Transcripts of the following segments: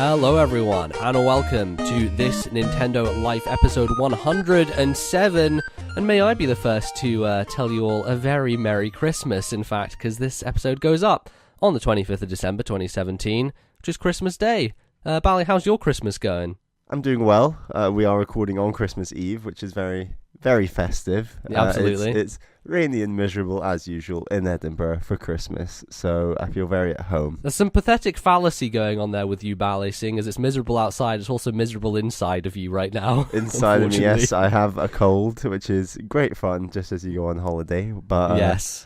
Hello everyone, and welcome to this Nintendo Life episode 107, and may I be the first to tell you all a very Merry Christmas, in fact, because this episode goes up on the 25th of December 2017, which is Christmas Day. Bally, how's your Christmas going? I'm doing well. We are recording on Christmas Eve, which is very, very festive. Yeah, absolutely. It's rainy and miserable, as usual, in Edinburgh for Christmas, so I feel very at home. There's some pathetic fallacy going on there with you, Bally, seeing as it's miserable outside, it's also miserable inside of you right now. Inside of me, yes, I have a cold, which is great fun, just as you go on holiday, but yes.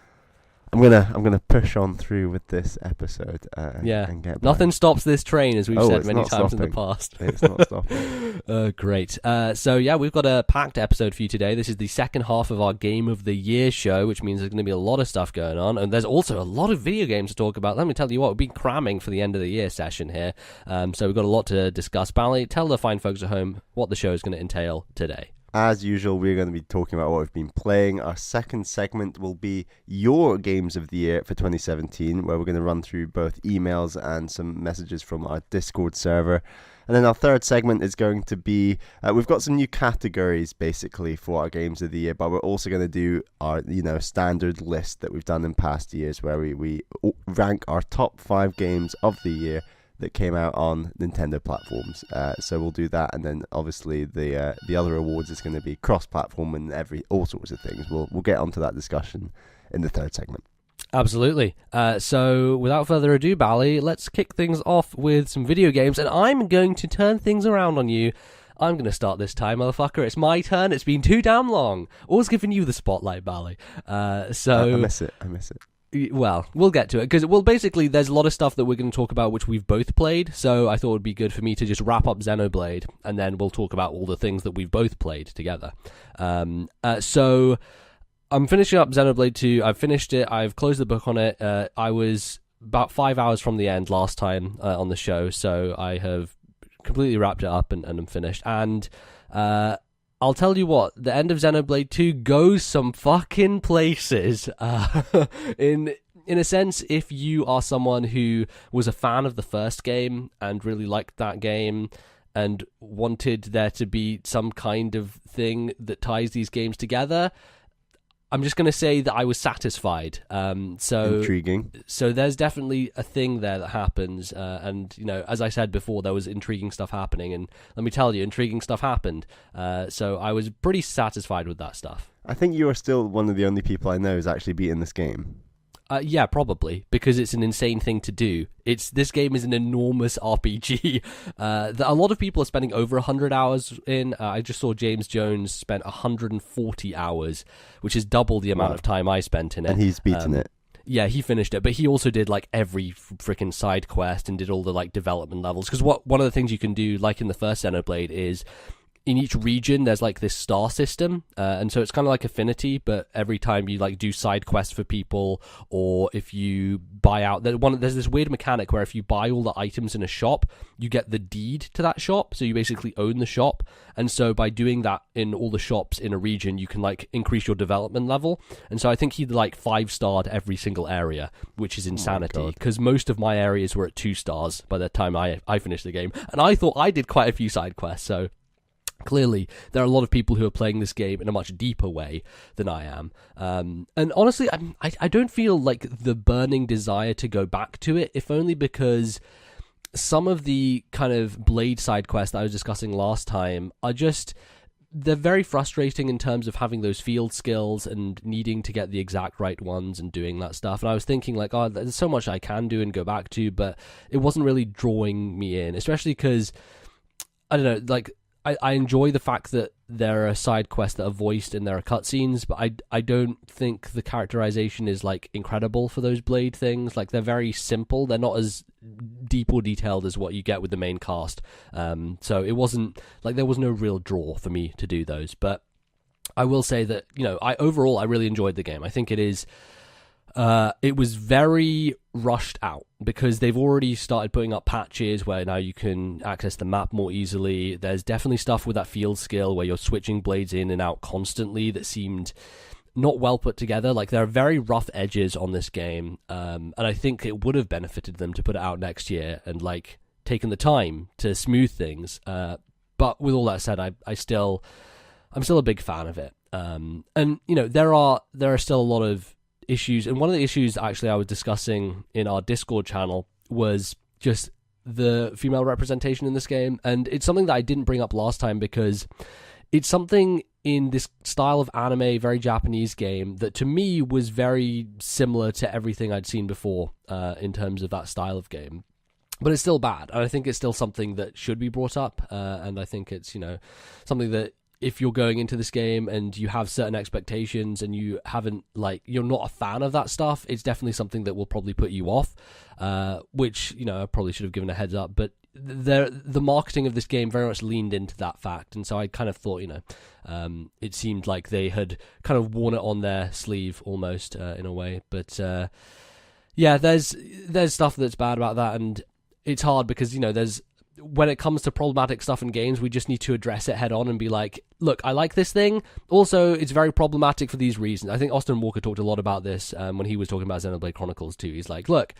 I'm gonna push on through with this episode. And get back. Nothing stops this train, as we've said many times stopping. in the past. It's not stopping. Great. So yeah, we've got a packed episode for you today. This is the second half of our Game of the Year show, which means there's going to be a lot of stuff going on, and there's also a lot of video games to talk about. Let me tell you what, we've been cramming for the end of the year session here. So we've got a lot to discuss. Bally, tell the fine folks at home what the show is going to entail today. As usual, we're going to be talking about what we've been playing. Our second segment will be your games of the year for 2017, where we're going to run through both emails and some messages from our Discord server. And then our third segment is going to be, we've got some new categories basically for our games of the year, but we're also going to do our standard list that we've done in past years, where we rank our top 5 games of the year that came out on Nintendo platforms. So we'll do that, and then obviously the other awards is going to be cross-platform and all sorts of things. We'll get onto that discussion in the third segment. Absolutely. So without further ado, Bally, let's kick things off with some video games, and I'm going to turn things around on you. I'm going to start this time, motherfucker. It's my turn. It's been too damn long. Always giving you the spotlight, Bally. I miss it. Well, we'll get to it, because, basically, there's a lot of stuff that we're going to talk about which we've both played, so I thought it would be good for me to just wrap up Xenoblade, and then we'll talk about all the things that we've both played together. So, I'm finishing up Xenoblade 2, I've finished it, I've closed the book on it, I was about 5 hours from the end last time on the show, so I have completely wrapped it up and I'm finished, and I'll tell you what, the end of Xenoblade 2 goes some fucking places. In a sense, if you are someone who was a fan of the first game and really liked that game and wanted there to be some kind of thing that ties these games together, I'm just going to say that I was satisfied. Intriguing. So there's definitely a thing there that happens. And, as I said before, there was intriguing stuff happening. And let me tell you, intriguing stuff happened. So I was pretty satisfied with that stuff. I think you are still one of the only people I know who's actually beaten this game. Yeah, probably, because it's an insane thing to do. This game is an enormous RPG that a lot of people are spending over 100 hours in. I just saw James Jones spent 140 hours, which is double the amount of time I spent in it. And he's beaten it. Yeah, he finished it, but he also did every freaking side quest and did all the development levels. Because one of the things you can do, like in the first Xenoblade, is in each region there's this star system, and so it's kind of like Affinity, but every time you do side quests for people, or if you buy out, there's this weird mechanic where if you buy all the items in a shop, you get the deed to that shop, so you basically own the shop. And so by doing that in all the shops in a region, you can increase your development level. And so I think he 5-starred every single area, which is insanity, because most of my areas were at 2 stars by the time I finished the game, and I thought I did quite a few side quests. So clearly, there are a lot of people who are playing this game in a much deeper way than I am. And honestly, I don't feel the burning desire to go back to it, if only because some of the kind of Blade side quests that I was discussing last time are they're very frustrating in terms of having those field skills and needing to get the exact right ones and doing that stuff. And I was thinking there's so much I can do and go back to, but it wasn't really drawing me in, especially because, I don't know, I enjoy the fact that there are side quests that are voiced and there are cutscenes, but I don't think the characterization is incredible for those Blade things. They're very simple. They're not as deep or detailed as what you get with the main cast. So it wasn't there was no real draw for me to do those. But I will say that overall I really enjoyed the game. I think it is. It was very rushed out because they've already started putting up patches where now you can access the map more easily. There's definitely stuff with that field skill where you're switching blades in and out constantly that seemed not well put together. There are very rough edges on this game, and I think it would have benefited them to put it out next year and taken the time to smooth things. But with all that said, I'm still a big fan of it. And there are still a lot of issues, and one of the issues actually I was discussing in our Discord channel was just the female representation in this game, and it's something that I didn't bring up last time because it's something in this style of anime, very Japanese game, that to me was very similar to everything I'd seen before in terms of that style of game. But it's still bad, and I think it's still something that should be brought up, and I think it's, something that if you're going into this game and you have certain expectations and you haven't, you're not a fan of that stuff, it's definitely something that will probably put you off, which, I probably should have given a heads up, but the marketing of this game very much leaned into that fact, and so I kind of thought, it seemed like they had kind of worn it on their sleeve almost, in a way, but there's stuff that's bad about that, and it's hard because, when it comes to problematic stuff in games, we just need to address it head on and be like, look, I like this thing. Also, it's very problematic for these reasons. I think Austin Walker talked a lot about this when he was talking about Xenoblade Chronicles too. He's like, look,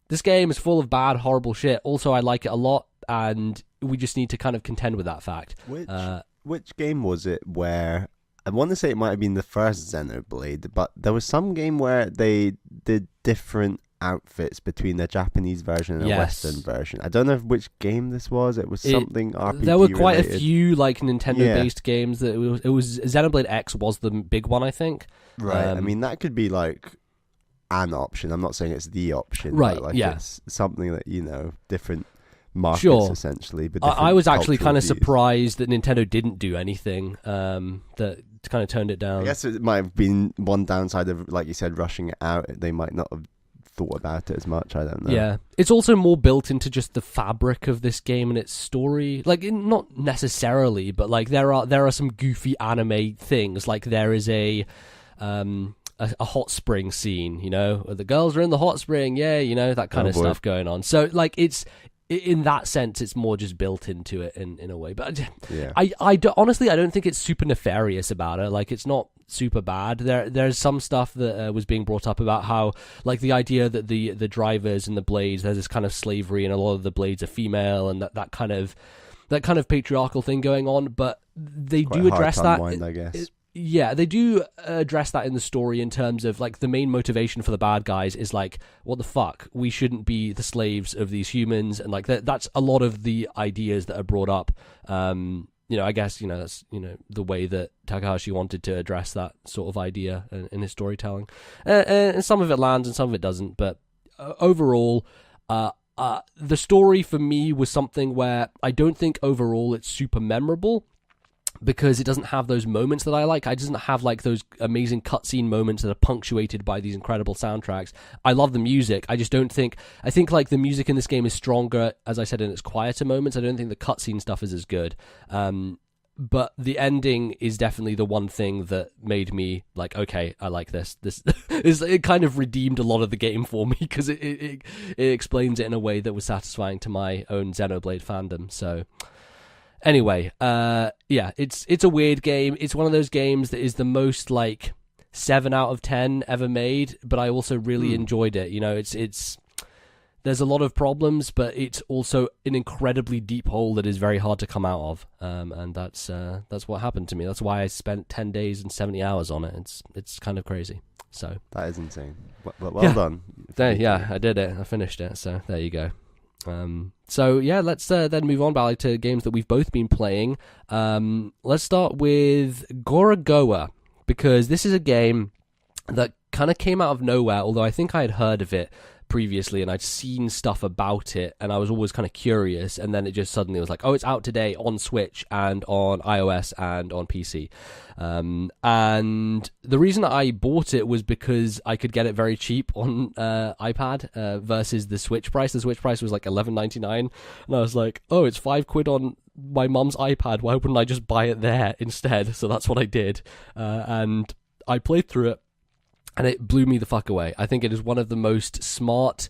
this game is full of bad, horrible shit. Also, I like it a lot, and we just need to kind of contend with that fact. Which game was it where... I want to say it might have been the first Xenoblade, but there was some game where they did different outfits between the Japanese version and the Western version. I don't know which game this was. It was something RPG There were quite related. A few Nintendo-based games. That it was Xenoblade X was the big one, I think. Right. I mean, that could be an option. I'm not saying it's the option. Right. But it's something that different markets essentially. But I was actually kind of surprised that Nintendo didn't do anything. That kind of toned it down. I guess it might have been one downside of, like you said, rushing it out. They might not have thought about it as much. I don't know. Yeah, it's also more built into just the fabric of this game and its story. Not necessarily, but there are some goofy anime things. There is a hot spring scene, where the girls are in the hot spring. Yeah, that kind of stuff going on. So it's in that sense, it's more just built into it in a way. But honestly, I don't think it's super nefarious about it. It's not super bad. There's some stuff that was being brought up about how, the idea that the drivers and the blades, there's this kind of slavery, and a lot of the blades are female, and that kind of patriarchal thing going on. But they do address that. I guess. Yeah, they do address that in the story in terms of, the main motivation for the bad guys is, what the fuck? We shouldn't be the slaves of these humans, and, that's a lot of the ideas that are brought up. I guess, that's, the way that Takahashi wanted to address that sort of idea in his storytelling. And some of it lands and some of it doesn't, but overall, the story for me was something where I don't think overall it's super memorable, because it doesn't have those moments that I like. It doesn't have those amazing cutscene moments that are punctuated by these incredible soundtracks. I love the music. I just don't think... I think the music in this game is stronger, as I said, in its quieter moments. I don't think the cutscene stuff is as good. But the ending is definitely the one thing that made me okay, I like this. It kind of redeemed a lot of the game for me, because it explains it in a way that was satisfying to my own Xenoblade fandom. So... Anyway, it's a weird game. It's one of those games that is the most 7 out of 10 ever made, but I also really enjoyed it. It's there's a lot of problems, but it's also an incredibly deep hole that is very hard to come out of. And that's what happened to me. That's why I spent 10 days and 70 hours on it. It's kind of crazy. So that is insane. Well done. I did it. I finished it. So there you go. Let's then move on, Bally, to games that we've both been playing. Let's start with Gorogoa, because this is a game that kind of came out of nowhere, although I think I had heard of it previously and I'd seen stuff about it, and I was always kind of curious, and then it just suddenly was it's out today on Switch and on iOS and on PC. And the reason I bought it was because I could get it very cheap on iPad versus the Switch price. The Switch price was $11.99, and I was like, oh, it's £5 on my mum's iPad. Why wouldn't I just buy it there instead? So that's what I did, and I played through it, and it blew me the fuck away. I think it is one of the most smart,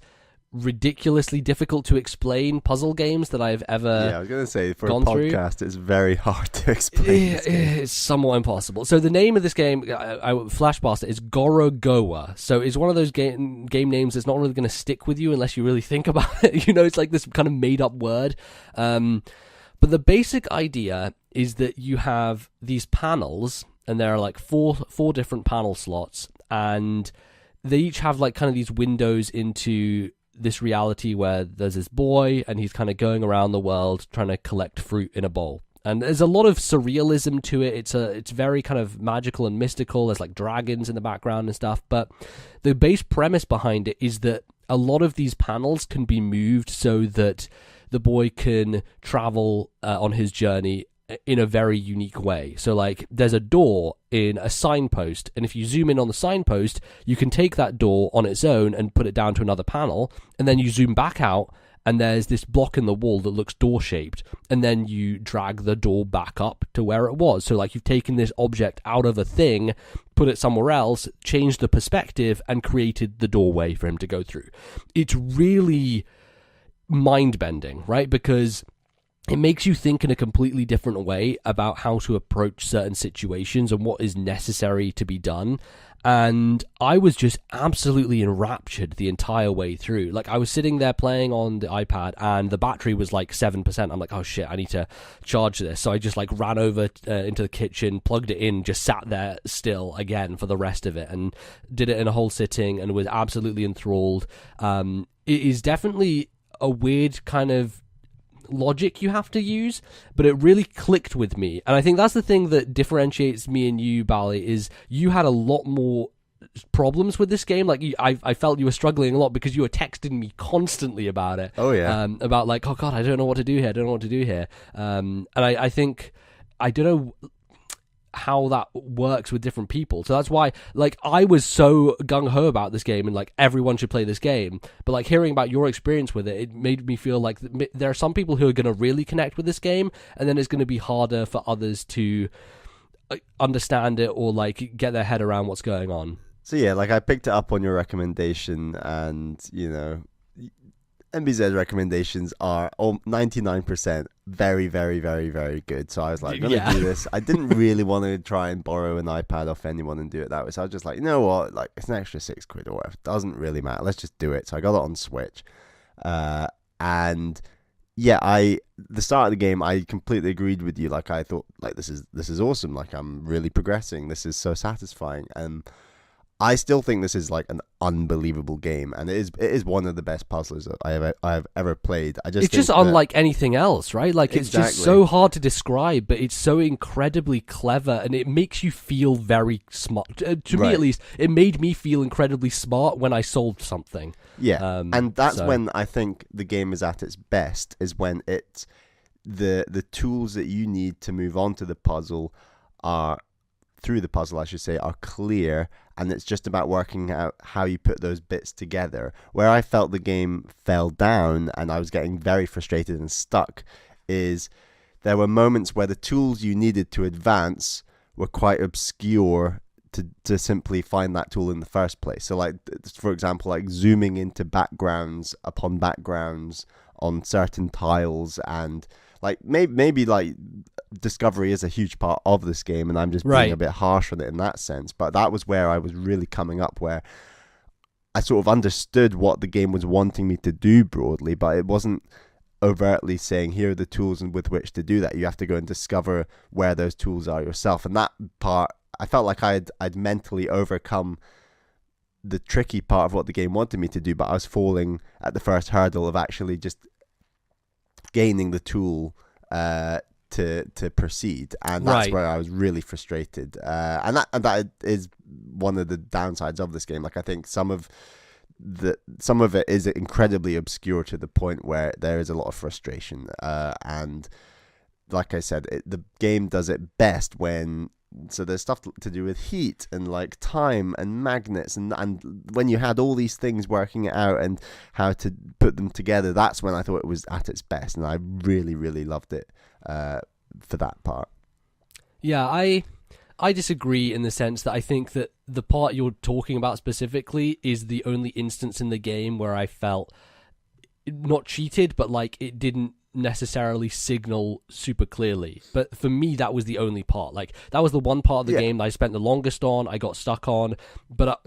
ridiculously difficult to explain puzzle games that I've ever I was going to say, for a gone through. podcast, it's very hard to explain. It's somewhat impossible. So the name of this game, I flash past it, is Gorogoa. So it's one of those game names that's not really going to stick with you unless you really think about it. It's like this kind of made-up word. But the basic idea is that you have these panels, and there are like four different panel slots, and they each have like kind of these windows into this reality where there's this boy and he's kind of going around the world trying to collect fruit in a bowl. And there's a lot of surrealism to it. It's very kind of magical and mystical. There's like dragons in the background and stuff. But the base premise behind it is that a lot of these panels can be moved so that the boy can travel on his journey in a very unique way. So like there's a door in a signpost, and if you zoom in on the signpost, you can take that door on its own and put it down to another panel, and then you zoom back out and there's this block in the wall that looks door shaped, and then you drag the door back up to where it was. So like you've taken this object out of a thing, put it somewhere else, changed the perspective, and created the doorway for him to go through. It's really mind-bending, right? Because it makes you think in a completely different way about how to approach certain situations and what is necessary to be done. And I was just absolutely enraptured the entire way through. Like, I was sitting there playing on the iPad and the battery was like 7%. I'm like, oh shit, I need to charge this. So I just like ran over into the kitchen, plugged it in, just sat there still again for the rest of it, and did it in a whole sitting and was absolutely enthralled. It is definitely a weird kind of logic you have to use, but it really clicked with me. And I think that's the thing that differentiates me and you, Bally, is you had a lot more problems with this game. Like, I felt you were struggling a lot because you were texting me constantly about it. Oh yeah. About like, oh god, I don't know what to do here. And I think, I don't know how that works with different people. So that's why, like, I was so gung-ho about this game and like everyone should play this game, but like hearing about your experience with it, it made me feel like there are some people who are going to really connect with this game, and then it's going to be harder for others to understand it or like get their head around what's going on. So yeah, like I picked it up on your recommendation, and MBZ's recommendations are 99% very, very, very, very good. So I was like, I'm going to do this. I didn't really want to try and borrow an iPad off anyone and do it that way. So I was just like, you know what? Like, it's an extra £6 or whatever. It doesn't really matter. Let's just do it. So I got it on Switch. And yeah, the start of the game, I completely agreed with you. Like, I thought, like, this is awesome. Like, I'm really progressing. This is so satisfying. And I still think this is like an unbelievable game, and it is one of the best puzzlers that I have ever played. It's just unlike anything else, right? Like, it's just so hard to describe, but it's so incredibly clever, and it makes you feel very smart. To me, at least, it made me feel incredibly smart when I solved something. Yeah, and that's when I think the game is at its best, is when it's the tools that you need to move on to the puzzle are clear, and it's just about working out how you put those bits together. Where I felt the game fell down and I was getting very frustrated and stuck is there were moments where the tools you needed to advance were quite obscure to simply find that tool in the first place. So like, for example, like zooming into backgrounds upon backgrounds on certain tiles, and like maybe like discovery is a huge part of this game, and I'm just being a bit harsh on it in that sense. But that was where I was really coming up, where I sort of understood what the game was wanting me to do broadly, but it wasn't overtly saying here are the tools with which to do that. You have to go and discover where those tools are yourself. And that part, I felt like I'd mentally overcome the tricky part of what the game wanted me to do, but I was falling at the first hurdle of actually just gaining the tool to proceed, and that's where I was really frustrated. And that is one of the downsides of this game. Like, I think some of it is incredibly obscure to the point where there is a lot of frustration. And like I said, the game does it best when. So there's stuff to do with heat and like time and magnets, and when you had all these things working it out and how to put them together, that's when I thought it was at its best, and I really, really loved it for that part. Yeah, I disagree in the sense that I think that the part you're talking about specifically is the only instance in the game where I felt not cheated, but like it didn't necessarily signal super clearly. But for me, that was the only part. Like that was the one part of the game that I spent the longest on, I got stuck on, but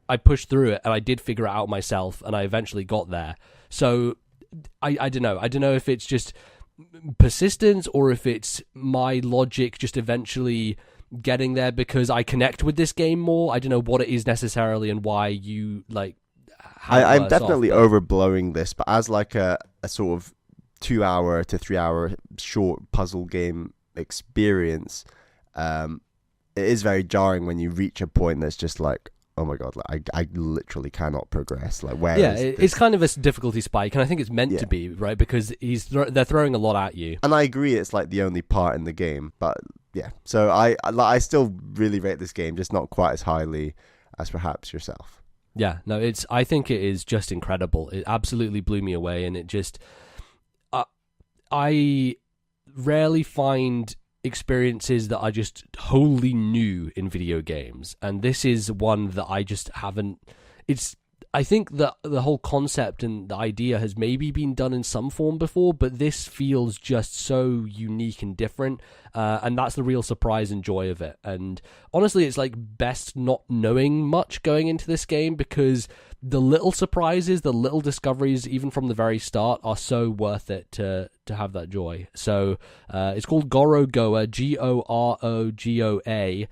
I pushed through it and I did figure it out myself and I eventually got there. So I don't know. I don't know if it's just persistence or if it's my logic just eventually getting there because I connect with this game more. I don't know what it is necessarily and why you like. I'm definitely overblowing this, but as like a sort of 2 hour to 3 hour short puzzle game experience, it is very jarring when you reach a point that's just like, oh my god, like, I literally cannot progress. Like, where is it's kind of a difficulty spike, and I think it's meant to be, right? Because they're throwing a lot at you. And I agree, it's like the only part in the game, but yeah. So I still really rate this game, just not quite as highly as perhaps yourself. Yeah, no, I think it is just incredible. It absolutely blew me away, and it just, I rarely find experiences that are just wholly new in video games, and this is one that I just haven't. I think that the whole concept and the idea has maybe been done in some form before, but this feels just so unique and different, and that's the real surprise and joy of it. And honestly, it's like best not knowing much going into this game, because the little surprises, the little discoveries, even from the very start, are so worth it to have that joy. So it's called Gorogoa, Gorogoa.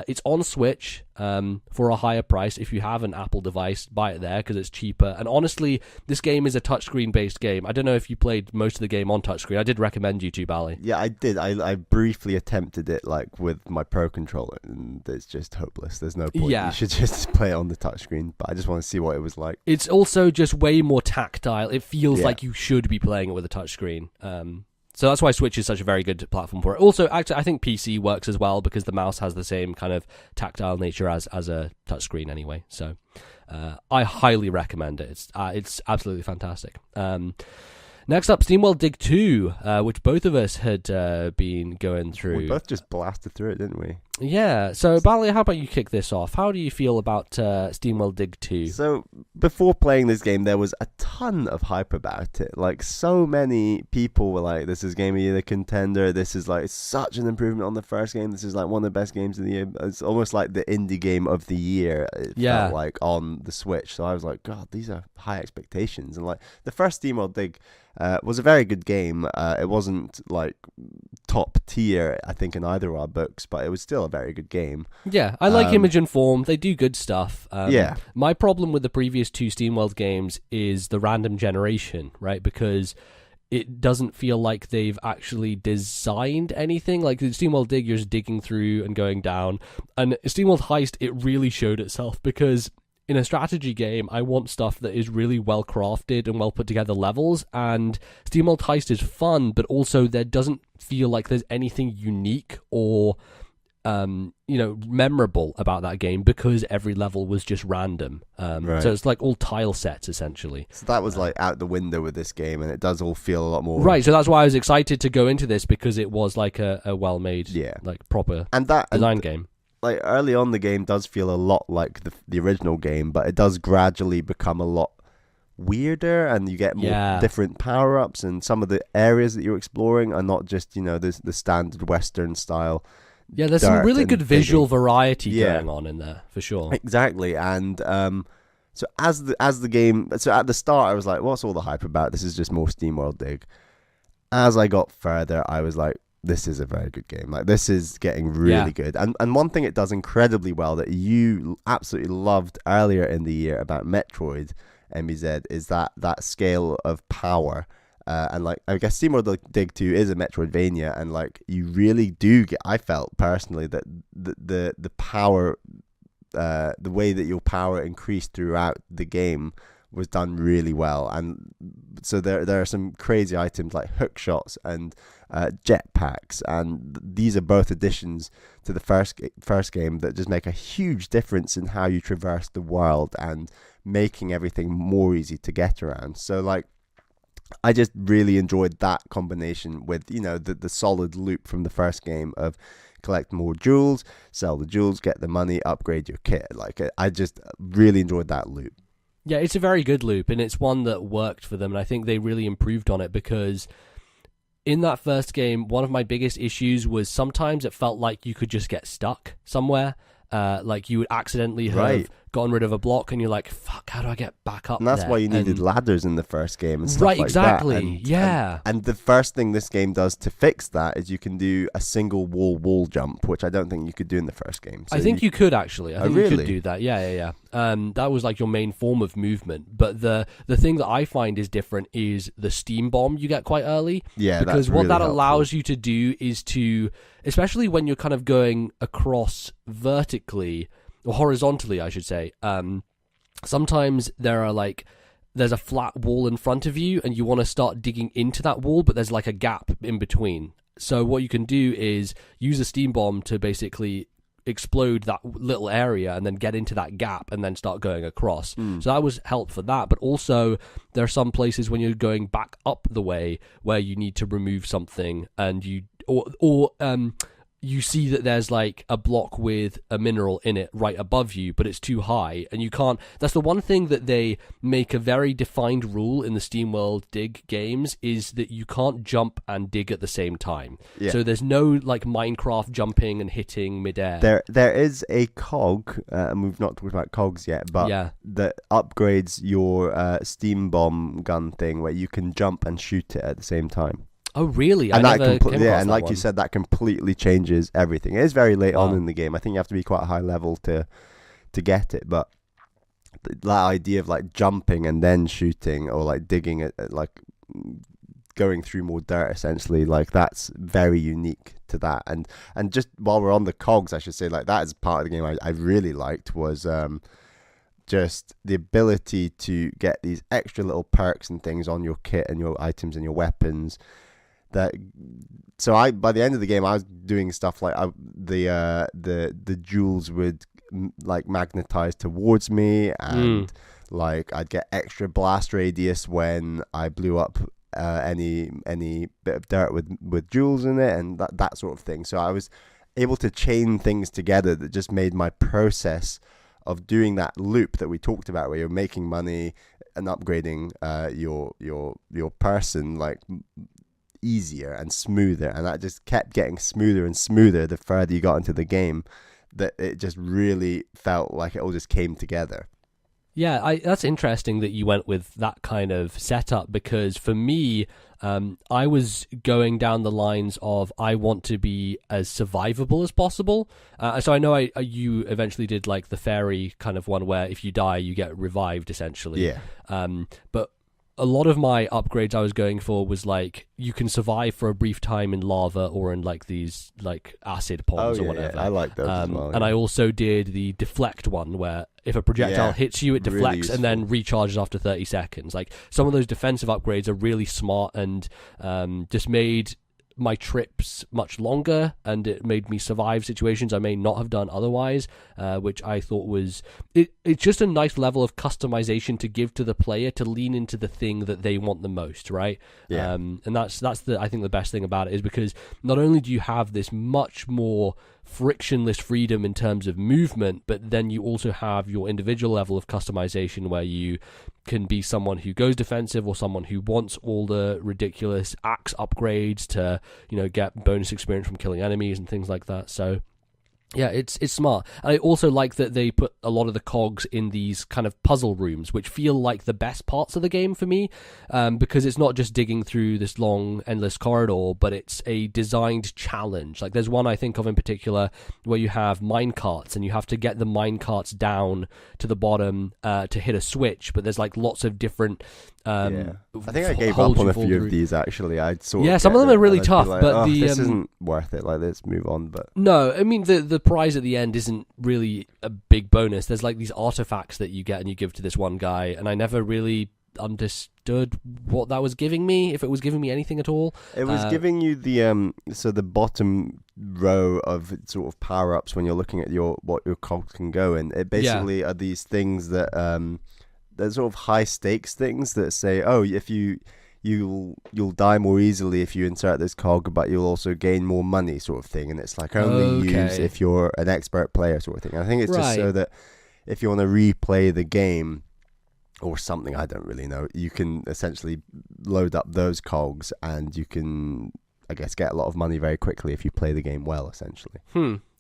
It's on Switch for a higher price. If you have an Apple device, buy it there because it's cheaper. And honestly, this game is a touchscreen based game. I don't know if you played most of the game on touchscreen. I did recommend you to, Bally. Yeah, I did. I briefly attempted it like with my Pro controller, and it's just hopeless. There's no point. Yeah. You should just play it on the touchscreen. But I just want to see what it was like. It's also just way more tactile. It feels like you should be playing it with a touchscreen. So that's why Switch is such a very good platform for it. Also, actually, I think PC works as well because the mouse has the same kind of tactile nature as a touchscreen anyway. So I highly recommend it. It's absolutely fantastic. Next up, SteamWorld Dig 2, which both of us had been going through. We both just blasted through it, didn't we? Yeah. So, Bally, how about you kick this off? How do you feel about SteamWorld Dig 2? So, before playing this game, there was a ton of hype about it. Like, so many people were like, this is Game of the Year contender. This is, like, such an improvement on the first game. This is, like, one of the best games of the year. It's almost like the indie game of the year, it felt like, on the Switch. So, I was like, God, these are high expectations. And, like, the first SteamWorld Dig was a very good game. It wasn't, like, top tier, I think, in either of our books, but it was still a very good game. Yeah, I like Image and Form. They do good stuff. Yeah. My problem with the previous two SteamWorld games is the random generation, right? Because it doesn't feel like they've actually designed anything. Like the SteamWorld Dig, you're just digging through and going down. And SteamWorld Heist, it really showed itself because in a strategy game, I want stuff that is really well crafted and well put together levels, and SteamWorld Heist is fun, but also there doesn't feel like there's anything unique or memorable about that game because every level was just random. Right. So it's like all tile sets essentially. So that was like out the window with this game, and it does all feel a lot more right. So that's why I was excited to go into this because it was like a well-made, like proper design game. Like early on, the game does feel a lot like the original game, but it does gradually become a lot weirder, and you get more different power-ups, and some of the areas that you're exploring are not just the standard Western style. Yeah, there's some really good visual variety going on in there for sure. Exactly, and so as the game, so at the start I was like, what's all the hype about? This is just more SteamWorld Dig. As I got further, I was like, this is a very good game. Like, this is getting really good. And one thing it does incredibly well that you absolutely loved earlier in the year about Metroid, MBZ, is that scale of power. And like, I guess SteamWorld Dig 2 is a Metroidvania, and like, you really do get, I felt personally that the power, the way that your power increased throughout the game was done really well. And so there are some crazy items like hook shots and jetpacks, and these are both additions to the first game that just make a huge difference in how you traverse the world and making everything more easy to get around. So like, I just really enjoyed that combination with the solid loop from the first game of collect more jewels, sell the jewels, get the money, upgrade your kit. Like, I just really enjoyed that loop. Yeah, it's a very good loop, and it's one that worked for them, and I think they really improved on it because in that first game, one of my biggest issues was sometimes it felt like you could just get stuck somewhere. Like you would accidentally have gotten rid of a block and you're like, fuck, how do I get back up and that's there? why you needed ladders in the first game and stuff right, like exactly. that. And, yeah. And the first thing this game does to fix that is you can do a single wall jump, which I don't think you could do in the first game. So I think you could actually. I think really? you could do that. Yeah. That was like your main form of movement. But the thing that I find is different is the steam bomb you get quite early. Yeah, because that's what really that helpful. allows you to do is to, especially when you're kind of going across vertically or horizontally, I should say. Sometimes there's a flat wall in front of you and you want to start digging into that wall, but there's like a gap in between. So what you can do is use a steam bomb to basically explode that little area and then get into that gap and then start going across. So that was help for that. But also there are some places when you're going back up the way where you need to remove something and you see that there's like a block with a mineral in it right above you, but it's too high and you can't. That's the one thing that they make a very defined rule in the SteamWorld Dig games is that you can't jump and dig at the same time. Yeah. So there's no like Minecraft jumping and hitting midair. There is a cog, and we've not talked about cogs yet, but that upgrades your steam bomb gun thing where you can jump and shoot it at the same time. Oh, really? And I never came across and that like one. you said, that completely changes everything. It is very late on in the game. I think you have to be quite a high level to get it, but that idea of like jumping and then shooting or like digging it, like going through more dirt essentially, like that's very unique to that. And just while we're on the cogs, I should say, like that is part of the game I really liked was just the ability to get these extra little perks and things on your kit and your items and your weapons. So by the end of the game I was doing stuff like the jewels would like magnetize towards me, and like I'd get extra blast radius when I blew up any bit of dirt with jewels in it and that sort of thing. So I was able to chain things together that just made my process of doing that loop that we talked about where you're making money and upgrading your person like easier and smoother, and that just kept getting smoother and smoother the further you got into the game, that it just really felt like it all just came together. Yeah, that's interesting that you went with that kind of setup, because for me, I was going down the lines of I want to be as survivable as possible. So I know you eventually did like the fairy kind of one where if you die, you get revived essentially. Yeah. But a lot of my upgrades I was going for was like you can survive for a brief time in lava or in like these like acid ponds or whatever. Yeah. I like those as well. And I also did the deflect one where if a projectile hits you, it deflects and then recharges after 30 seconds. Like some of those defensive upgrades are really smart and just made my trips much longer, and it made me survive situations I may not have done otherwise, which I thought was it's just a nice level of customization to give to the player to lean into the thing that they want the most, right? And that's I think the best thing about it is because not only do you have this much more frictionless freedom in terms of movement, but then you also have your individual level of customization where you can be someone who goes defensive or someone who wants all the ridiculous axe upgrades to, get bonus experience from killing enemies and things like that. So yeah, it's smart. And I also like that they put a lot of the cogs in these kind of puzzle rooms, which feel like the best parts of the game for me, because it's not just digging through this long, endless corridor, but it's a designed challenge. Like there's one I think of in particular where you have mine carts, and you have to get the mine carts down to the bottom to hit a switch, but there's like lots of different I think I gave up on a few of these actually. I'd some of them are really tough, like, but this isn't worth it. Like, let's move on. But no, I mean the prize at the end isn't really a big bonus. There's like these artifacts that you get and you give to this one guy, and I never really understood what that was giving me, if it was giving me anything at all. It was giving you the bottom row of sort of power ups when you're looking at what your cogs can go in. It basically are these things that they're sort of high stakes things that say, oh, if you'll die more easily if you insert this cog, but you'll also gain more money, sort of thing. And it's like only use if you're an expert player, sort of thing. I think it's just so that if you want to replay the game or something, I don't really know. You can essentially load up those cogs, and you can, I guess, get a lot of money very quickly if you play the game well, essentially.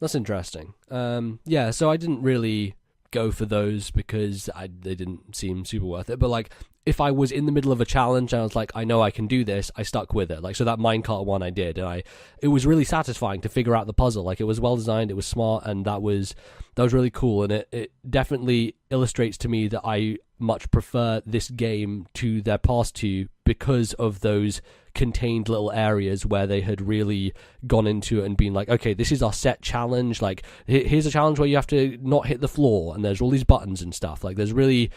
That's interesting. Yeah, so I didn't really go for those because they didn't seem super worth it. But like, if I was in the middle of a challenge and I was like, I know I can do this, I stuck with it. Like, so that minecart one I did, and it was really satisfying to figure out the puzzle. Like, it was well designed, it was smart, and that was really cool. And it definitely illustrates to me that I much prefer this game to their past two because of those contained little areas where they had really gone into it and been like, okay, this is our set challenge. Like, here's a challenge where you have to not hit the floor, and there's all these buttons and stuff. Like, there's really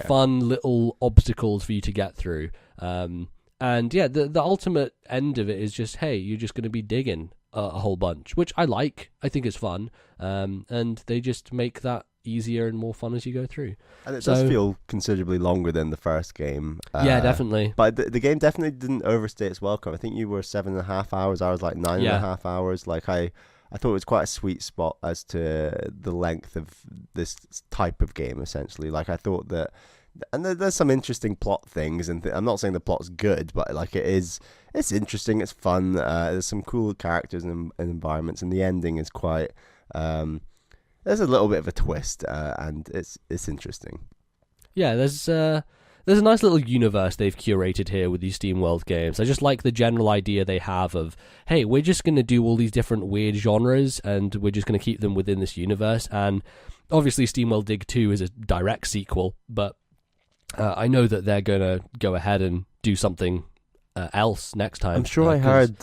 fun little obstacles for you to get through. And yeah, the ultimate end of it is just, hey, you're just going to be digging a whole bunch, which I like. I think it's fun. And they just make that easier and more fun as you go through. And it does feel considerably longer than the first game. Yeah, definitely. But the game definitely didn't overstay its welcome. I think you were 7.5 hours. I was like 9.5 hours. Like, I thought it was quite a sweet spot as to the length of this type of game, essentially. Like, I thought that, and there's some interesting plot things, and I'm not saying the plot's good, but like, it's interesting, it's fun. There's some cool characters and environments, and the ending is quite. There's a little bit of a twist, and it's interesting. Yeah, there's a nice little universe they've curated here with these SteamWorld games. I just like the general idea they have of, hey, we're just going to do all these different weird genres, and we're just going to keep them within this universe. And obviously SteamWorld Dig 2 is a direct sequel, but I know that they're going to go ahead and do something else next time. I'm sure I heard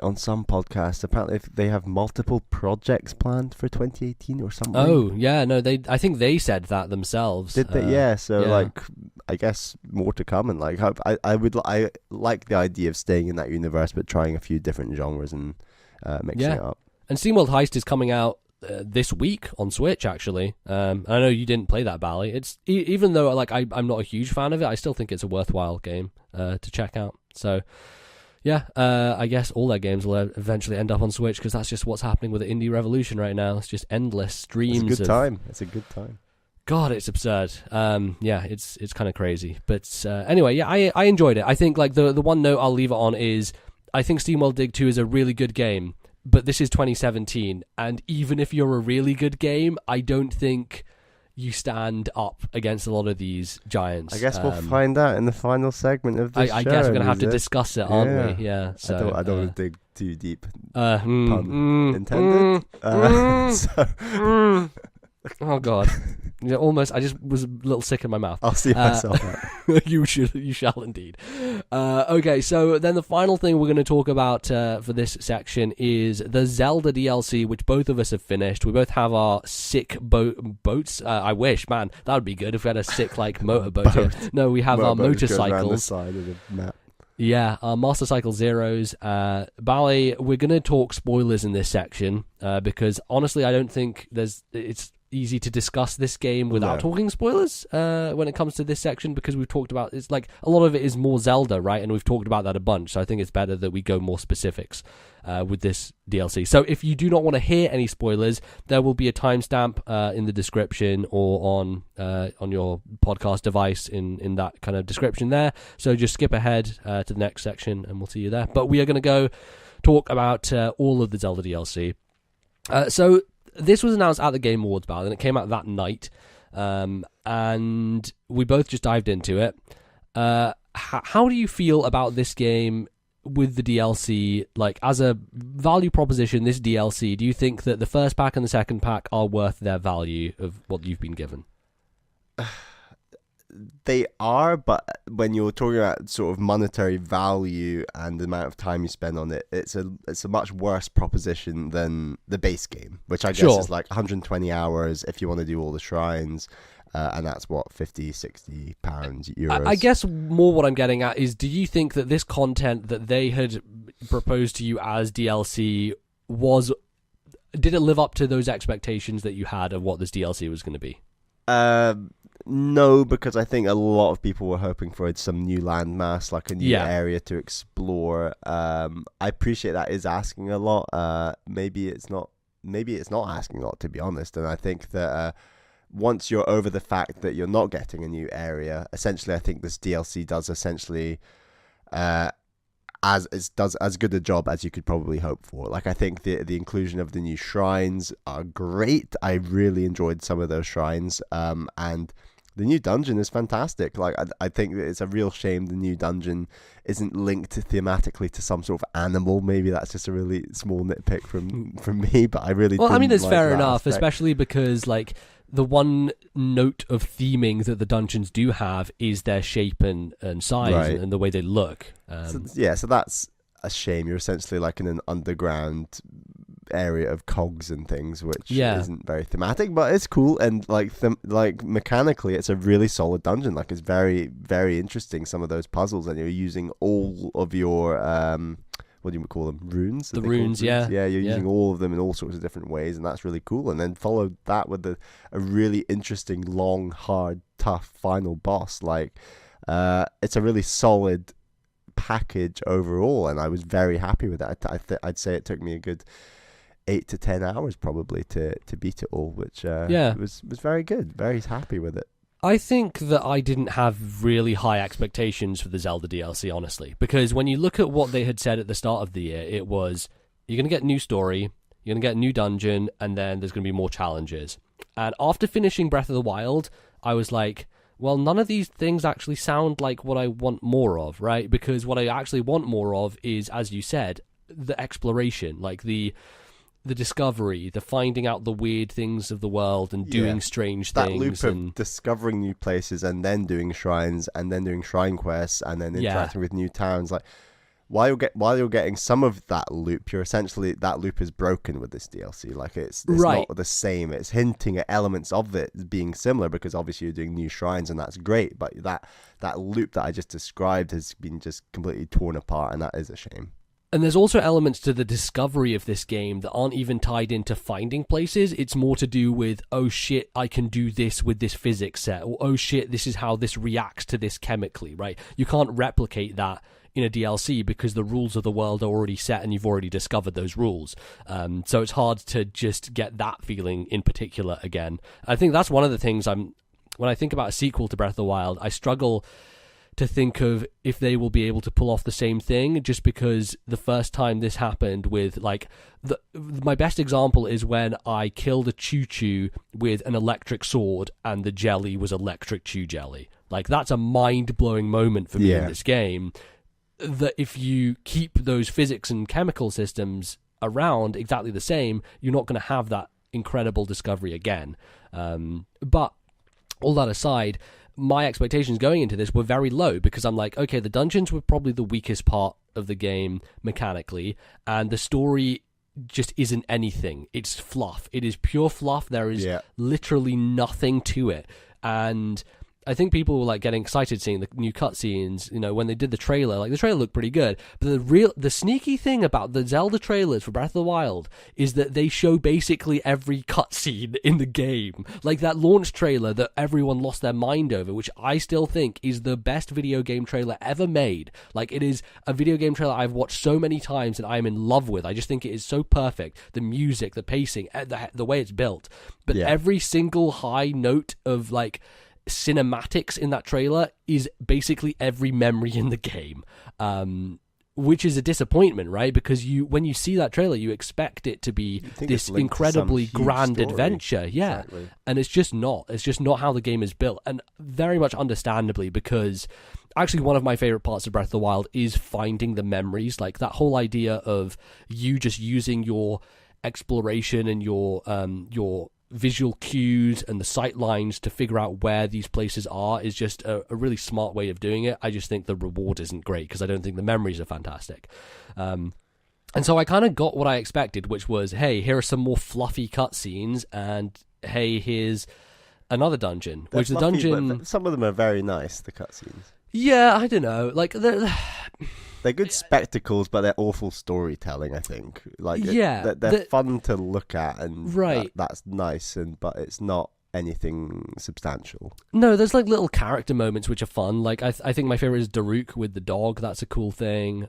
on some podcast, apparently they have multiple projects planned for 2018 or something. Oh yeah, no, I think they said that themselves. Did they? Yeah. So like, I guess more to come. And like, I like the idea of staying in that universe, but trying a few different genres and mixing it up. And SteamWorld Heist is coming out this week on Switch, actually. I know you didn't play that, Bally. It's even though like I'm not a huge fan of it, I still think it's a worthwhile game to check out. So yeah, I guess all their games will eventually end up on Switch, because that's just what's happening with the indie revolution right now. It's just endless streams. It's a good time. God, it's absurd. Yeah, it's kind of crazy. But anyway, yeah, I enjoyed it. I think like the one note I'll leave it on is, I think SteamWorld Dig 2 is a really good game, but this is 2017, and even if you're a really good game, I don't think you stand up against a lot of these giants. I guess we'll find out in the final segment of this show. I guess we're going to have to discuss it, aren't we? Yeah. So, I don't want to dig too deep. Pun intended. Oh, God. Yeah, almost. I just was a little sick in my mouth. I'll see myself out. You shall indeed. Okay, so then the final thing we're going to talk about for this section is the Zelda DLC, which both of us have finished. We both have our sick boats. I wish, man, that would be good if we had a sick like motorboat here. No, we have our motorcycles. The side of the map. Yeah, our Master Cycle Zeros. Bally, we're going to talk spoilers in this section because honestly, I don't think it's easy to discuss this game without talking spoilers when it comes to this section, because we've talked about, it's like a lot of it is more Zelda, right? And we've talked about that a bunch, so I think it's better that we go more specifics with this DLC. So if you do not want to hear any spoilers, there will be a timestamp in the description or on your podcast device in that kind of description there. So just skip ahead to the next section and we'll see you there. But we are going to go talk about all of the Zelda DLC. So this was announced at the Game Awards, Bal, and it came out that night, and we both just dived into it. How do you feel about this game with the DLC? Like, as a value proposition, this DLC, do you think that the first pack and the second pack are worth their value of what you've been given? They are, but when you're talking about sort of monetary value and the amount of time you spend on it, it's a much worse proposition than the base game, which I guess is like 120 hours if you want to do all the shrines, and that's what, 50, 60 pounds, euros. I guess more what I'm getting at is, do you think that this content that they had proposed to you as DLC did it live up to those expectations that you had of what this DLC was going to be? No, because I think a lot of people were hoping for some new landmass, like a new area to explore. I appreciate that is asking a lot. Maybe it's not asking a lot, to be honest. And I think that once you're over the fact that you're not getting a new area, essentially I think this DLC does essentially does as good a job as you could probably hope for. Like, I think the inclusion of the new shrines are great. I really enjoyed some of those shrines, and the new dungeon is fantastic. Like, I think that it's a real shame the new dungeon isn't linked thematically to some sort of animal. Maybe that's just a really small nitpick from me, but I really well, I mean, it's like fair that enough, aspect. especially because like the one note of theming that the dungeons do have is their shape and size Right. and the way they look. So that's a shame. You're essentially like in an underground area of cogs and things, which isn't very thematic, but it's cool. And like mechanically, it's a really solid dungeon. Like, it's very, very interesting, some of those puzzles, and you're using all of your what do you call them, runes? The runes, yeah. You're using all of them in all sorts of different ways, and that's really cool. And then follow that with a really interesting, long, hard, tough final boss. Like, it's a really solid package overall, and I was very happy with that. I'd say it took me a good 8 to 10 hours probably to beat it all, which was very good. Very happy with it. I think that I didn't have really high expectations for the Zelda DLC, honestly, because when you look at what they had said at the start of the year, it was, you're going to get a new story, you're going to get a new dungeon, and then there's going to be more challenges. And after finishing Breath of the Wild, I was like, well, none of these things actually sound like what I want more of, right? Because what I actually want more of is, as you said, the exploration, like the discovery, the finding out the weird things of the world and doing strange that things. That loop of discovering new places and then doing shrines and then doing shrine quests and then interacting with new towns. Like, while you're getting some of that loop, that loop is broken with this DLC. Like, it's not the same. It's hinting at elements of it being similar because obviously you're doing new shrines and that's great. But that loop that I just described has been just completely torn apart, and that is a shame. And there's also elements to the discovery of this game that aren't even tied into finding places. It's more to do with, oh shit, I can do this with this physics set, or oh shit, this is how this reacts to this chemically, right? You can't replicate that in a DLC because the rules of the world are already set and you've already discovered those rules. So it's hard to just get that feeling in particular again. I think that's one of the things when I think about a sequel to Breath of the Wild, I struggle to think of if they will be able to pull off the same thing, just because the first time this happened with, like, my best example is when I killed a choo-choo with an electric sword and the jelly was electric chew jelly. Like, that's a mind-blowing moment for me in this game, that if you keep those physics and chemical systems around exactly the same, you're not going to have that incredible discovery again. But all that aside, my expectations going into this were very low because I'm like, okay, the dungeons were probably the weakest part of the game mechanically, and the story just isn't anything. It's fluff. It is pure fluff. There is literally nothing to it. And I think people were like getting excited seeing the new cutscenes, you know, when they did the trailer. Like, the trailer looked pretty good, but the sneaky thing about the Zelda trailers for Breath of the Wild is that they show basically every cutscene in the game. Like that launch trailer that everyone lost their mind over, which I still think is the best video game trailer ever made. Like, it is a video game trailer I've watched so many times and I am in love with. I just think it is so perfect. The music, the pacing, the way it's built. But every single high note of like cinematics in that trailer is basically every memory in the game, which is a disappointment, right? Because when you see that trailer, you expect it to be this incredibly grand adventure, exactly. And it's just not how the game is built, and very much understandably, because actually one of my favorite parts of Breath of the Wild is finding the memories. Like, that whole idea of you just using your exploration and your visual cues and the sight lines to figure out where these places are is just a really smart way of doing it. I just think the reward isn't great because I don't think the memories are fantastic. And so I kind of got what I expected, which was, hey, here are some more fluffy cutscenes, and hey, here's another dungeon. They're fluffy, but some of them are very nice, the cutscenes. Yeah, I don't know. Like, they're good spectacles, but they're awful storytelling, I think. Like, they're fun to look at, and that's nice, but it's not anything substantial. No, there's like little character moments which are fun. Like, I think my favorite is Daruk with the dog. That's a cool thing.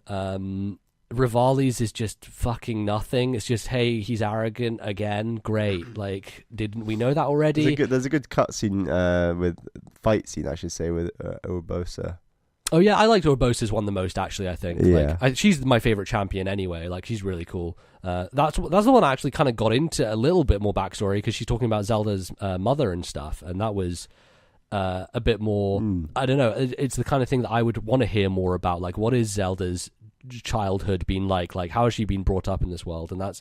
Rivali's is just fucking nothing. It's just, hey, he's arrogant again. Great. Like, didn't we know that already? There's a good cutscene with fight scene, I should say, with Urbosa. Oh yeah, I liked Urbosa's one the most, actually. I think. Yeah. Like, she's my favorite champion anyway. Like, she's really cool. That's the one I actually kind of got into a little bit more backstory, because she's talking about Zelda's mother and stuff, and that was a bit more. I don't know. It's the kind of thing that I would want to hear more about. Like, what is Zelda's childhood been like? Like, how has she been brought up in this world? And that's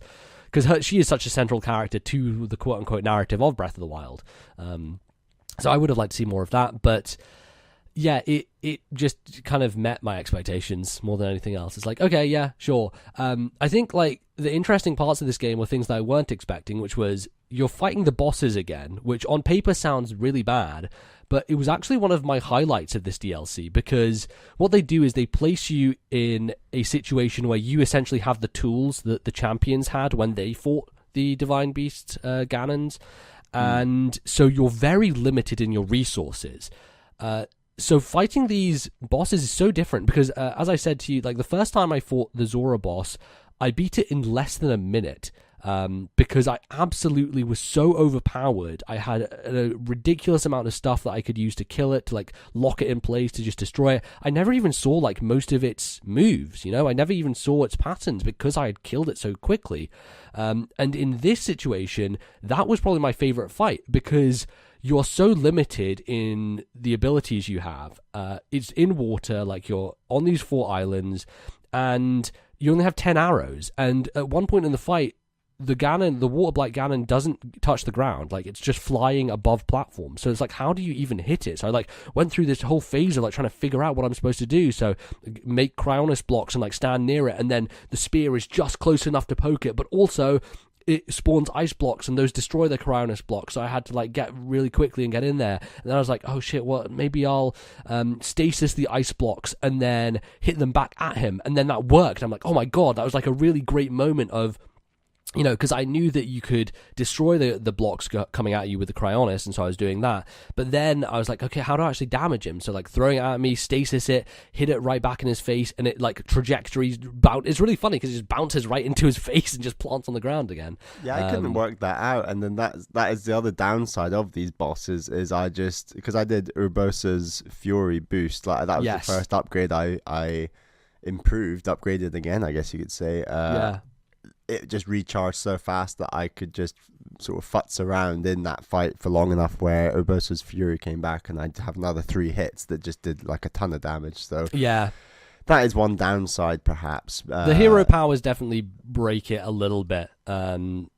because she is such a central character to the quote unquote narrative of Breath of the Wild. So I would have liked to see more of that, but. Yeah, it just kind of met my expectations more than anything else. It's like, okay, yeah, sure. I think, like, the interesting parts of this game were things that I weren't expecting, which was you're fighting the bosses again, which on paper sounds really bad, but it was actually one of my highlights of this DLC, because what they do is they place you in a situation where you essentially have the tools that the champions had when they fought the Divine Beasts, Ganons, and so you're very limited in your resources. So fighting these bosses is so different because, as I said to you, like the first time I fought the Zora boss, I beat it in less than a minute because I absolutely was so overpowered. I had a ridiculous amount of stuff that I could use to kill it, to like lock it in place, to just destroy it. I never even saw like most of its moves, you know? I never even saw its patterns because I had killed it so quickly. And in this situation, that was probably my favorite fight because you're so limited in the abilities you have. It's in water, like you're on these 4 islands, and you only have 10 arrows. And at one point in the fight, the water blight Ganon doesn't touch the ground. Like, it's just flying above platforms. So it's like, how do you even hit it? So I like went through this whole phase of like trying to figure out what I'm supposed to do. So make Cryonis blocks and like stand near it, and then the spear is just close enough to poke it, but also it spawns ice blocks and those destroy the Cryonis blocks, so I had to like get really quickly and get in there. And then I was like, oh shit, well maybe I'll stasis the ice blocks and then hit them back at him, and then that worked. I'm like, oh my god, that was like a really great moment of, you know, because I knew that you could destroy the blocks coming at you with the Cryonis, and so I was doing that. But then I was like, okay, how do I actually damage him? So like throwing it at me, stasis it, hit it right back in his face, and it like trajectories bounce. It's really funny because it just bounces right into his face and just plants on the ground again. Yeah, I couldn't work that out, and then that is the other downside of these bosses is I just, because I did Urbosa's Fury boost, like that was the first upgrade I upgraded again, I guess you could say. Yeah. It just recharged so fast that I could just sort of futz around in that fight for long enough where Urbosa's Fury came back and I'd have another 3 hits that just did like a ton of damage. So yeah, that is one downside perhaps. The hero powers definitely break it a little bit. I don't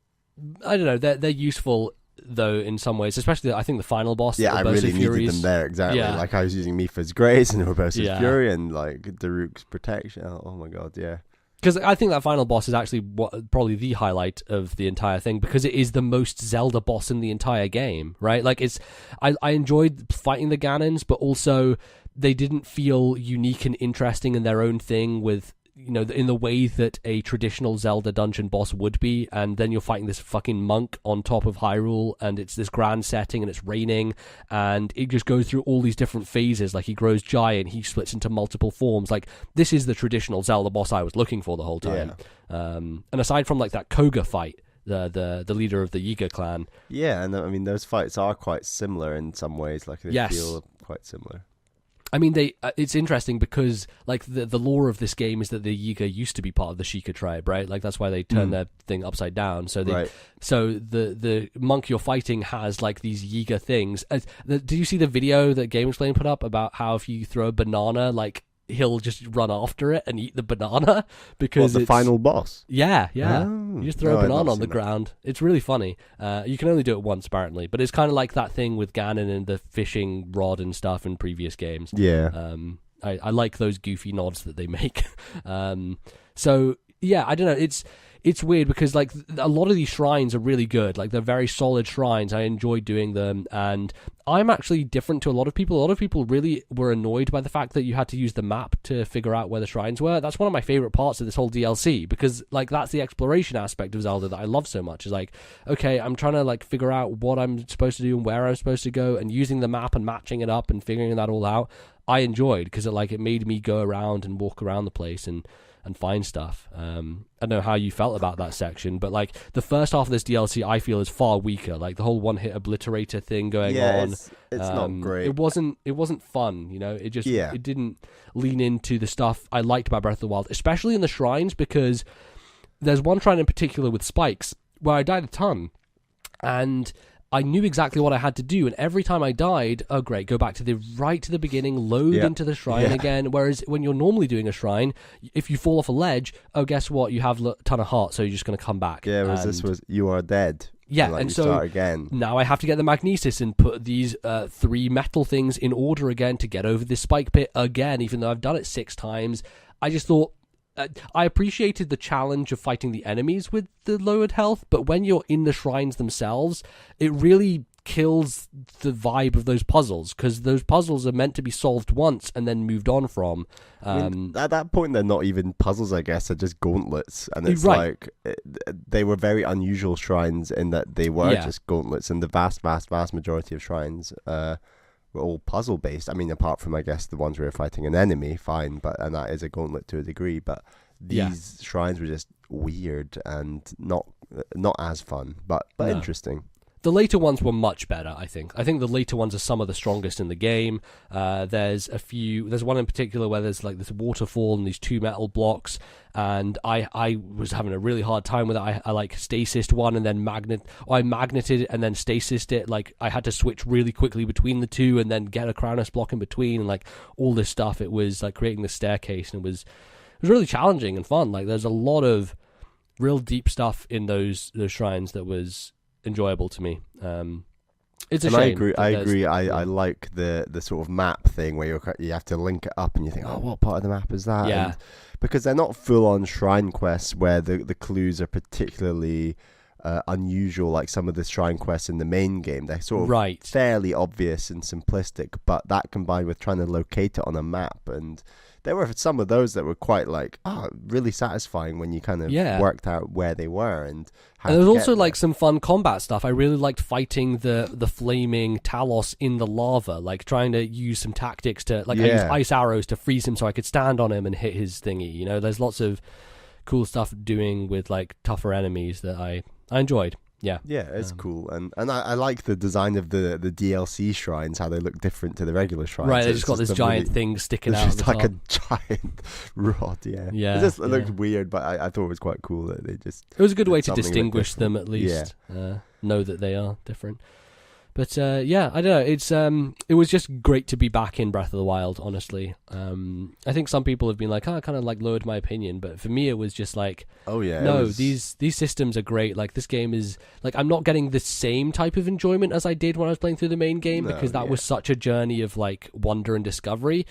know, they're useful though in some ways, especially I think the final boss. Yeah, I really needed them there, exactly. Yeah. Like I was using Mipha's Grace and Urbosa's Fury and like Daruk's Protection. Oh my god, yeah. Because I think that final boss is actually probably the highlight of the entire thing, because it is the most Zelda boss in the entire game, right? Like I enjoyed fighting the Ganons, but also they didn't feel unique and interesting in their own thing with, you know, in the way that a traditional Zelda dungeon boss would be. And then you're fighting this fucking monk on top of Hyrule, and it's this grand setting, and it's raining, and it just goes through all these different phases. Like he grows giant, he splits into multiple forms. Like this is the traditional Zelda boss I was looking for the whole time. Yeah. And aside from like that Koga fight, the leader of the Yiga clan. Yeah, and I mean those fights are quite similar in some ways. Like they feel quite similar. I mean, it's interesting because like the lore of this game is that the Yiga used to be part of the Sheikah tribe, right? Like that's why they turned their thing upside down. So so the monk you're fighting has like these Yiga things. Did you see the video that Game Explain put up about how if you throw a banana, like he'll just run after it and eat the banana because the final boss? Yeah. You just throw a banana on the ground. It's really funny. You can only do it once apparently, but it's kind of like that thing with Ganon and the fishing rod and stuff in previous games. Yeah. I like those goofy nods that they make. So yeah, I don't know. It's weird because like a lot of these shrines are really good. Like they're very solid shrines. I enjoy doing them, and I'm actually different to a lot of people. A lot of people really were annoyed by the fact that you had to use the map to figure out where the shrines were. That's one of my favorite parts of this whole DLC, because like that's the exploration aspect of Zelda that I love so much. Is like, okay, I'm trying to like figure out what I'm supposed to do and where I'm supposed to go, and using the map and matching it up and figuring that all out. I enjoyed because it made me go around and walk around the place, and and find stuff. I don't know how you felt about that section, but like the first half of this DLC, I feel is far weaker. Like the whole one-hit obliterator thing going on. It's not great. It wasn't fun. You know, it just Yeah. it didn't lean into the stuff I liked about Breath of the Wild, especially in the shrines, because there's one shrine in particular with spikes where I died a ton, and I knew exactly what I had to do, and every time I died, oh great, go back to the beginning, load into the shrine again. Whereas when you're normally doing a shrine, if you fall off a ledge, oh guess what, you have a ton of hearts, so you're just going to come back. Yeah, whereas this was you are dead. Yeah, like and you so start again. Now I have to get the magnesis and put these 3 metal things in order again to get over this spike pit again, even though I've done it 6 times. I just thought, I appreciated the challenge of fighting the enemies with the lowered health, but when you're in the shrines themselves, it really kills the vibe of those puzzles, because those puzzles are meant to be solved once and then moved on from. I mean, at that point, they're not even puzzles, I guess. They're just gauntlets. And it's right. like, they were very unusual shrines in that they were just gauntlets, and the vast majority of shrines were all puzzle based. I mean, apart from, I guess, the ones where you're fighting an enemy, fine, and that is a gauntlet to a degree, but these shrines were just weird and not as fun, but interesting. The later ones were much better, I think. I think the later ones are some of the strongest in the game. There's one in particular where there's like this waterfall and these 2 metal blocks, and I was having a really hard time with it. I like stasised one and then I magneted it and then stasised it. Like I had to switch really quickly between the two and then get a Cronus block in between, and like all this stuff. It was like creating the staircase, and it was really challenging and fun. Like there's a lot of real deep stuff in those shrines that was enjoyable to me. It's a shame. I agree. I like the sort of map thing where you have to link it up and you think, oh, what part of the map is that? Yeah. And because they're not full on shrine quests where the clues are particularly unusual, like some of the shrine quests in the main game. They're sort of fairly obvious and simplistic, but that combined with trying to locate it on a map, and there were some of those that were quite like, really satisfying when you kind of worked out where they were. And there was also like some fun combat stuff. I really liked fighting the flaming Talos in the lava, like trying to use some tactics to, like I used ice arrows to freeze him so I could stand on him and hit his thingy. You know, there's lots of cool stuff doing with like tougher enemies that I enjoyed. Yeah, it's cool, and I like the design of the DLC shrines, how they look different to the regular shrines. Right, they just got this giant thing sticking out. It's just like a giant rod. Yeah. It looked weird, but I thought it was quite cool that they just. It was a good way to distinguish them, at least. Know that they are different. But I don't know. It was just great to be back in Breath of the Wild, honestly. I think some people have been like, I kind of like lowered my opinion, but for me it was just like, these systems are great. Like this game is like, I'm not getting the same type of enjoyment as I did when I was playing through the main game, because that was such a journey of like wonder and discovery.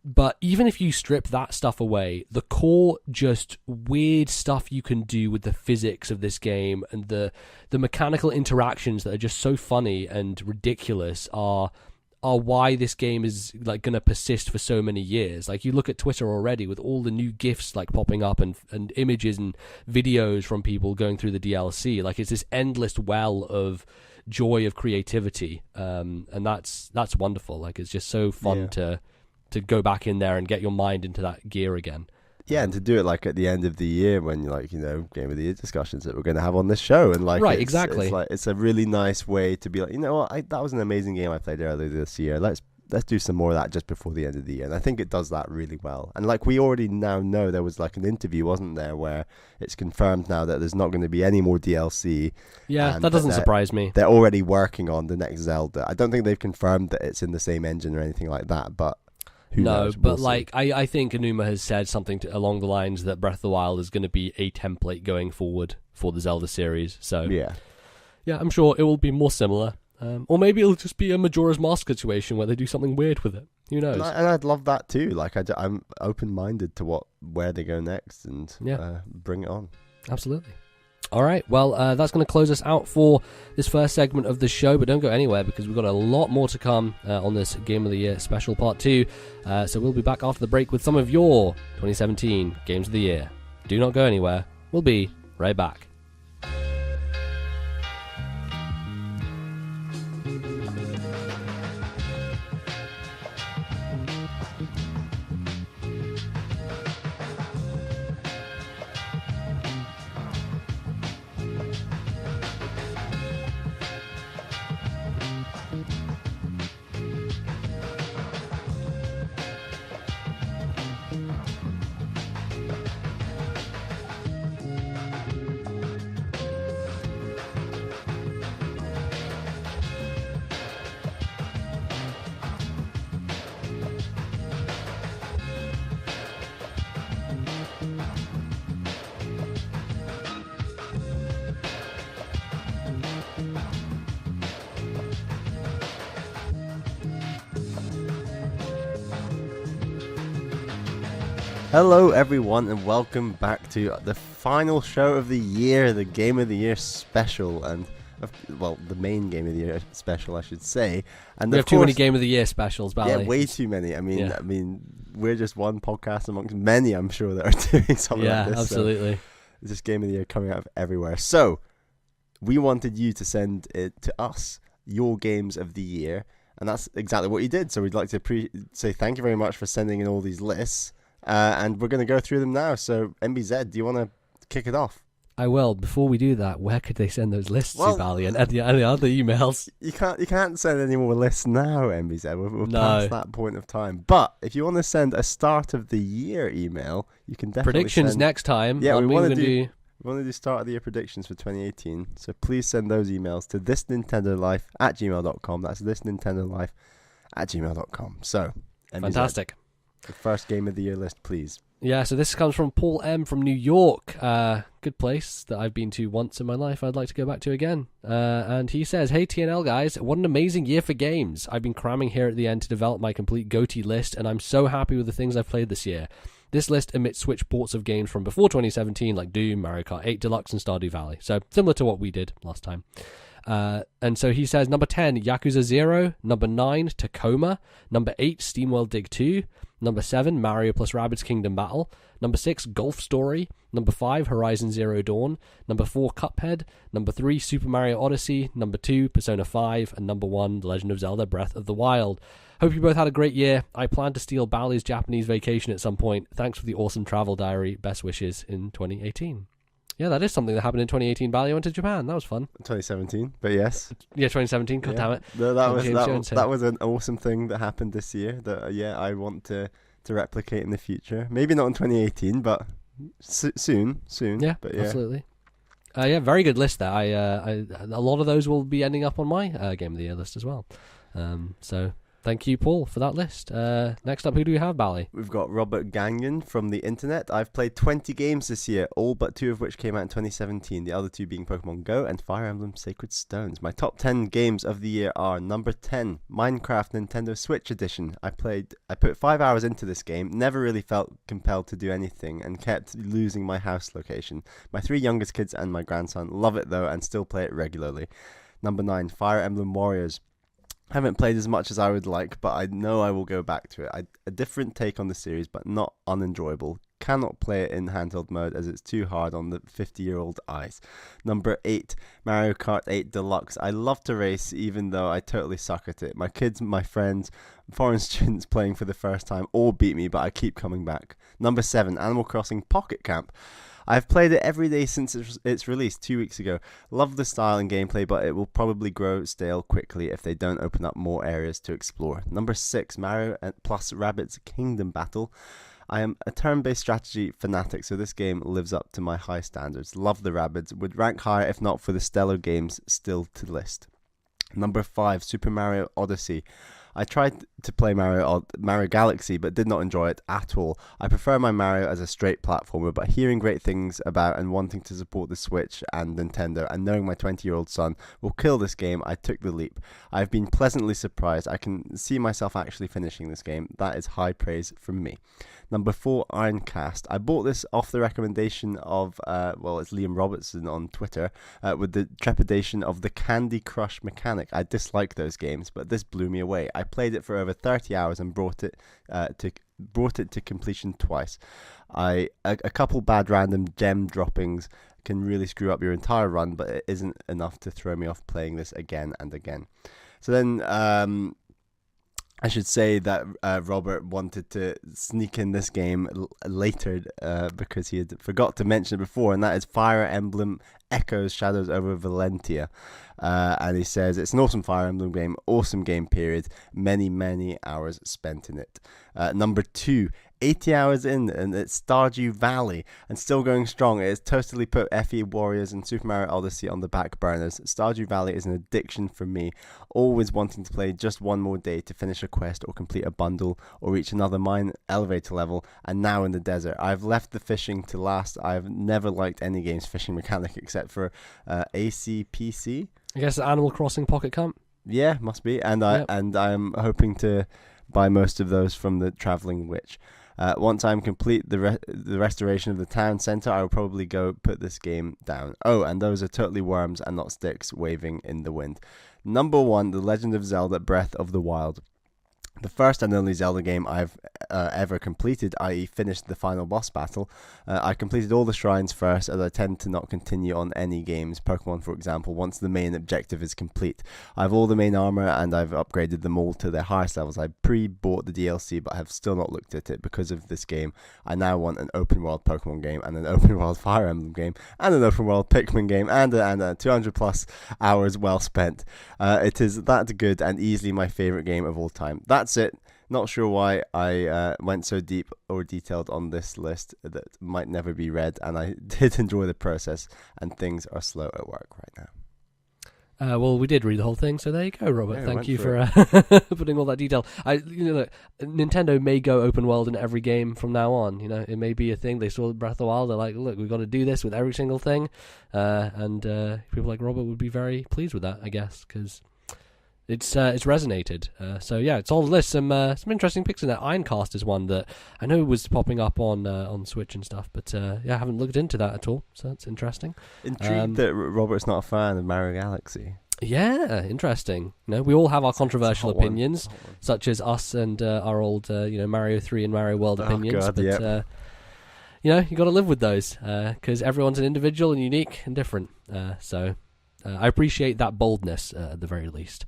But even if you strip that stuff away, the core just weird stuff you can do with the physics of this game and the mechanical interactions that are just so funny and ridiculous are why this game is like going to persist for so many years. Like you look at Twitter already with all the new GIFs like popping up and images and videos from people going through the DLC. Like it's this endless well of joy of creativity, and that's wonderful. Like it's just so fun to go back in there and get your mind into that gear again. Yeah, and to do it like at the end of the year when you're like, Game of the Year discussions that we're going to have on this show, and like exactly. It's a really nice way to be like, that was an amazing game I played earlier this year. Let's do some more of that just before the end of the year. And I think it does that really well. And like we already now know, there was like an interview, wasn't there, where it's confirmed now that there's not going to be any more DLC. Yeah, that doesn't surprise me. They're already working on the next Zelda. I don't think they've confirmed that it's in the same engine or anything like that, but who knows? But like I think Enuma has said something along the lines that Breath of the Wild is going to be a template going forward for the Zelda series. So yeah, I'm sure it will be more similar. Or maybe it'll just be a Majora's Mask situation where they do something weird with it. Who knows? And I'd love that too. Like I'm open-minded to where they go next, and bring it on. Absolutely. All right, well, that's going to close us out for this first segment of the show, but don't go anywhere because we've got a lot more to come on this Game of the Year special part 2. So we'll be back after the break with some of your 2017 Games of the Year. Do not go anywhere. We'll be right back. Hello everyone and welcome back to the final show of the year, the Game of the Year special, and well, the main Game of the Year special I should say. And we have too many Game of the Year specials, Bally. Yeah, way too many. I mean we're just one podcast amongst many, I'm sure, that are doing something like this. Yeah, absolutely. So it's just Game of the Year coming out of everywhere. So we wanted you to send it to us, your games of the year, and that's exactly what you did. So we'd like to say thank you very much for sending in all these lists. And we're going to go through them now. So, MBZ, do you want to kick it off? I will. Before we do that, where could they send those lists to, Bally, and any other emails? You can't send any more lists now, MBZ. We're past that point of time. But if you want to send a start of the year email, you can definitely predictions next time. Yeah, we want to do start of the year predictions for 2018. So please send those emails to thisnintendolife@gmail.com. That's thisnintendolife@gmail.com. So, MBZ. Fantastic. The first Game of the Year list, please. Yeah, so this comes from Paul M. from New York. Good place that I've been to once in my life. I'd like to go back to again. And he says, "Hey TNL guys, what an amazing year for games. I've been cramming here at the end to develop my complete GOTY list, and I'm so happy with the things I've played this year. This list omits Switch ports of games from before 2017, like Doom, Mario Kart 8 Deluxe, and Stardew Valley. So similar to what we did last time. And so he says, number 10, Yakuza 0. Number 9, Tacoma. Number 8, SteamWorld Dig 2. Number 7, Mario plus Rabbids Kingdom Battle. Number 6, Golf Story. Number 5, Horizon Zero Dawn. Number 4, Cuphead. Number 3, Super Mario Odyssey. Number 2, Persona 5. And number 1, The Legend of Zelda Breath of the Wild. Hope you both had a great year. I plan to steal Bally's Japanese vacation at some point. Thanks for the awesome travel diary. Best wishes in 2018. Yeah, that is something that happened in 2018. Bally went to Japan. That was fun. 2017, but yes. Yeah, 2017. God damn it. That was an awesome thing that happened this year that I want to replicate in the future. Maybe not in 2018, but soon. Yeah, but absolutely. Yeah, very good list there. A lot of those will be ending up on my Game of the Year list as well. So thank you, Paul, for that list. Next up, who do we have, Bally? We've got Robert Gagnon from the internet. I've played 20 games this year, all but 2 of which came out in 2017, the other 2 being Pokemon Go and Fire Emblem Sacred Stones. My top 10 games of the year are number 10, Minecraft Nintendo Switch Edition. I put 5 hours into this game, never really felt compelled to do anything, and kept losing my house location. My 3 youngest kids and my grandson love it though, and still play it regularly. Number 9, Fire Emblem Warriors. I haven't played as much as I would like, but I know I will go back to it. A different take on the series, but not unenjoyable. Cannot play it in handheld mode as it's too hard on the 50-year-old eyes. Number 8, Mario Kart 8 Deluxe. I love to race, even though I totally suck at it. My kids, my friends, foreign students playing for the first time all beat me, but I keep coming back. Number 7, Animal Crossing Pocket Camp. I've played it every day since its release 2 weeks ago. Love the style and gameplay, but it will probably grow stale quickly if they don't open up more areas to explore. Number 6, Mario plus Rabbids Kingdom Battle. I am a turn-based strategy fanatic, so this game lives up to my high standards. Love the Rabbids. Would rank higher if not for the stellar games still to list. Number 5, Super Mario Odyssey. I tried to play Mario Galaxy, but did not enjoy it at all. I prefer my Mario as a straight platformer, but hearing great things about and wanting to support the Switch and Nintendo, and knowing my 20-year-old son will kill this game, I took the leap. I've been pleasantly surprised. I can see myself actually finishing this game. That is high praise from me. Number 4, Ironcast. I bought this off the recommendation of, it's Liam Robertson on Twitter, with the trepidation of the Candy Crush mechanic. I dislike those games, but this blew me away. I played it for over 30 hours and brought it to completion twice. A couple bad random gem droppings can really screw up your entire run, but it isn't enough to throw me off playing this again and again. So then, I should say that Robert wanted to sneak in this game later because he had forgot to mention it before, and that is Fire Emblem Echoes Shadows over Valentia. And he says, it's an awesome Fire Emblem game, awesome game period, many hours spent in it. Number 2, 80 hours in, and it's Stardew Valley, and still going strong. It has totally put FE Warriors and Super Mario Odyssey on the back burners. Stardew Valley is an addiction for me, always wanting to play just one more day to finish a quest or complete a bundle or reach another mine elevator level, and now in the desert. I've left the fishing to last. I've never liked any game's fishing mechanic except for ACPC. I guess Animal Crossing Pocket Camp. Yeah, must be. And I'm hoping to buy most of those from the Traveling Witch. Once I'm complete the restoration of the town centre, I will probably go put this game down. Oh, and those are totally worms and not sticks waving in the wind. Number 1, The Legend of Zelda Breath of the Wild. The first and only Zelda game I've ever completed, i.e. finished the final boss battle. I completed all the shrines first, as I tend to not continue on any games, Pokemon for example, once the main objective is complete. I have all the main armor and I've upgraded them all to their highest levels. I pre-bought the DLC but have still not looked at it because of this game. I now want an open world Pokemon game and an open world Fire Emblem game and an open world Pikmin game and 200 plus hours well spent. It is that good and easily my favourite game of all time. That's it. Not sure why I went so deep or detailed on this list that might never be read, and I did enjoy the process, and things are slow at work right now. Well, we did read the whole thing, so there you go, Robert. Yeah, Thank you for it. putting all that detail. Nintendo may go open world in every game from now on. It may be a thing. They saw Breath of the Wild. They're like, look, we've got to do this with every single thing, and people like Robert would be very pleased with that, I guess, because it's resonated. So yeah, it's all the list. Some interesting picks in there. Ironcast is one that I know was popping up on Switch and stuff, but I haven't looked into that at all. So that's interesting. Intrigued that Robert's not a fan of Mario Galaxy. Yeah, interesting. We all have our controversial opinions, such as us and our old Mario 3 and Mario World opinions. God, but yep. You got to live with those because everyone's an individual and unique and different. So I appreciate that boldness at the very least.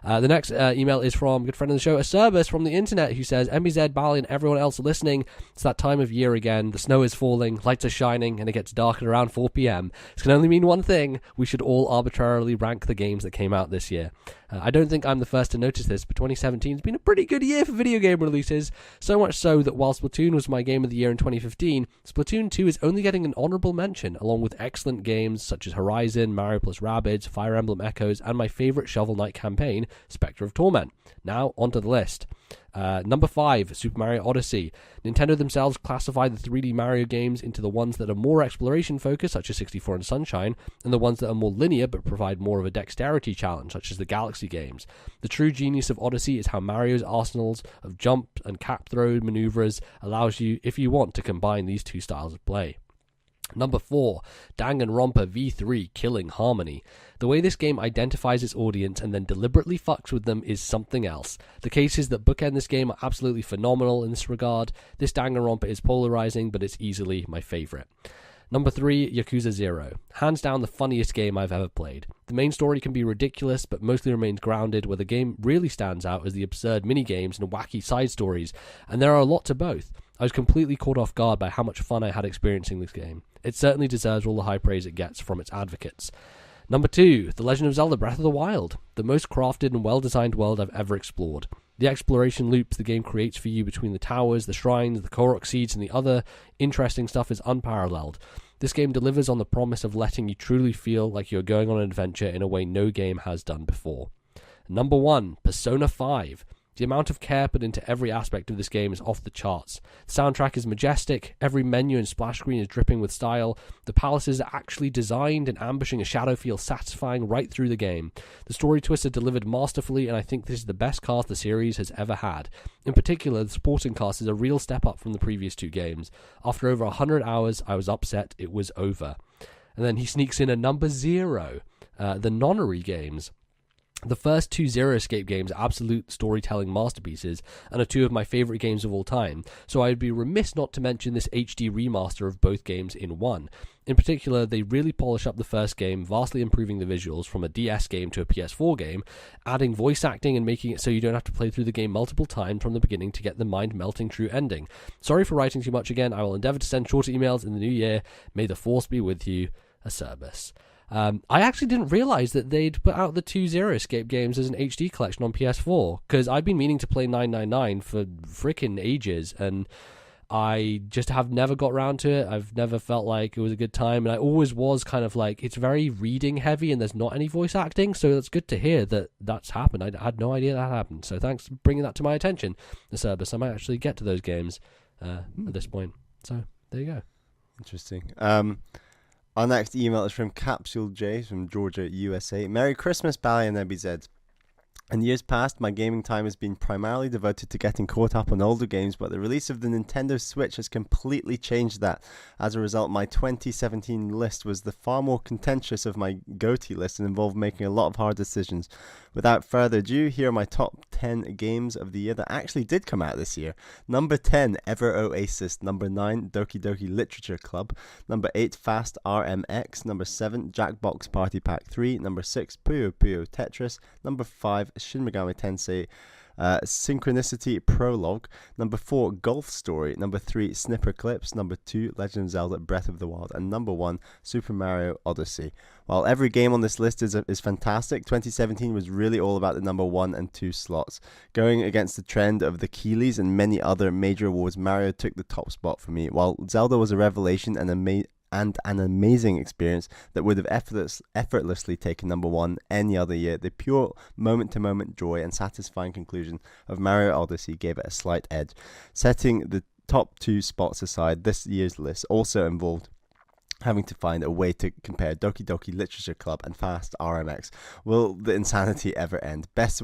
The next email is from a good friend of the show, Acerbus from the internet, who says, MBZ, Bally, and everyone else listening, it's that time of year again. The snow is falling, lights are shining, and it gets dark at around 4 p.m. This can only mean one thing. We should all arbitrarily rank the games that came out this year. I don't think I'm the first to notice this, but 2017 has been a pretty good year for video game releases. So much so that while Splatoon was my game of the year in 2015, Splatoon 2 is only getting an honourable mention, along with excellent games such as Horizon, Mario + Rabbids, Fire Emblem Echoes, and my favourite Shovel Knight campaign, Spectre of Torment. Now, onto the list. Number 5, Super Mario Odyssey. Nintendo themselves classify the 3D Mario games into the ones that are more exploration focused, such as 64 and Sunshine, and the ones that are more linear but provide more of a dexterity challenge, such as the Galaxy games. The true genius of Odyssey is how Mario's arsenals of jump and cap throw maneuvers allows you, if you want, to combine these two styles of play. Number 4, Danganronpa V3 Killing Harmony. The way this game identifies its audience and then deliberately fucks with them is something else. The cases that bookend this game are absolutely phenomenal in this regard. This Danganronpa is polarizing, but it's easily my favourite. Number 3, Yakuza 0. Hands down the funniest game I've ever played. The main story can be ridiculous, but mostly remains grounded, where the game really stands out as the absurd mini-games and wacky side stories, and there are a lot to both. I was completely caught off guard by how much fun I had experiencing this game. It certainly deserves all the high praise it gets from its advocates. Number 2, The Legend of Zelda Breath of the Wild. The most crafted and well-designed world I've ever explored. The exploration loops the game creates for you between the towers, the shrines, the Korok seeds, and the other interesting stuff is unparalleled. This game delivers on the promise of letting you truly feel like you're going on an adventure in a way no game has done before. Number 1, Persona 5. The amount of care put into every aspect of this game is off the charts. The soundtrack is majestic, every menu and splash screen is dripping with style, the palaces are actually designed and ambushing a shadow feels satisfying right through the game. The story twists are delivered masterfully, and I think this is the best cast the series has ever had. In particular, the supporting cast is a real step up from the previous two games. After over 100 hours, I was upset it was over. And then he sneaks in a number 0, the Nonary games. The first two Zero Escape games are absolute storytelling masterpieces and are two of my favourite games of all time, so I would be remiss not to mention this HD remaster of both games in one. In particular, they really polish up the first game, vastly improving the visuals from a DS game to a PS4 game, adding voice acting and making it so you don't have to play through the game multiple times from the beginning to get the mind-melting true ending. Sorry for writing too much again, I will endeavour to send shorter emails in the new year. May the force be with you, Acerbus. I actually didn't realise that they'd put out the two Zero Escape games as an HD collection on PS4, because I've been meaning to play 999 for frickin' ages, and I just have never got around to it. I've never felt like it was a good time, and I always was kind of like, it's very reading heavy and there's not any voice acting, so it's good to hear that that's happened. I had no idea that happened, so thanks for bringing that to my attention, Acerbus. I might actually get to those games at this point, so there you go. Interesting. Our next email is from Capsule J from Georgia, USA. Merry Christmas, Bally and MBZ. In years past, my gaming time has been primarily devoted to getting caught up on older games, but the release of the Nintendo Switch has completely changed that. As a result, my 2017 list was the far more contentious of my GOTY list and involved making a lot of hard decisions. Without further ado, here are my top 10 games of the year that actually did come out this year. Number 10, Ever Oasis. Number 9, Doki Doki Literature Club. Number 8, Fast RMX. Number 7, Jackbox Party Pack 3. Number 6, Puyo Puyo Tetris. Number 5, Shin Megami Tensei Synchronicity Prologue. Number 4, Golf Story. Number 3, Snipper Clips. Number 2, Legend of Zelda Breath of the Wild. And number 1, Super Mario Odyssey. While every game on this list is fantastic, 2017 was really all about the number 1 and 2 slots. Going against the trend of the Keeleys and many other major awards, Mario took the top spot for me. While Zelda was a revelation and an amazing experience that would have effortlessly taken number 1 any other year, the pure moment-to-moment joy and satisfying conclusion of Mario Odyssey gave it a slight edge. Setting the top 2 spots aside, this year's list also involved having to find a way to compare Doki Doki Literature Club and Fast RMX. Will the insanity ever end? Best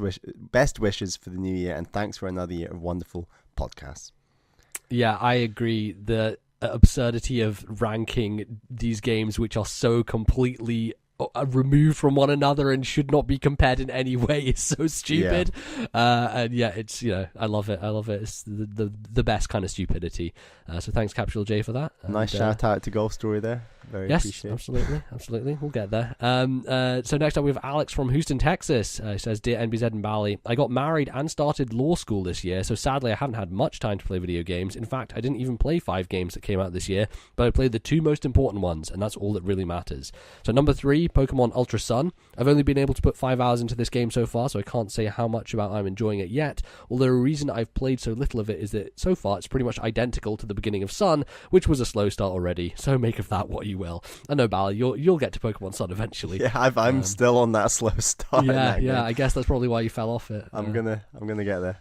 wishes for the new year, and thanks for another year of wonderful podcasts. Yeah, I agree. The absurdity of ranking these games which are so completely removed from one another and should not be compared in any way is so stupid. And yeah, it's, I love it. It's the best kind of stupidity. So thanks, Capsule J, for that. Nice shout out to Golf Story there. Very appreciated. Absolutely. We'll get there. So next up we have Alex from Houston, Texas. He says, Dear NBZ and Bally, I got married and started law school this year, so sadly I haven't had much time to play video games. In fact, I didn't even play 5 games that came out this year, but I played the 2 most important ones, and that's all that really matters. So number 3, Pokemon Ultra Sun. I've only been able to put 5 hours into this game so far, so I can't say how much about I'm enjoying it yet, although a reason I've played so little of it is that so far it's pretty much identical to the beginning of Sun, which was a slow start already, so make of that what you will. I know, Bally, you'll get to Pokemon Sun eventually. Yeah, I'm still on that slow start. Yeah, I guess that's probably why you fell off it. I'm gonna get there.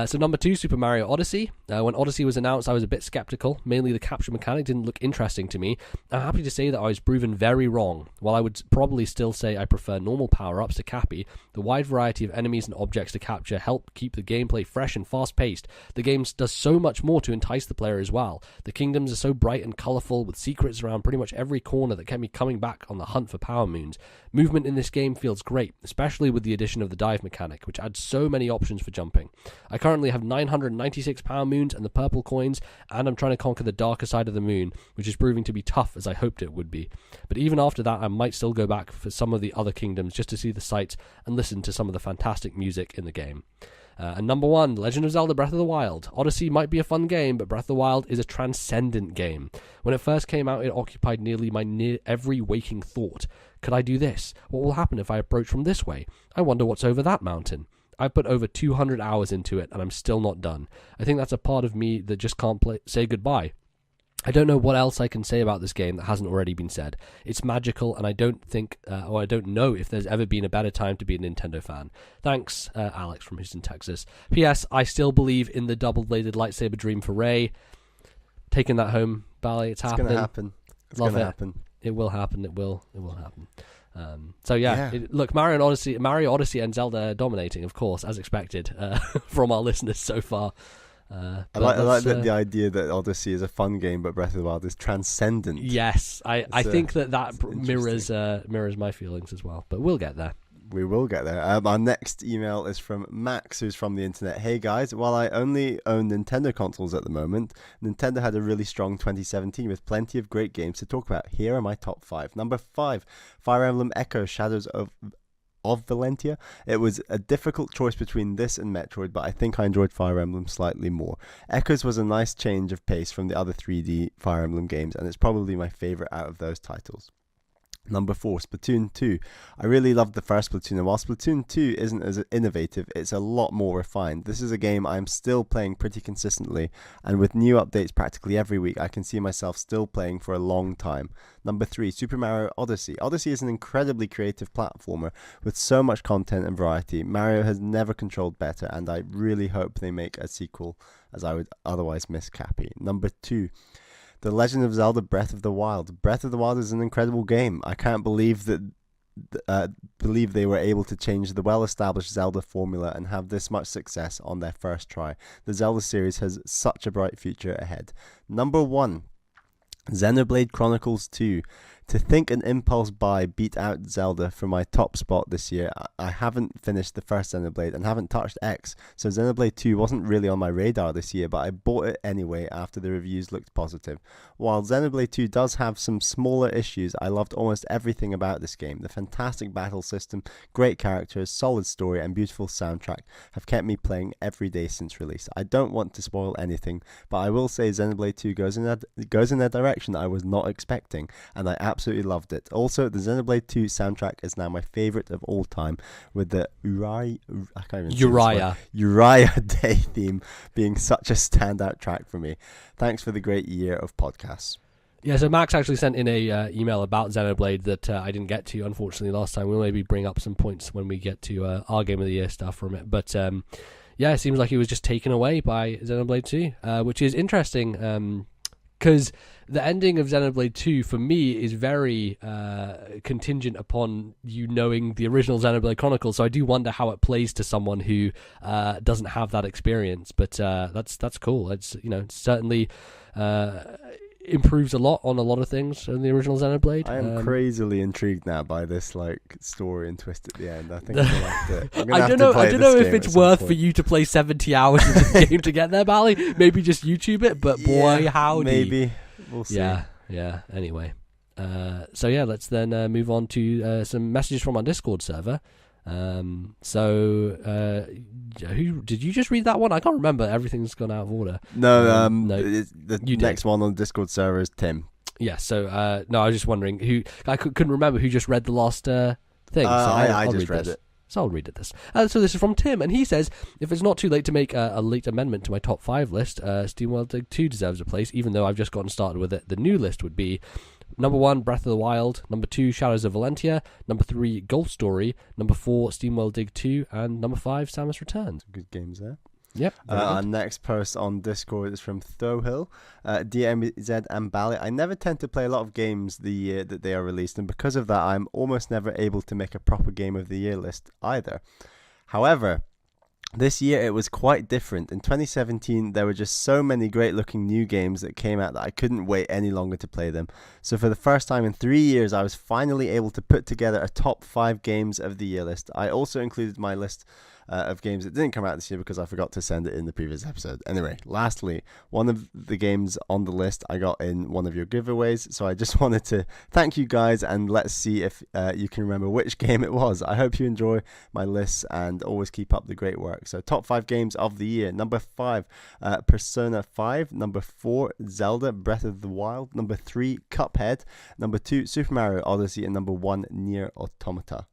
So number 2, Super Mario Odyssey. When Odyssey was announced, I was a bit skeptical. Mainly the capture mechanic didn't look interesting to me. I'm happy to say that I was proven very wrong. While I would probably still say I prefer normal power-ups to Cappy, the wide variety of enemies and objects to capture help keep the gameplay fresh and fast-paced. The game does so much more to entice the player as well. The kingdoms are so bright and colourful, with secrets around pretty much every corner that kept me coming back on the hunt for power moons. Movement in this game feels great, especially with the addition of the dive mechanic, which adds so many options for jumping. I currently have 996 power moons and the purple coins, and I'm trying to conquer the darker side of the moon, which is proving to be tough as I hoped it would be. But even after that, I might still go back for some of the other kingdoms just to see the sights and listen to some of the fantastic music in the game. And number 1, Legend of Zelda Breath of the Wild. Odyssey might be a fun game, but Breath of the Wild is a transcendent game. When it first came out, it occupied nearly my every waking thought. Could I do this? What will happen if I approach from this way? I wonder what's over that mountain. I put over 200 hours into it, and I'm still not done. I think that's a part of me that just can't say goodbye. I don't know what else I can say about this game that hasn't already been said. It's magical, and I don't know if there's ever been a better time to be a Nintendo fan. Thanks, Alex from Houston, Texas. P.S. I still believe in the double-bladed lightsaber dream for Rey. Taking that home, Bally, it's happening. It's gonna happen. Love it. Happen. It will happen. It will happen. So yeah. Look, Mario Odyssey and Zelda are dominating, of course, as expected from our listeners so far. I like the idea that Odyssey is a fun game, but Breath of the Wild is transcendent. Yes, I think that mirrors my feelings as well. But we'll get there. We will get there. Our next email is from Max, who's from the internet. Hey guys, while I only own Nintendo consoles at the moment, Nintendo had a really strong 2017 with plenty of great games to talk about. Here are my top 5. Number 5, Fire Emblem Echo Shadows of Valentia. It was a difficult choice between this and Metroid, but I think I enjoyed Fire Emblem slightly more. Echoes was a nice change of pace from the other 3D Fire Emblem games, and it's probably my favourite out of those titles. Number 4, Splatoon 2. I really loved the first Splatoon, and while Splatoon 2 isn't as innovative, it's a lot more refined. This is a game I'm still playing pretty consistently, and with new updates practically every week, I can see myself still playing for a long time. Number 3, Super Mario Odyssey. Odyssey is an incredibly creative platformer with so much content and variety. Mario has never controlled better, and I really hope they make a sequel, as I would otherwise miss Cappy. Number 2, The Legend of Zelda Breath of the Wild. Breath of the Wild is an incredible game. I can't believe that believe they were able to change the well-established Zelda formula and have this much success on their first try. The Zelda series has such a bright future ahead. Number 1, Xenoblade Chronicles 2. To think an impulse buy beat out Zelda for my top spot this year. I haven't finished the first Xenoblade and haven't touched X, so Xenoblade 2 wasn't really on my radar this year, but I bought it anyway after the reviews looked positive. While Xenoblade 2 does have some smaller issues, I loved almost everything about this game. The fantastic battle system, great characters, solid story, and beautiful soundtrack have kept me playing every day since release. I don't want to spoil anything, but I will say Xenoblade 2 goes in a direction I was not expecting, and I absolutely loved it. Also, the Xenoblade 2 soundtrack is now my favourite of all time, with the Uriah Day theme being such a standout track for me. Thanks for the great year of podcasts. Yeah, so Max actually sent in a email about Xenoblade that I didn't get to, unfortunately, last time. We'll maybe bring up some points when we get to our Game of the Year stuff from it. But yeah, it seems like he was just taken away by Xenoblade 2, which is interesting, because the ending of Xenoblade 2 for me is very contingent upon you knowing the original Xenoblade Chronicles. So I do wonder how it plays to someone who doesn't have that experience. But that's cool. It's certainly improves a lot on a lot of things in the original Xenoblade. I am crazily intrigued now by this story and twist at the end. I think I don't know if it's worth for you to play 70 hours of this game to get there, Bally. Maybe just YouTube it, but boy, howdy. Maybe. We'll see. Yeah. Anyway. So yeah, let's then move on to some messages from our Discord server. Who did you just read that one? I can't remember. Everything's gone out of order. No, the next one on the Discord server is Tim. Yeah, so no, I was just wondering who. I couldn't remember who just read the last thing. So I just read it. So I'll read it this. So this is from Tim, and he says, if it's not too late to make a late amendment to my top 5 list, SteamWorld Dig 2 deserves a place, even though I've just gotten started with it. The new list would be number 1, Breath of the Wild, number 2, Shadows of Valentia, number 3, Golf Story, number 4, SteamWorld Dig 2, and number 5, Samus Returns. Good games there. Yep. Our next post on Discord is from Thohill. DMZ and Bally. I never tend to play a lot of games the year that they are released, and because of that, I'm almost never able to make a proper Game of the Year list either. However, this year it was quite different. In 2017, there were just so many great looking new games that came out that I couldn't wait any longer to play them. So for the first time in 3 years, I was finally able to put together a top 5 games of the year list. I also included my list of games that didn't come out this year because I forgot to send it in the previous episode. Anyway, lastly, one of the games on the list I got in one of your giveaways, so I just wanted to thank you guys, and let's see if you can remember which game it was. I hope you enjoy my lists and always keep up the great work. So top 5 games of the year. Number 5, Persona 5. Number 4, Zelda Breath of the Wild. Number 3, Cuphead. Number 2, Super Mario Odyssey. And number 1, Nier Automata.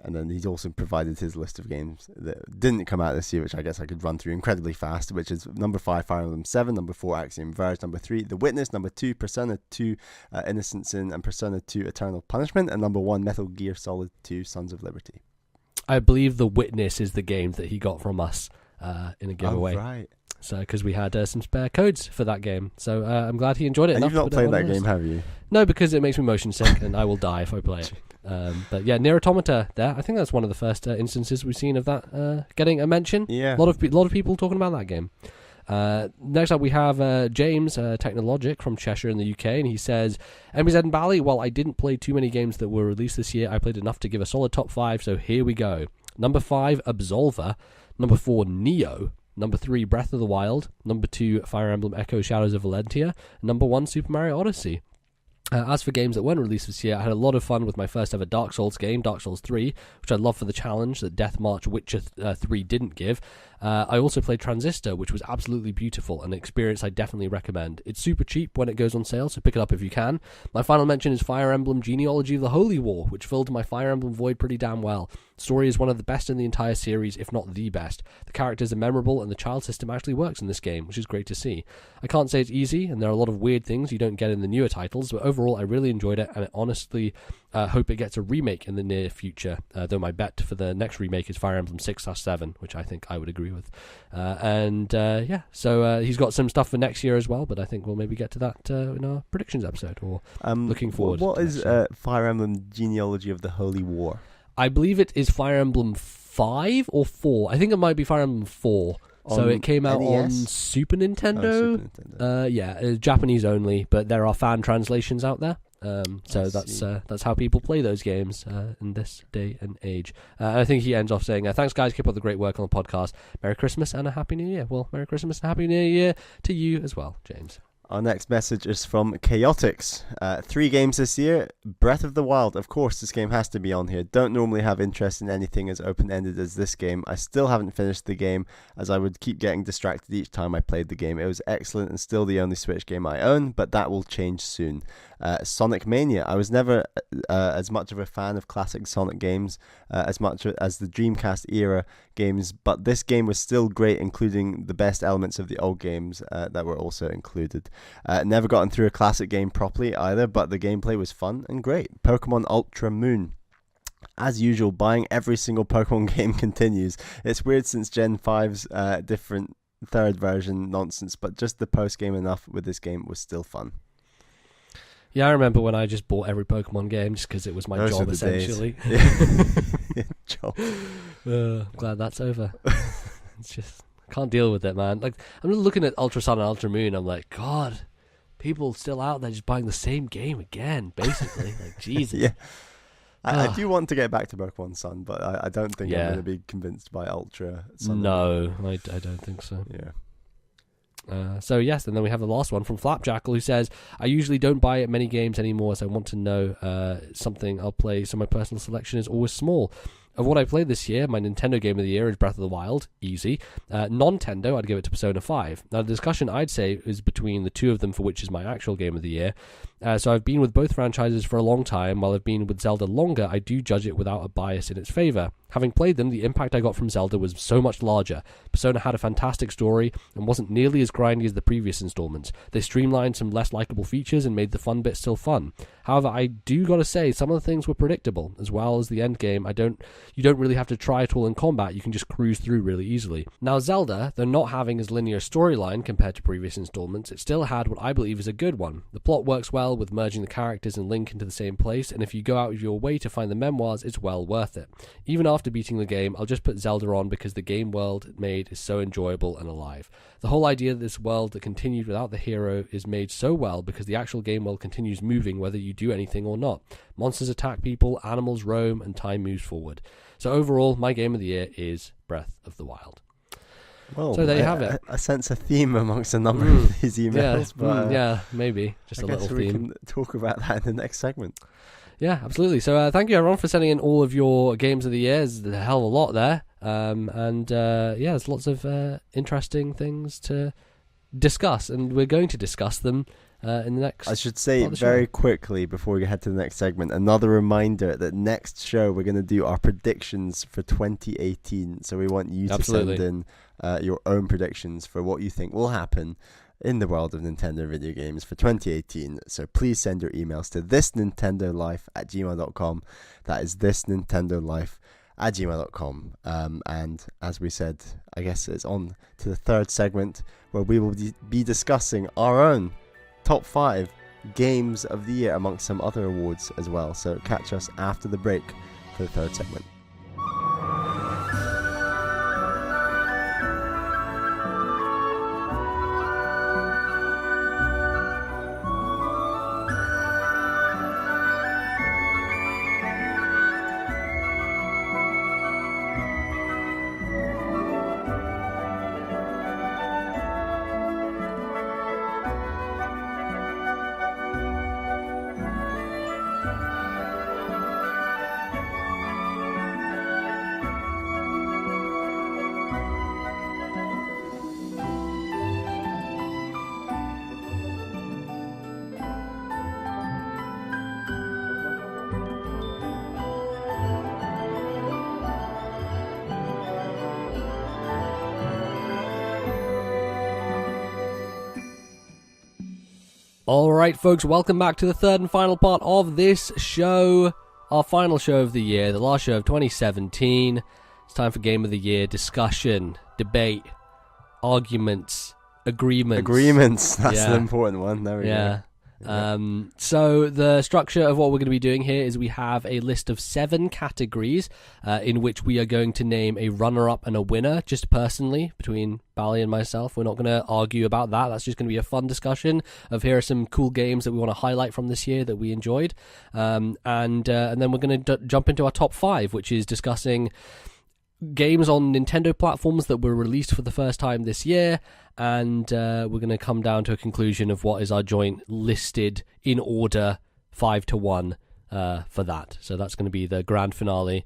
And then he's also provided his list of games that didn't come out this year, which I guess I could run through incredibly fast, which is number 5, Fire Emblem 7, number 4, Axiom Verge, number 3, The Witness, number 2, Persona 2, Innocent Sin, and Persona 2, Eternal Punishment, and number 1, Metal Gear Solid 2, Sons of Liberty. I believe The Witness is the game that he got from us in a giveaway. Oh, right. So, because we had some spare codes for that game. So, I'm glad he enjoyed it. And you've not played that game, have you? No, because it makes me motion sick, and I will die if I play it. But yeah, Nier Automata there. I think that's one of the first instances we've seen of that getting a mention. Yeah. A lot of people talking about that game. Next up we have James Technologic from Cheshire in the UK, and he says, MBZ and Bally, while I didn't play too many games that were released this year, I played enough to give a solid top 5, so here we go. Number 5, Absolver. Number 4, Neo. Number 3, Breath of the Wild. Number 2, Fire Emblem Echo Shadows of Valentia. Number 1, Super Mario Odyssey. As for games that weren't released this year, I had a lot of fun with my first ever Dark Souls game, Dark Souls 3, which I love for the challenge that Death March Witcher 3 didn't give. I also played Transistor, which was absolutely beautiful, an experience I definitely recommend. It's super cheap when it goes on sale, so pick it up if you can. My final mention is Fire Emblem Genealogy of the Holy War, which filled my Fire Emblem void pretty damn well. The story is one of the best in the entire series, if not the best. The characters are memorable, and the child system actually works in this game, which is great to see. I can't say it's easy, and there are a lot of weird things you don't get in the newer titles, but overall I really enjoyed it, and I honestly hope it gets a remake in the near future, though my bet for the next remake is Fire Emblem 6/7, which I think I would agree agree with. So he's got some stuff for next year as well, but I think we'll maybe get to that in our predictions episode, or looking forward. What is Fire Emblem Genealogy of the Holy War? I believe it is Fire Emblem 5 or 4. I think it might be Fire Emblem 4. So it came out NES? on Super Nintendo. Japanese only, but there are fan translations out there. So that's how people play those games in this day and age. I think he ends off saying, thanks guys, keep up the great work on the podcast. Merry Christmas and a Happy New Year. Well, Merry Christmas and Happy New Year to you as well, James. Our next message is from Chaotix. 3 games this year. Breath of the Wild. Of course, this game has to be on here. Don't normally have interest in anything as open-ended as this game. I still haven't finished the game, as I would keep getting distracted each time I played the game. It was excellent and still the only Switch game I own, but that will change soon. Sonic Mania. I was never as much of a fan of classic Sonic games as much as the Dreamcast era games, but this game was still great, including the best elements of the old games that were also included. Never gotten through a classic game properly either, but the gameplay was fun and great. Pokemon Ultra Moon. As usual, buying every single Pokemon game continues. It's weird since Gen 5's different third version nonsense, but just the post-game enough with this game was still fun. Yeah, I remember when I just bought every Pokemon game just because it was my job, essentially. Job. Glad that's over. It's just, I can't deal with it, man. Like, I'm just looking at Ultra Sun and Ultra Moon, I'm like, God, people still out there just buying the same game again, basically. Like, Jesus. Yeah. I do want to get back to Pokemon Sun, but I don't think I'm going to be convinced by Ultra Sun. No, I don't think so. Yeah. Yes, and then we have the last one from Flapjackal, who says, I usually don't buy many games anymore, so I want to know something I'll play, so my personal selection is always small. Of what I played this year, my Nintendo game of the year is Breath of the Wild, easy. Non-Tendo, I'd give it to Persona 5. Now, the discussion, I'd say, is between the two of them, for which is my actual game of the year. So I've been with both franchises for a long time. While I've been with Zelda longer, I do judge it without a bias in its favour. Having played them, the impact I got from Zelda was so much larger. Persona had a fantastic story and wasn't nearly as grindy as the previous installments. They streamlined some less likeable features and made the fun bit still fun. However, I do gotta say, some of the things were predictable, as well as the end game. You don't really have to try at all in combat, you can just cruise through really easily. Now Zelda, though not having as linear storyline compared to previous installments, it still had what I believe is a good one. The plot works well with merging the characters and Link into the same place, and if you go out of your way to find the memoirs, it's well worth it. Even after beating the game, I'll just put Zelda on because the game world it made is so enjoyable and alive. The whole idea that this world that continued without the hero is made so well because the actual game world continues moving whether you do anything or not. Monsters attack people, animals roam, and time moves forward. So overall, my game of the year is Breath of the Wild. Well, so there you have it. I sense a theme amongst a number of these emails. Yeah, maybe. Just a little theme. We can talk about that in the next segment. Yeah, absolutely. So thank you, everyone, for sending in all of your games of the year. There's a hell of a lot there. There's lots of interesting things to discuss, and we're going to discuss them in the next... I should say very quickly before we head to the next segment, another reminder that next show we're going to do our predictions for 2018. So we want you to send in your own predictions for what you think will happen in the world of Nintendo video games for 2018. So please send your emails to thisnintendolife@gmail.com. That is thisnintendolife@gmail.com. And as we said, I guess it's on to the third segment where we will be discussing our own top 5 games of the year amongst some other awards as well. So catch us after the break for the third segment. Alright folks, welcome back to the third and final part of this show. Our final show of the year, the last show of 2017. It's time for Game of the Year discussion. debate, arguments, agreements. Agreements. That's Yeah. the important one. There we go. Yeah. Yeah. So the structure of what we're going to be doing here is we have a list of 7 categories in which we are going to name a runner-up and a winner, just personally, between Bally and myself. We're not going to argue about that. That's just going to be a fun discussion of here are some cool games that we want to highlight from this year that we enjoyed. And then we're going to jump into our top 5, which is discussing games on Nintendo platforms that were released for the first time this year, and we're going to come down to a conclusion of what is our joint listed in order 5 to 1 for that. So that's going to be the grand finale,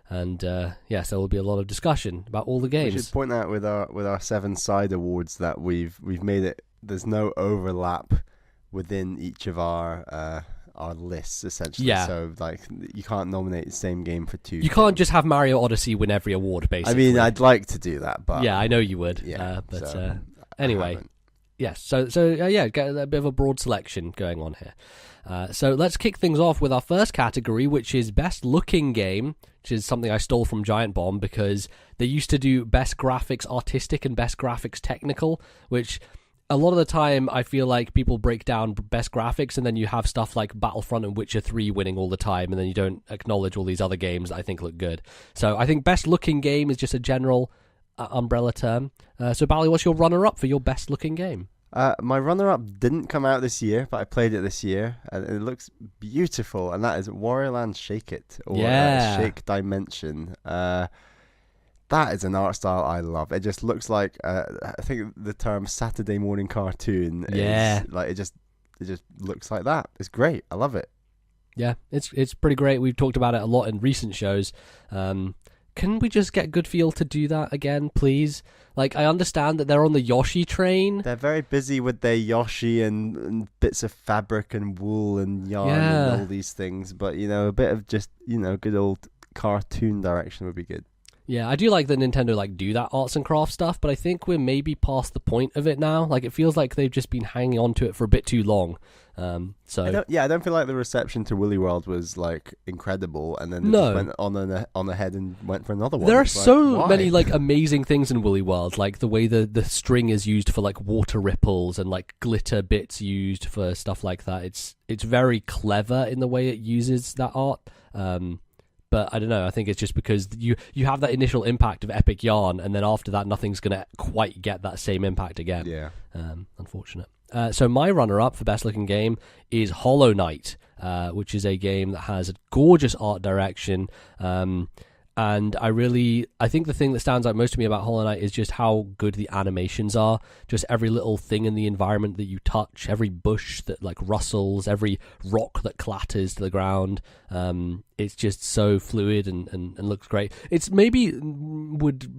and yes, there will be a lot of discussion about all the games. We should point out with our 7 side awards that we've made it. There's no overlap within each of our lists, essentially. Yeah. So like you can't nominate the same game for 2. You can't just have Mario Odyssey win every award, basically. I mean, I'd like to do that, but yeah, I know you would. Yeah, But so anyway, yes. So yeah, get a bit of a broad selection going on here. So let's kick things off with our first category, which is best looking game, which is something I stole from Giant Bomb because they used to do best graphics artistic and best graphics technical, which a lot of the time I feel like people break down best graphics and then you have stuff like Battlefront and Witcher 3 winning all the time, and then you don't acknowledge all these other games that I think look good. So I think best looking game is just a general umbrella term. So Bally, what's your runner-up for your best looking game? My runner-up didn't come out this year, but I played it this year, and it looks beautiful, and that is Wario Land Shake It, or Shake Dimension. That is an art style I love. It just looks like I think the term Saturday morning cartoon is like it just looks like that. It's great. I love it. Yeah, it's pretty great. We've talked about it a lot in recent shows. Can we just get Good Feel to do that again, please? Like, I understand that they're on the Yoshi train. They're very busy with their Yoshi and bits of fabric and wool and yarn and all these things, but a bit of just good old cartoon direction would be good. Yeah, I do like that Nintendo do that arts and crafts stuff, but I think we're maybe past the point of it now. Like, it feels like they've just been hanging on to it for a bit too long. I don't feel like the reception to Woolly World was incredible, and then just went on ahead and went for another one. There are so many amazing things in Woolly World, like the way the string is used for water ripples and glitter bits used for stuff like that. It's very clever in the way it uses that art. But I don't know, I think it's just because you have that initial impact of epic yarn, and then after that, nothing's going to quite get that same impact again. Yeah. Unfortunate. So my runner-up for best looking game is Hollow Knight, which is a game that has a gorgeous art direction. And I think the thing that stands out most to me about Hollow Knight is just how good the animations are. Just every little thing in the environment that you touch, every bush that rustles, every rock that clatters to the ground. It's just so fluid and looks great. It's maybe would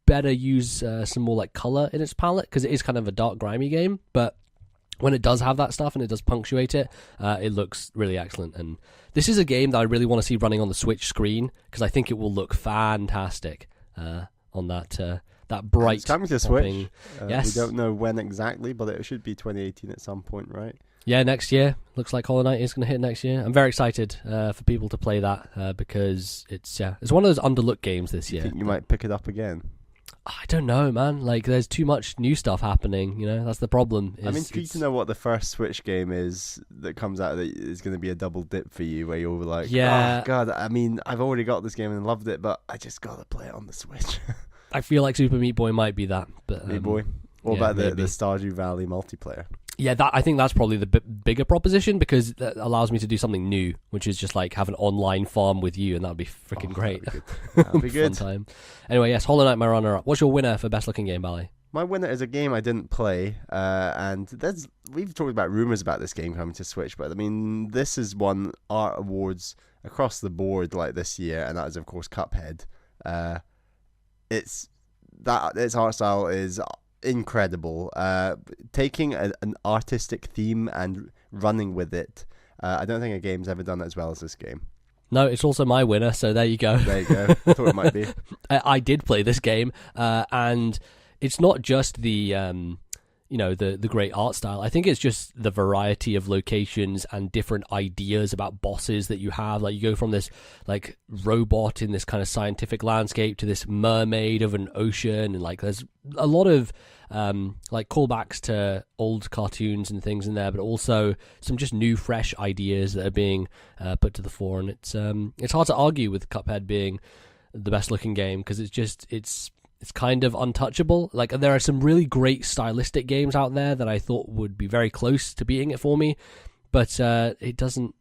better use some more color in its palette, because it is kind of a dark, grimy game, but when it does have that stuff and it does punctuate it, it looks really excellent. And this is a game that I really want to see running on the Switch screen, because I think it will look fantastic on that bright. It's coming to popping. Switch. Yes. We don't know when exactly, but it should be 2018 at some point, right? Yeah, next year. Looks like Hollow Knight is going to hit next year. I'm very excited for people to play that because it's one of those underlooked games this year. You think you might pick it up again? I don't know, man. There's too much new stuff happening. That's the problem. I'm intrigued to know what the first Switch game is that comes out that is going to be a double dip for you, where you're like, oh, God, I mean, I've already got this game and loved it, but I just got to play it on the Switch. I feel like Super Meat Boy might be that. But Meat Boy? What about the Stardew Valley multiplayer? Yeah, I think that's probably the bigger proposition, because that allows me to do something new, which is just have an online farm with you, and that would be freaking great. That would be good. Fun time. Anyway, yes, Hollow Knight, my runner-up. What's your winner for best looking game, Bally? My winner is a game I didn't play, and we've talked about rumors about this game coming to Switch, but I mean, this has won art awards across the board this year, and that is of course Cuphead. Its art style is incredible. Taking an artistic theme and running with it. I don't think a game's ever done it as well as this game. No, it's also my winner, so there you go. There you go. I thought it might be. I did play this game, and it's not just the the great art style. I think it's just the variety of locations and different ideas about bosses that you have. Like, you go from this like robot in this kind of scientific landscape to this mermaid of an ocean, and like there's a lot of like callbacks to old cartoons and things in there, but also some just new fresh ideas that are being put to the fore. And it's hard to argue with Cuphead being the best looking game, because it's kind of untouchable. Like, there are some really great stylistic games out there that I thought would be very close to beating it for me, but it doesn't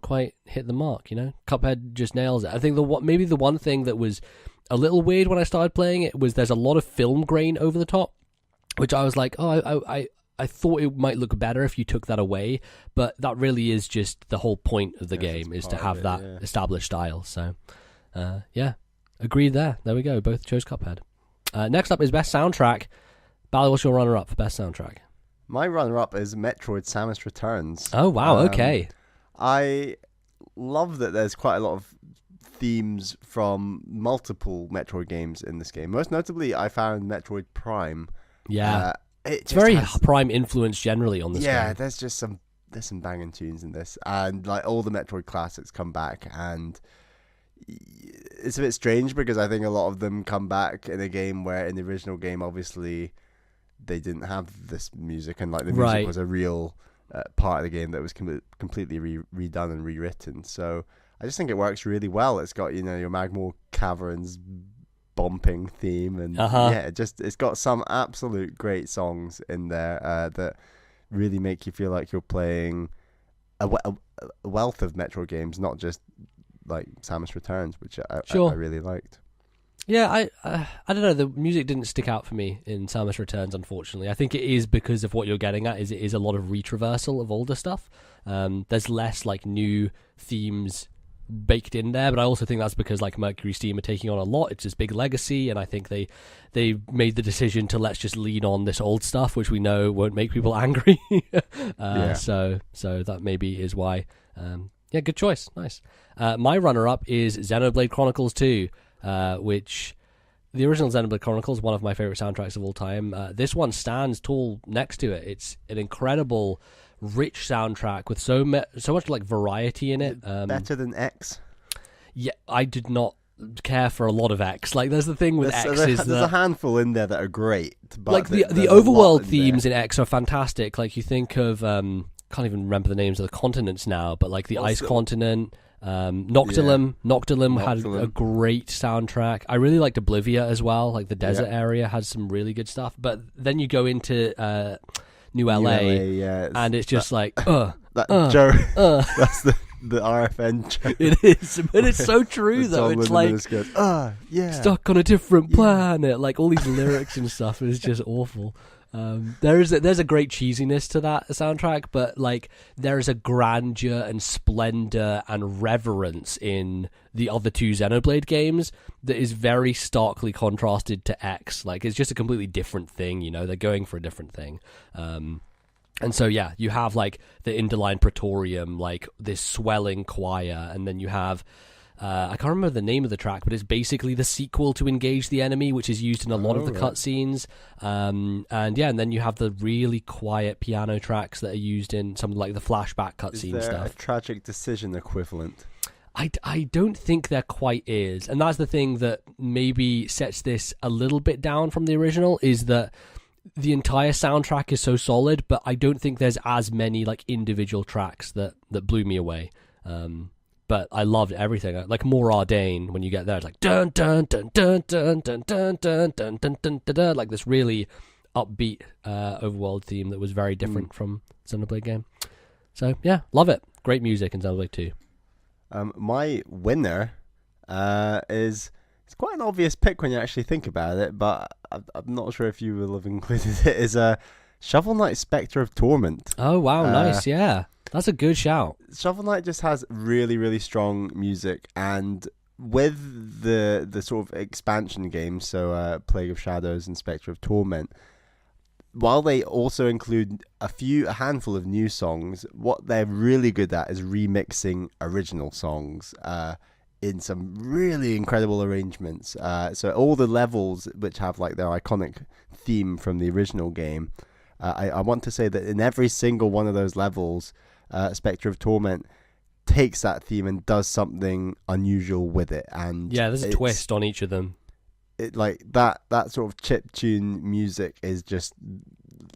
quite hit the mark. Cuphead just nails it. I think maybe the one thing that was a little weird when I started playing it was there's a lot of film grain over the top, which I was like, I thought it might look better if you took that away, but that really is just the whole point of the game, is to have that established style. So yeah, agreed there. There we go. Both chose Cuphead. Next up is Best Soundtrack. Bally, what's your runner-up for Best Soundtrack? My runner-up is Metroid Samus Returns. Oh, wow, okay. I love that there's quite a lot of themes from multiple Metroid games in this game. Most notably, I found Metroid Prime. Yeah. It's very Prime influence generally on this game. Yeah, there's some banging tunes in this. And like all the Metroid classics come back, and it's a bit strange because I think a lot of them come back in a game where in the original game, obviously, they didn't have this music, and like the music was a real part of the game that was completely redone and rewritten. So I just think it works really well. It's got your Magmore Caverns bumping theme, and it's got some absolute great songs in there that really make you feel like you're playing a wealth of Metro games, not just like Samus Returns, which I really liked. Yeah, I don't know. The music didn't stick out for me in Samus Returns, unfortunately. I think it is because of what you're getting at. It is a lot of retraversal of older stuff. There's less like new themes baked in there, but I also think that's because like Mercury Steam are taking on a lot. It's this big legacy, and I think they made the decision to let's just lean on this old stuff, which we know won't make people angry. So that maybe is why. Yeah, good choice. Nice. My runner-up is Xenoblade Chronicles 2, which the original Xenoblade Chronicles, one of my favorite soundtracks of all time. This one stands tall next to it. It's an incredible, rich soundtrack with so much like variety in it. Better than X? Yeah, I did not care for a lot of X. Like, there's the thing with X there's a handful in there that are great. But like the overworld themes in X are fantastic. Like, you think of can't even remember the names of the continents now, but like the Ice Continent, Noctilum had a great soundtrack. I really liked Oblivia as well. Like the desert area has some really good stuff. But then you go into New LA, and it's just Joe. That's the RFN joke. It is, but it's so true though. It's like stuck on a different planet. Like all these lyrics and stuff is just awful. There's a great cheesiness to that soundtrack, but like there is a grandeur and splendor and reverence in the other two Xenoblade games that is very starkly contrasted to X. Like, it's just a completely different thing. They're going for a different thing. And so, yeah, you have like the Inderline Praetorium, like this swelling choir, and then you have I can't remember the name of the track, but it's basically the sequel to Engage the Enemy, which is used in a lot of the cutscenes. And then you have the really quiet piano tracks that are used in some like the flashback cutscene stuff. A Tragic Decision equivalent? I don't think there quite is, and that's the thing that maybe sets this a little bit down from the original, is that the entire soundtrack is so solid, but I don't think there's as many like individual tracks that blew me away. But I loved everything. Like More Ardain, when you get there, it's like dun dun dun dun dun dun dun dun dun dun dun dun, like this really upbeat overworld theme that was very different from Xenoblade game. So yeah, love it. Great music in Xenoblade 2. My winner is, it's quite an obvious pick when you actually think about it, but I'm not sure if you will have included it. Is Shovel Knight Spectre of Torment. Oh wow, nice, yeah. That's a good shout. Shovel Knight just has really, really strong music, and with the sort of expansion games, so Plague of Shadows and Spectre of Torment, while they also include a handful of new songs, what they're really good at is remixing original songs in some really incredible arrangements. So all the levels which have like their iconic theme from the original game, I want to say that in every single one of those levels, Spectre of Torment takes that theme and does something unusual with it. And yeah, there's a twist on each of them. It like that sort of chiptune music is just,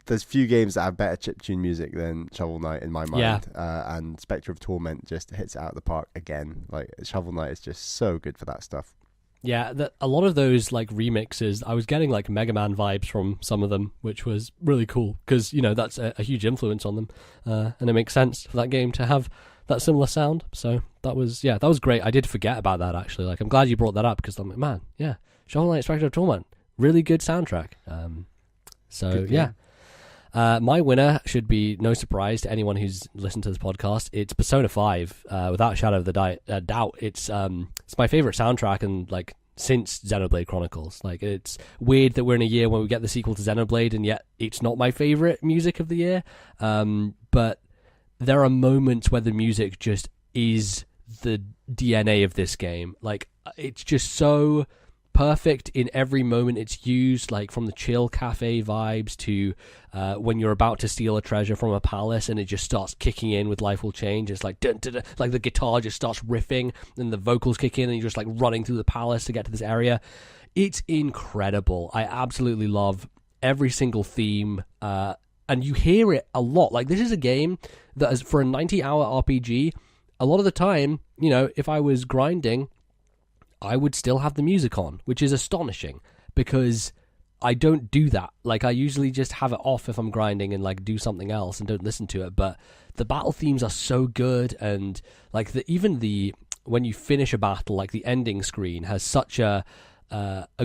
there's few games that have better chiptune music than Shovel Knight in my mind. And Spectre of Torment just hits it out of the park again. Like Shovel Knight is just so good for that stuff. Yeah, a lot of those like remixes, I was getting like Mega Man vibes from some of them, which was really cool because that's a huge influence on them, and it makes sense for that game to have that similar sound. So that was great. I did forget about that actually. Like I'm glad you brought that up because I'm like, man, yeah, Shovel Knight Spectre of Torment, really good soundtrack. My winner should be no surprise to anyone who's listened to this podcast. It's Persona 5, without a shadow of the doubt. It's my favorite soundtrack and like since Xenoblade Chronicles. Like it's weird that we're in a year when we get the sequel to Xenoblade and yet it's not my favorite music of the year. But there are moments where the music just is the DNA of this game. Like it's just so perfect in every moment it's used, like from the chill cafe vibes to when you're about to steal a treasure from a palace and it just starts kicking in with Life Will Change. It's like dun, dun, dun, like the guitar just starts riffing and the vocals kick in and you're just like running through the palace to get to this area. It's incredible. I absolutely love every single theme, and you hear it a lot. Like this is a game that is for a 90-hour RPG. A lot of the time, if I was grinding, I would still have the music on, which is astonishing because I don't do that. Like I usually just have it off if I'm grinding and like do something else and don't listen to it. But the battle themes are so good, and like when you finish a battle, like the ending screen has such a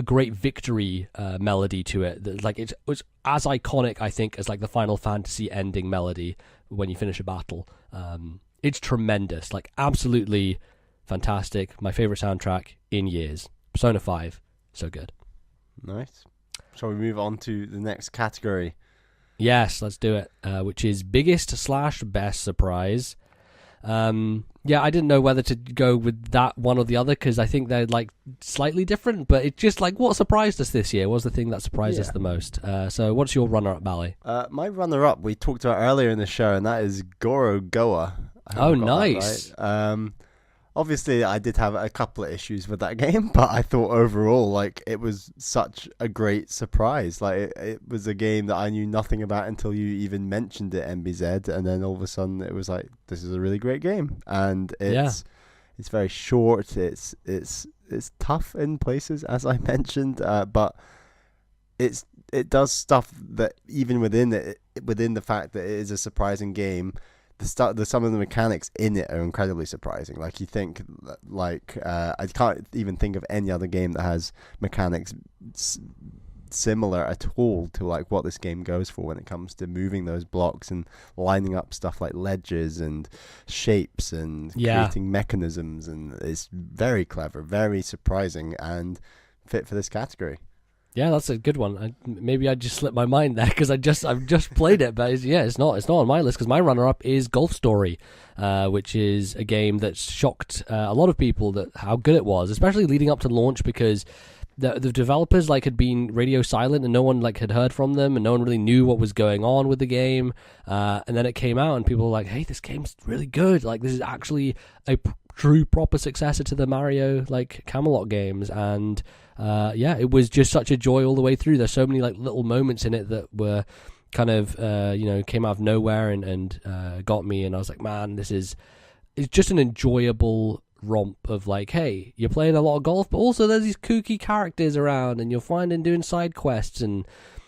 great victory melody to it. That, like it's as iconic, I think, as like the Final Fantasy ending melody when you finish a battle. It's tremendous, like absolutely fantastic. My favorite soundtrack in years. Persona 5, so good. Nice. Shall we move on to the next category? Yes, let's do it. Which is biggest/best surprise. I didn't know whether to go with that one or the other because I think they're like slightly different. But it's just like what surprised us this year was the thing that surprised us the most. So what's your runner-up, Bally? My runner-up we talked about earlier in the show, and that is Gorogoa. Oh, nice. Right. Obviously, I did have a couple of issues with that game, but I thought overall, like, it was such a great surprise. Like, it was a game that I knew nothing about until you even mentioned it, MBZ, and then all of a sudden it was like, this is a really great game, and it's very short. It's tough in places, as I mentioned, but it does stuff that even within the fact that it is a surprising game. Some of the mechanics in it are incredibly surprising. Like you think, like I can't even think of any other game that has mechanics similar at all to like what this game goes for when it comes to moving those blocks and lining up stuff like ledges and shapes and creating mechanisms. And it's very clever, very surprising, and fit for this category. Yeah, that's a good one. Maybe I just slipped my mind there because I've just played it, but it's not on my list because my runner-up is Golf Story, which is a game that shocked a lot of people that how good it was, especially leading up to launch because the developers like had been radio silent and no one like had heard from them and no one really knew what was going on with the game, and then it came out and people were like, "Hey, this game's really good! Like this is actually a true proper successor to the Mario like Camelot games," and it was just such a joy all the way through. There's so many like little moments in it that were kind of came out of nowhere and got me, and I was like, man, it's just an enjoyable romp of like, hey, you're playing a lot of golf, but also there's these kooky characters around and you're finding doing side quests, and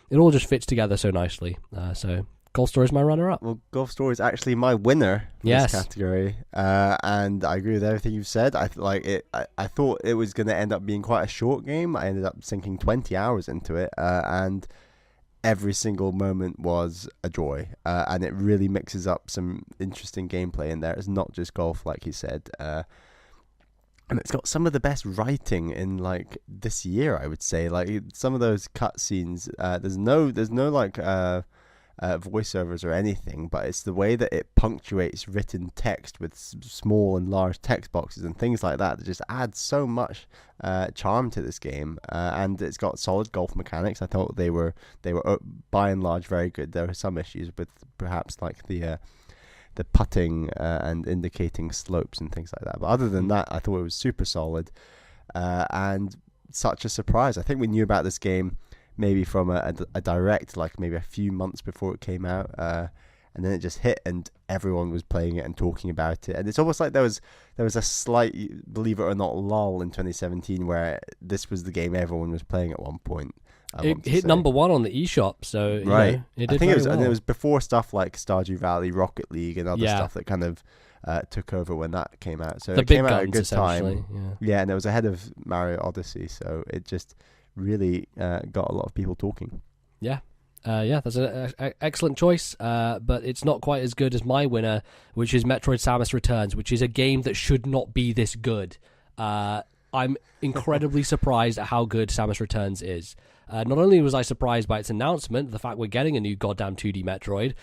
it all just fits together so nicely. So Golf Story is my runner-up. Well, Golf Story is actually my winner in this category, and I agree with everything you've said. I thought it was going to end up being quite a short game. I ended up sinking 20 hours into it, and every single moment was a joy, and it really mixes up some interesting gameplay in there. It's not just golf, like you said, and it's got some of the best writing in like this year, I would say. Like some of those cutscenes, there's no like voiceovers or anything, but it's the way that it punctuates written text with small and large text boxes and things like that that just adds so much charm to this game. And it's got solid golf mechanics. I thought they were by and large very good. There were some issues with perhaps like the putting and indicating slopes and things like that, but other than that, I thought it was super solid and such a surprise. I think we knew about this game maybe from a direct, like maybe a few months before it came out, and then it just hit and everyone was playing it and talking about it, and it's almost like there was a slight, believe it or not, lull in 2017 where this was the game everyone was playing at one point. It hit number one on the eShop, so right. It did I think it was, well. and it was before stuff like Stardew Valley, Rocket League, and other stuff that kind of took over when that came out. So it came out at a good time. Yeah, and it was ahead of Mario Odyssey, so it just really got a lot of people talking. Yeah, that's an excellent choice, but it's not quite as good as my winner, which is Metroid Samus Returns, which is a game that should not be this good. I'm incredibly surprised at how good Samus Returns is. Not only was I surprised by its announcement, the fact we're getting a new goddamn 2D Metroid,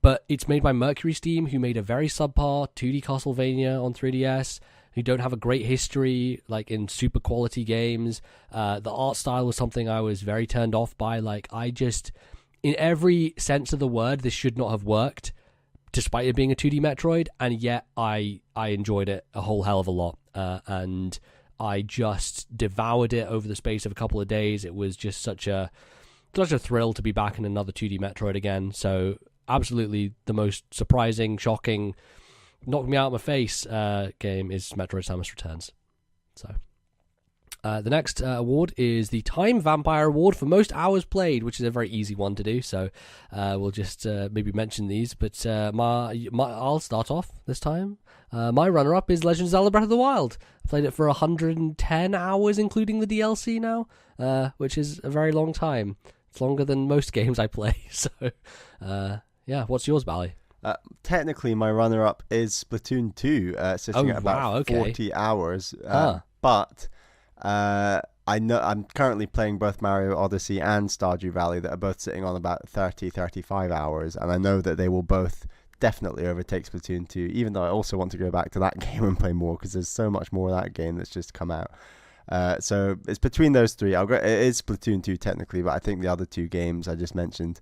but it's made by Mercury Steam, who made a very subpar 2D Castlevania on 3DS, who don't have a great history like in super quality games. The art style was something I was very turned off by. Like, I just, in every sense of the word, this should not have worked, despite it being a 2D Metroid, and yet I enjoyed it a whole hell of a lot, and I just devoured it over the space of a couple of days. It was just such a thrill to be back in another 2D Metroid again. So absolutely the most surprising, shocking, knocked me out of my face game is Metroid Samus Returns. So the next award is the Time Vampire Award for most hours played, which is a very easy one to do. So we'll just maybe mention these, but I'll start off this time. My runner-up is Legend of Zelda Breath of the Wild. I played it for 110 hours, including the DLC now, which is a very long time. It's longer than most games I play. So, what's yours, Bally? Technically, my runner-up is Splatoon 2, sitting at about 40 hours. But I know I'm currently playing both Mario Odyssey and Stardew Valley that are both sitting on about 35 hours, and I know that they will both definitely overtake Splatoon 2, even though I also want to go back to that game and play more because there's so much more of that game that's just come out. So it's between those three. It is Splatoon 2 technically, but I think the other two games I just mentioned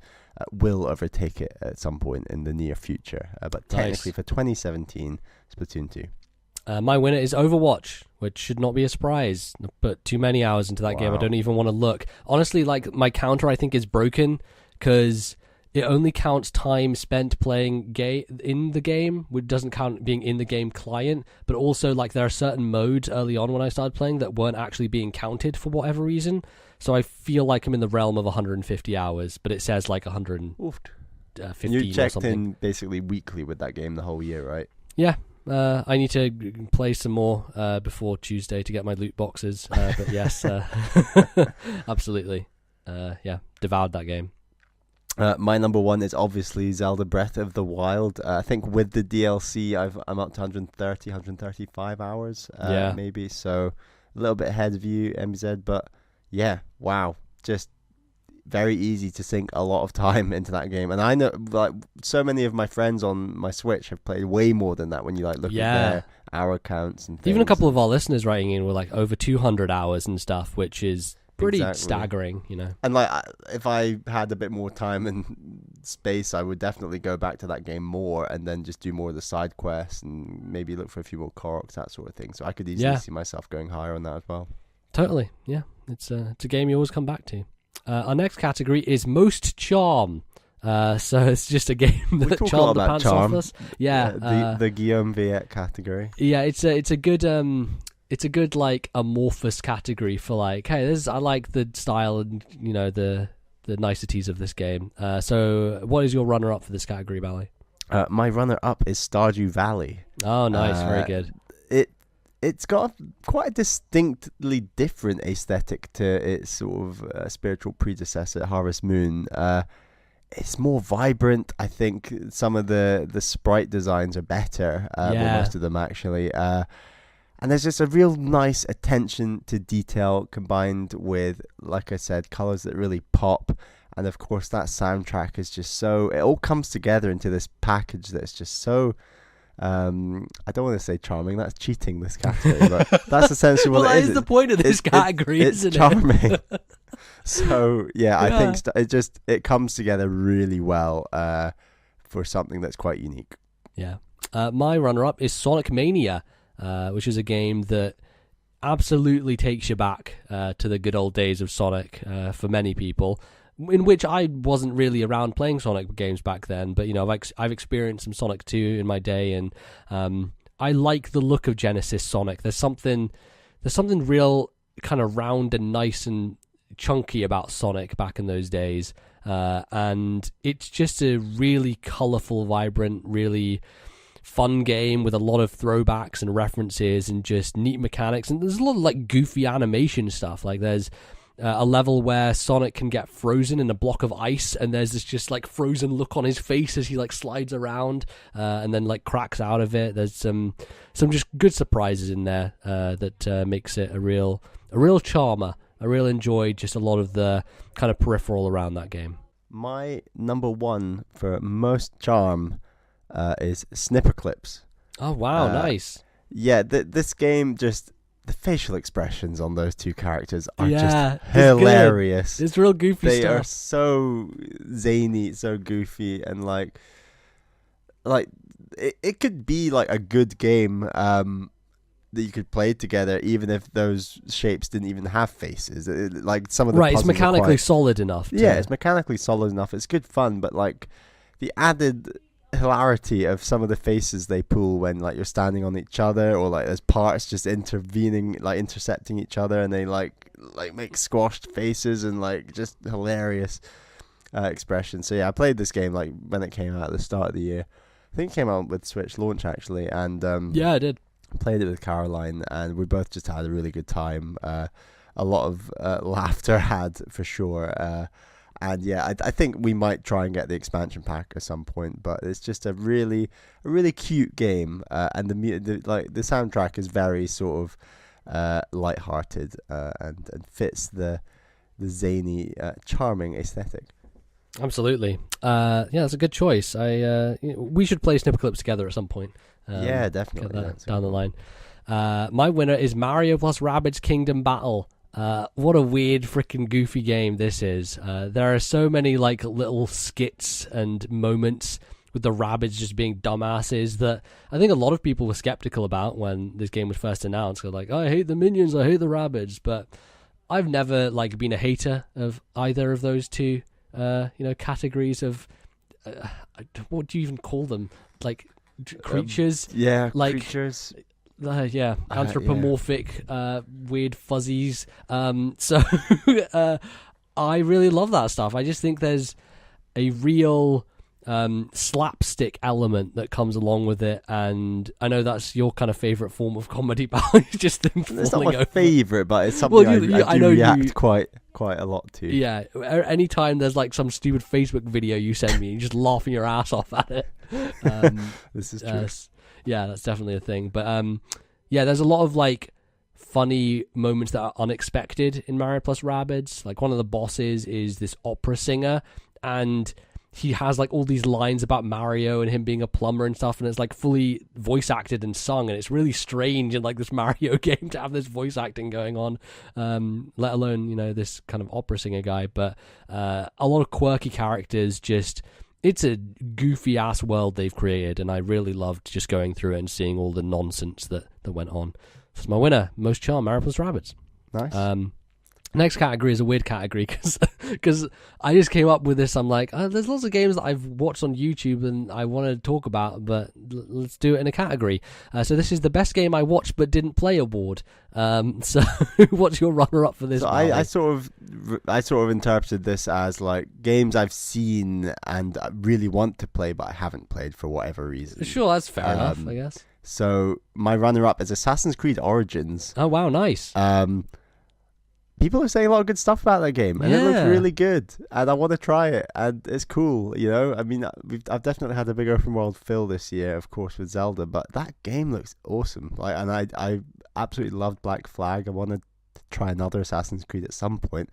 will overtake it at some point in the near future. But technically for 2017, Splatoon 2. My winner is Overwatch, which should not be a surprise. I put too many hours into that game. I don't even want to look. Honestly, like, my counter I think is broken because it only counts time spent playing in the game, which doesn't count being in the game client, but also like there are certain modes early on when I started playing that weren't actually being counted for whatever reason. So I feel like I'm in the realm of 150 hours, but it says like 115 you checked or something. In basically weekly with that game the whole year, right? Yeah. I need to play some more before Tuesday to get my loot boxes, but yes, absolutely. Devoured that game. My number one is obviously Zelda Breath of the Wild. I think with the DLC, I'm up to 135 hours, maybe. So a little bit ahead of you, MZ. But yeah, wow, just very easy to sink a lot of time into that game. And I know, like, so many of my friends on my Switch have played way more than that when you like look at their hour counts and things. Even a couple of our listeners writing in were like over 200 hours and stuff, which is pretty staggering, you know. And like, if I had a bit more time and space, I would definitely go back to that game more and then just do more of the side quests and maybe look for a few more Koroks, that sort of thing. So I could easily see myself going higher on that as well. Totally, yeah. It's a game you always come back to. Our next category is Most Charm. So it's just a game that charmed the pants off us. Yeah, the Guillaume Viet category. Yeah, it's a good like amorphous category for like, hey, I like the style and, you know, the niceties of this game. So what is your runner up for this category, Bally? My runner up is Stardew Valley. Oh, nice, very good. It's got quite a distinctly different aesthetic to its sort of spiritual predecessor, Harvest Moon. It's more vibrant. I think some of the sprite designs are better, most of them actually. And there's just a real nice attention to detail combined with, like I said, colors that really pop. And of course, that soundtrack is just so, it all comes together into this package that's just so, I don't want to say charming, that's cheating this category, but that's essentially what that it is. Is the point of this category, isn't it's charming. So, yeah, I think it comes together really well for something that's quite unique. Yeah. My runner-up is Sonic Mania, which is a game that absolutely takes you back to the good old days of Sonic for many people, in which I wasn't really around playing Sonic games back then, but I've experienced some Sonic 2 in my day, and I like the look of Genesis Sonic. There's something real kind of round and nice and chunky about Sonic back in those days, and it's just a really colourful, vibrant, really fun game with a lot of throwbacks and references and just neat mechanics, and there's a lot of like goofy animation stuff. Like there's a level where Sonic can get frozen in a block of ice, and there's this just like frozen look on his face as he like slides around and then like cracks out of it. There's some just good surprises in there that makes it a real charmer. I really enjoyed just a lot of the kind of peripheral around that game. My number one for most charm is Snipper Clips. Oh wow, nice. Yeah, this game just, the facial expressions on those two characters are just hilarious. It's real goofy they stuff. They are so zany, so goofy, and like it could be like a good game that you could play together, even if those shapes didn't even have faces. Like some of the it's mechanically solid enough. Yeah, it's mechanically solid enough. It's good fun, but like the added hilarity of some of the faces they pull when like you're standing on each other, or like there's parts just intervening, like intersecting each other, and they like make squashed faces and like just hilarious expressions. So yeah, I played this game like when it came out at the start of the year. I think it came out with Switch launch actually, and yeah, I did. Played it with Caroline, and we both just had a really good time. A lot of laughter had for sure. And yeah, I think we might try and get the expansion pack at some point. But it's just a really cute game, and the soundtrack is very sort of lighthearted and fits the zany, charming aesthetic. Absolutely. Yeah, that's a good choice. We should play Snipper Clips together at some point. Yeah, definitely. Down the line. My winner is Mario plus Rabbids Kingdom Battle. What a weird freaking goofy game this is. There are so many like little skits and moments with the Rabbids just being dumbasses that I think a lot of people were skeptical about when this game was first announced. They're like, I hate the minions, I hate the Rabbids, but I've never like been a hater of either of those two categories of what do you even call them? Like creatures? Creatures. Anthropomorphic, weird fuzzies. So I really love that stuff. I just think there's a real slapstick element that comes along with it, and I know that's your kind of favorite form of comedy, but it's just them falling over. It's not my favorite, but it's something I do react quite a lot to. Yeah, anytime there's like some stupid Facebook video you send me, you're just laughing your ass off at it. This is true. Yeah, that's definitely a thing. But yeah, there's a lot of like funny moments that are unexpected in Mario plus Rabbids. Like one of the bosses is this opera singer, and he has like all these lines about Mario and him being a plumber and stuff, and it's like fully voice acted and sung, and it's really strange in like this Mario game to have this voice acting going on, let alone this kind of opera singer guy. But a lot of quirky characters. Just it's a goofy ass world they've created, and I really loved just going through it and seeing all the nonsense that went on. That's my winner, most charm, Mario plus Rabbids. Nice. Next category is a weird category because I just came up with this. I'm like, there's lots of games that I've watched on YouTube and I want to talk about, but let's do it in a category. So this is the best game I watched but didn't play award. So what's your runner-up for this? So I sort of interpreted this as like games I've seen and I really want to play but I haven't played for whatever reason. Sure, that's fair enough, I guess. So my runner-up is Assassin's Creed Origins. Oh wow, nice. People are saying a lot of good stuff about that game, and it looks really good, and I want to try it, and it's cool, I mean, I've definitely had a big open world fill this year, of course, with Zelda, but that game looks awesome. Like, and I absolutely loved Black Flag. I want to try another Assassin's Creed at some point.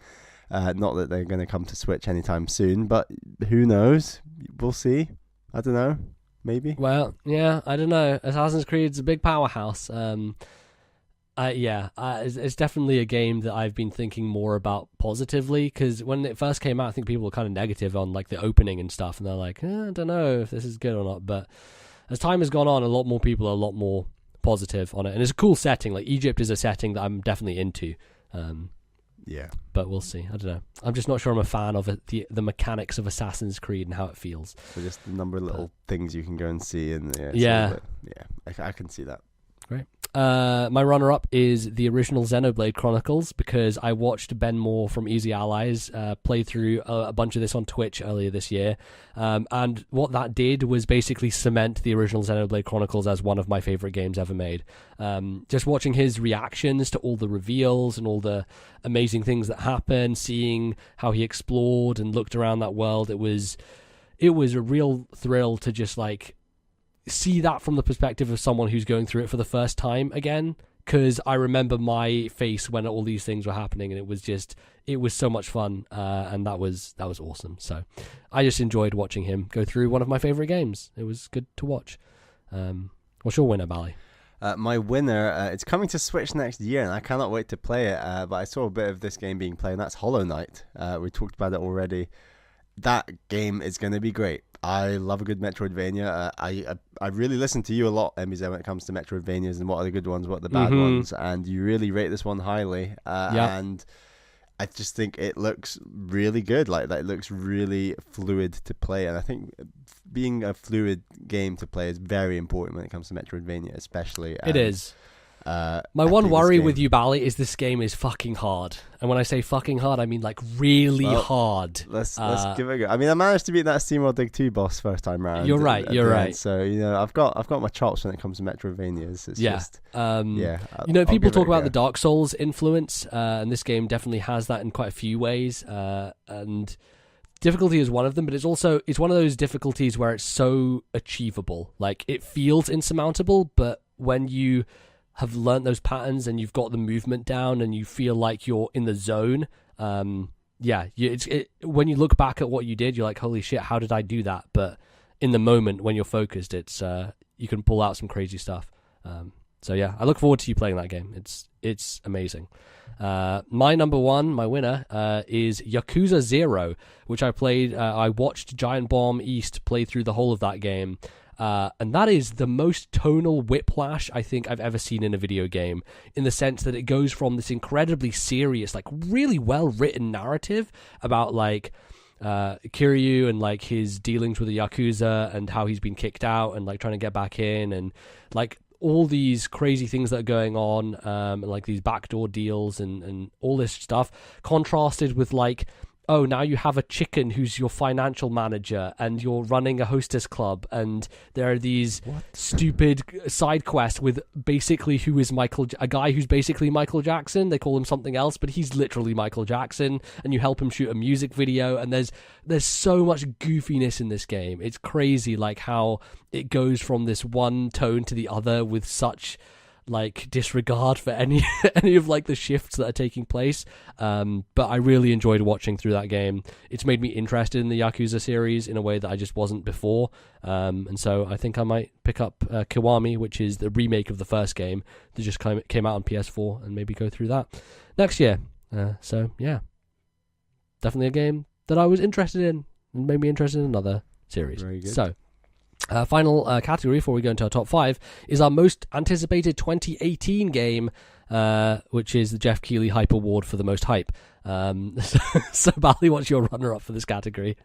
Not that they're going to come to Switch anytime soon, but who knows? We'll see. I don't know. Maybe. Well, yeah, I don't know. Assassin's Creed's a big powerhouse. It's definitely a game that I've been thinking more about positively, because when it first came out, I think people were kind of negative on like the opening and stuff, and they're like, I don't know if this is good or not. But as time has gone on, a lot more people are a lot more positive on it, and it's a cool setting. Like Egypt is a setting that I'm definitely into. Yeah, but we'll see. I don't know. I'm just not sure I'm a fan of it, the mechanics of Assassin's Creed and how it feels. So just the number of little things you can go and see, and I can see that. Great. My runner-up is the original Xenoblade Chronicles, because I watched Ben Moore from Easy Allies play through a bunch of this on Twitch earlier this year, and what that did was basically cement the original Xenoblade Chronicles as one of my favorite games ever made. Just watching his reactions to all the reveals and all the amazing things that happened, seeing how he explored and looked around that world, it was a real thrill to just like see that from the perspective of someone who's going through it for the first time again, because I remember my face when all these things were happening, and it was so much fun, and that was awesome. So I just enjoyed watching him go through one of my favorite games. It was good to watch. What's your winner, Bally? My winner, it's coming to Switch next year, and I cannot wait to play it, but I saw a bit of this game being played, and that's Hollow Knight. We talked about it already. That game is going to be great. I love a good Metroidvania. I really listen to you a lot, Emize, when it comes to Metroidvanias and what are the good ones, what are the bad ones, and you really rate this one highly. And I just think it looks really good. Like it looks really fluid to play, and I think being a fluid game to play is very important when it comes to Metroidvania, especially. It is. My one worry with you, Bally, is this game is fucking hard. And when I say fucking hard, I mean like really hard. Let's give it a go. I mean, I managed to beat that SteamWorld Dig 2 boss first time round. You're right. So, I've got my chops when it comes to Metroidvanias. It's just... people talk about the Dark Souls influence, and this game definitely has that in quite a few ways. And difficulty is one of them, but it's one of those difficulties where it's so achievable. Like, it feels insurmountable, but when you have learnt those patterns and you've got the movement down and you feel like you're in the zone, when you look back at what you did, you're like, holy shit, how did I do that? But in the moment when you're focused, it's you can pull out some crazy stuff. I look forward to you playing that game. It's amazing. My number one, my winner, is Yakuza 0, which I played. I watched Giant Bomb East play through the whole of that game. And that is the most tonal whiplash I think I've ever seen in a video game, in the sense that it goes from this incredibly serious, like really well-written narrative about like Kiryu and like his dealings with the Yakuza and how he's been kicked out and like trying to get back in, and like all these crazy things that are going on, and like these backdoor deals and all this stuff, contrasted with like, oh, now you have a chicken who's your financial manager and you're running a hostess club, and there are these stupid side quests with basically a guy who's basically Michael Jackson. They call him something else, but he's literally Michael Jackson, and you help him shoot a music video, and there's so much goofiness in this game. It's crazy like how it goes from this one tone to the other with such like disregard for any of like the shifts that are taking place, but I really enjoyed watching through that game. It's made me interested in the Yakuza series in a way that I just wasn't before, and so I think I might pick up Kiwami, which is the remake of the first game that just came out on PS4, and maybe go through that next year. Definitely a game that I was interested in and made me interested in another series. Very good. So final category before we go into our top 5 is our most anticipated 2018 game, which is the Jeff Keighley Hype Award for the most hype. So Bally, what's your runner-up for this category?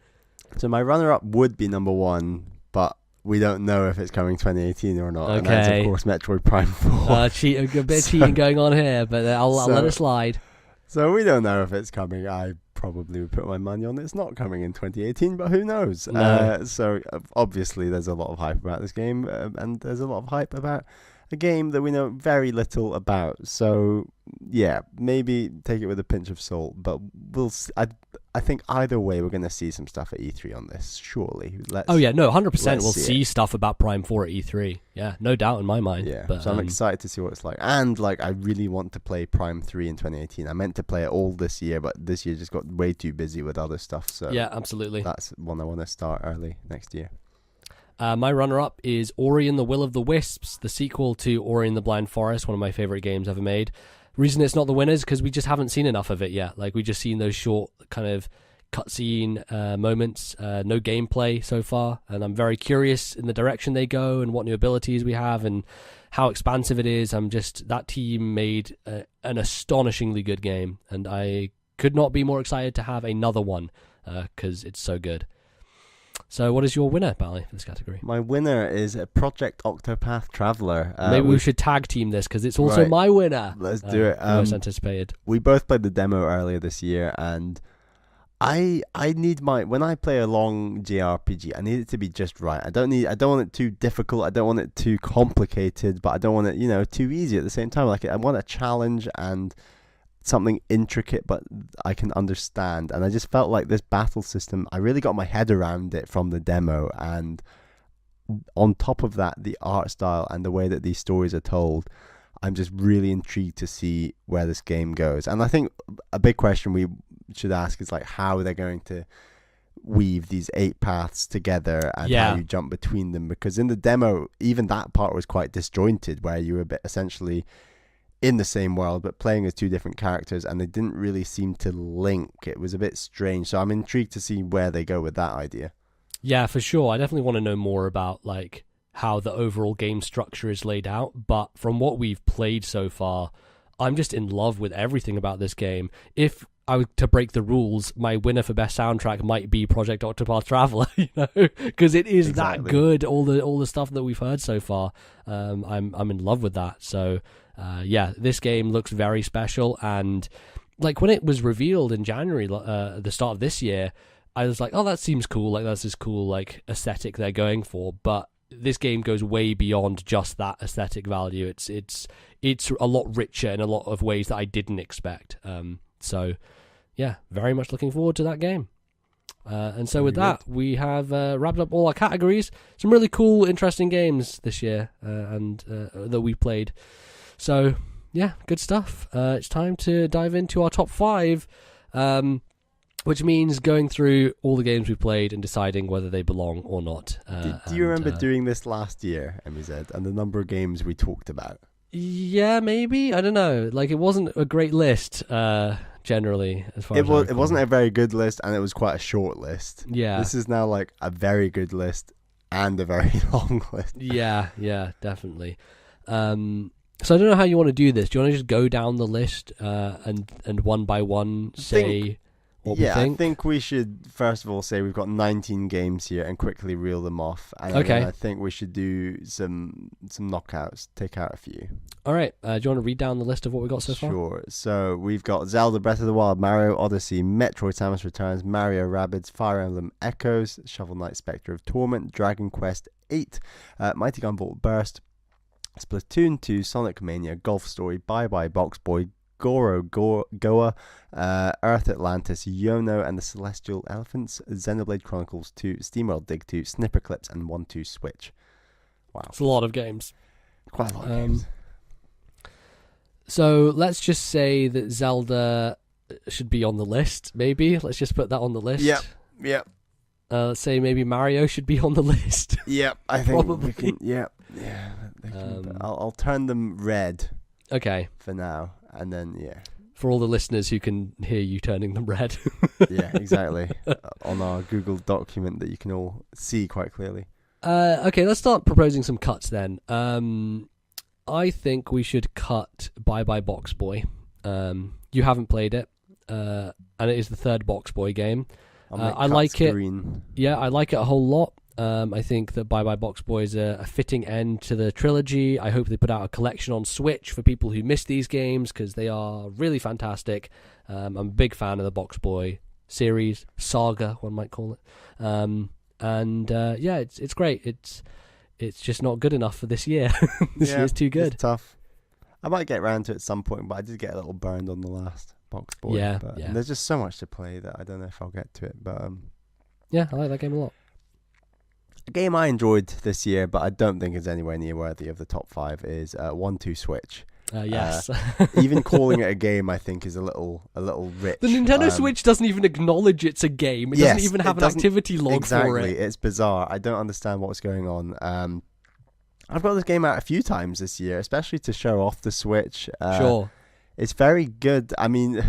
So my runner-up would be number 1, but we don't know if it's coming 2018 or not. Okay. And that's, of course, Metroid Prime 4. A bit of cheating going on here, but I'll let it slide. So we don't know if it's coming. I probably would put my money on it's not coming in 2018, but who knows? No. So obviously there's a lot of hype about this game, and there's a lot of hype about a game that we know very little about. So yeah, maybe take it with a pinch of salt, but we'll. I think either way, we're going to see some stuff at E3 on this, surely. Oh, yeah, no, 100% we'll see see stuff about Prime 4 at E3. Yeah, no doubt in my mind. Yeah, but, so I'm excited to see what it's like. And, like, I really want to play Prime 3 in 2018. I meant to play it all this year, but this year just got way too busy with other stuff. So yeah, absolutely. That's one I want to start early next year. My runner-up is Ori and the Will of the Wisps, the sequel to Ori and the Blind Forest, one of my favorite games ever made. Reason it's not the winners because we just haven't seen enough of it yet. Like, we just seen those short kind of cutscene moments, no gameplay so far, and I'm very curious in the direction they go and what new abilities we have and how expansive it is. That team made an astonishingly good game, and I could not be more excited to have another one because it's so good. So what is your winner, Bally, for this category? My winner is Project Octopath Traveler. Maybe we should tag team this because it's also my winner. Let's do it. Most anticipated. We both played the demo earlier this year, and I need when I play a long JRPG, I need it to be just right. I don't want it too difficult. I don't want it too complicated, but I don't want it, too easy at the same time. Like, I want a challenge and something intricate but I can understand, and I just felt like this battle system, I really got my head around it from the demo, and on top of that, the art style and the way that these stories are told, I'm just really intrigued to see where this game goes. And I think a big question we should ask is, like, how they're going to weave these 8 paths together and how you jump between them, because in the demo even that part was quite disjointed, where you were essentially in the same world but playing as 2 different characters, and they didn't really seem to link. It was a bit strange, so I'm intrigued to see where they go with that idea. Yeah, for sure. I definitely want to know more about, like, how the overall game structure is laid out, but from what we've played so far, I'm just in love with everything about this game. If I were to break the rules, my winner for best soundtrack might be Project Octopath Traveler, because it is that good. All the stuff that we've heard so far, I'm in love with that. So this game looks very special, and like when it was revealed in January, at the start of this year, I was like, oh, that seems cool. Like, that's this cool like aesthetic they're going for, but this game goes way beyond just that aesthetic value. It's a lot richer in a lot of ways that I didn't expect. So yeah, very much looking forward to that game. And so with that, we have wrapped up all our categories. Some really cool, interesting games this year and that we played. So yeah, good stuff. It's time to dive into our top 5, which means going through all the games we played and deciding whether they belong or not. Do you remember doing this last year, MZ, and the number of games we talked about? Yeah, maybe. I don't know. Like, it wasn't a great list, generally, as far as it wasn't a very good list, and it was quite a short list. Yeah. This is now like a very good list and a very long list. Yeah, definitely. So I don't know how you want to do this. Do you want to just go down the list and one by one say what we think? I think we should first of all say we've got 19 games here and quickly reel them off. And okay. I think we should do some knockouts, take out a few. All right. Do you want to read down the list of what we got so far? Sure. So we've got Zelda Breath of the Wild, Mario Odyssey, Metroid Samus Returns, Mario Rabbids, Fire Emblem Echoes, Shovel Knight Spectre of Torment, Dragon Quest 8, Mighty Gun Volt Burst, Splatoon 2, Sonic Mania, Golf Story, Bye Bye Box Boy, Gorogoa, Earth Atlantis, Yono and the Celestial Elephants, Xenoblade Chronicles 2, SteamWorld Dig 2, Snipper Clips, and 1-2 Switch. Wow. It's a lot of games. Quite a lot of games. So let's just say that Zelda should be on the list, maybe. Let's just put that on the list. Yep. Let's say maybe Mario should be on the list. Yep, I think Probably. we can. Yeah. They can, I'll turn them red. Okay. For now, and then for all the listeners who can hear you turning them red. Yeah, exactly. On our Google document that you can all see quite clearly. Okay, let's start proposing some cuts then. I think we should cut Bye Bye Box Boy. You haven't played it, and it is the third Box Boy game. I like it. Yeah, I like it a whole lot. I think that Bye Bye Box Boy is a fitting end to the trilogy. I hope they put out a collection on Switch for people who miss these games because they are really fantastic. I'm a big fan of the Box Boy series, saga, one might call it. It's great. It's just not good enough for this year. This year's too good. It's tough. I might get around to it at some point, but I did get a little burned on the last. box board. Yeah, But yeah. there's just so much to play that I don't know if I'll get to it. But Yeah, I like that game a lot. a game I enjoyed this year, but I don't think is anywhere near worthy of the top 5 is 1-2 Switch. Yes. Even calling it a game, I think, is a little rich. The Nintendo Switch doesn't even acknowledge it's a game. It doesn't even have an activity log for it. It's bizarre. I don't understand what's going on. I've got this game out a few times this year, especially to show off the Switch. Sure. It's very good. I mean,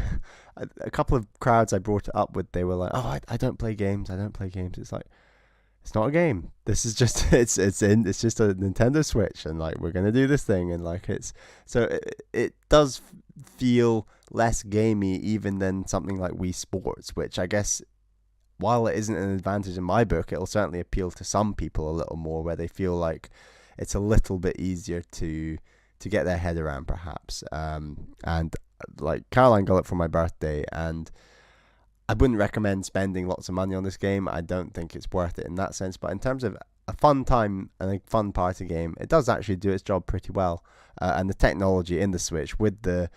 a couple of crowds I brought it up with, they were like, "Oh, I don't play games. I don't play games." It's like, it's not a game. This is just it's just a Nintendo Switch, and like we're gonna do this thing, and like it does feel less gamey even than something like Wii Sports, which I guess, while it isn't an advantage in my book, it'll certainly appeal to some people a little more, where they feel like it's a little bit easier to get their head around, perhaps. And like Caroline got it for my birthday, and I wouldn't recommend spending lots of money on this game. I don't think it's worth it in that sense. But in terms of a fun time and a fun party game, it does actually do its job pretty well. And the technology in the Switch with the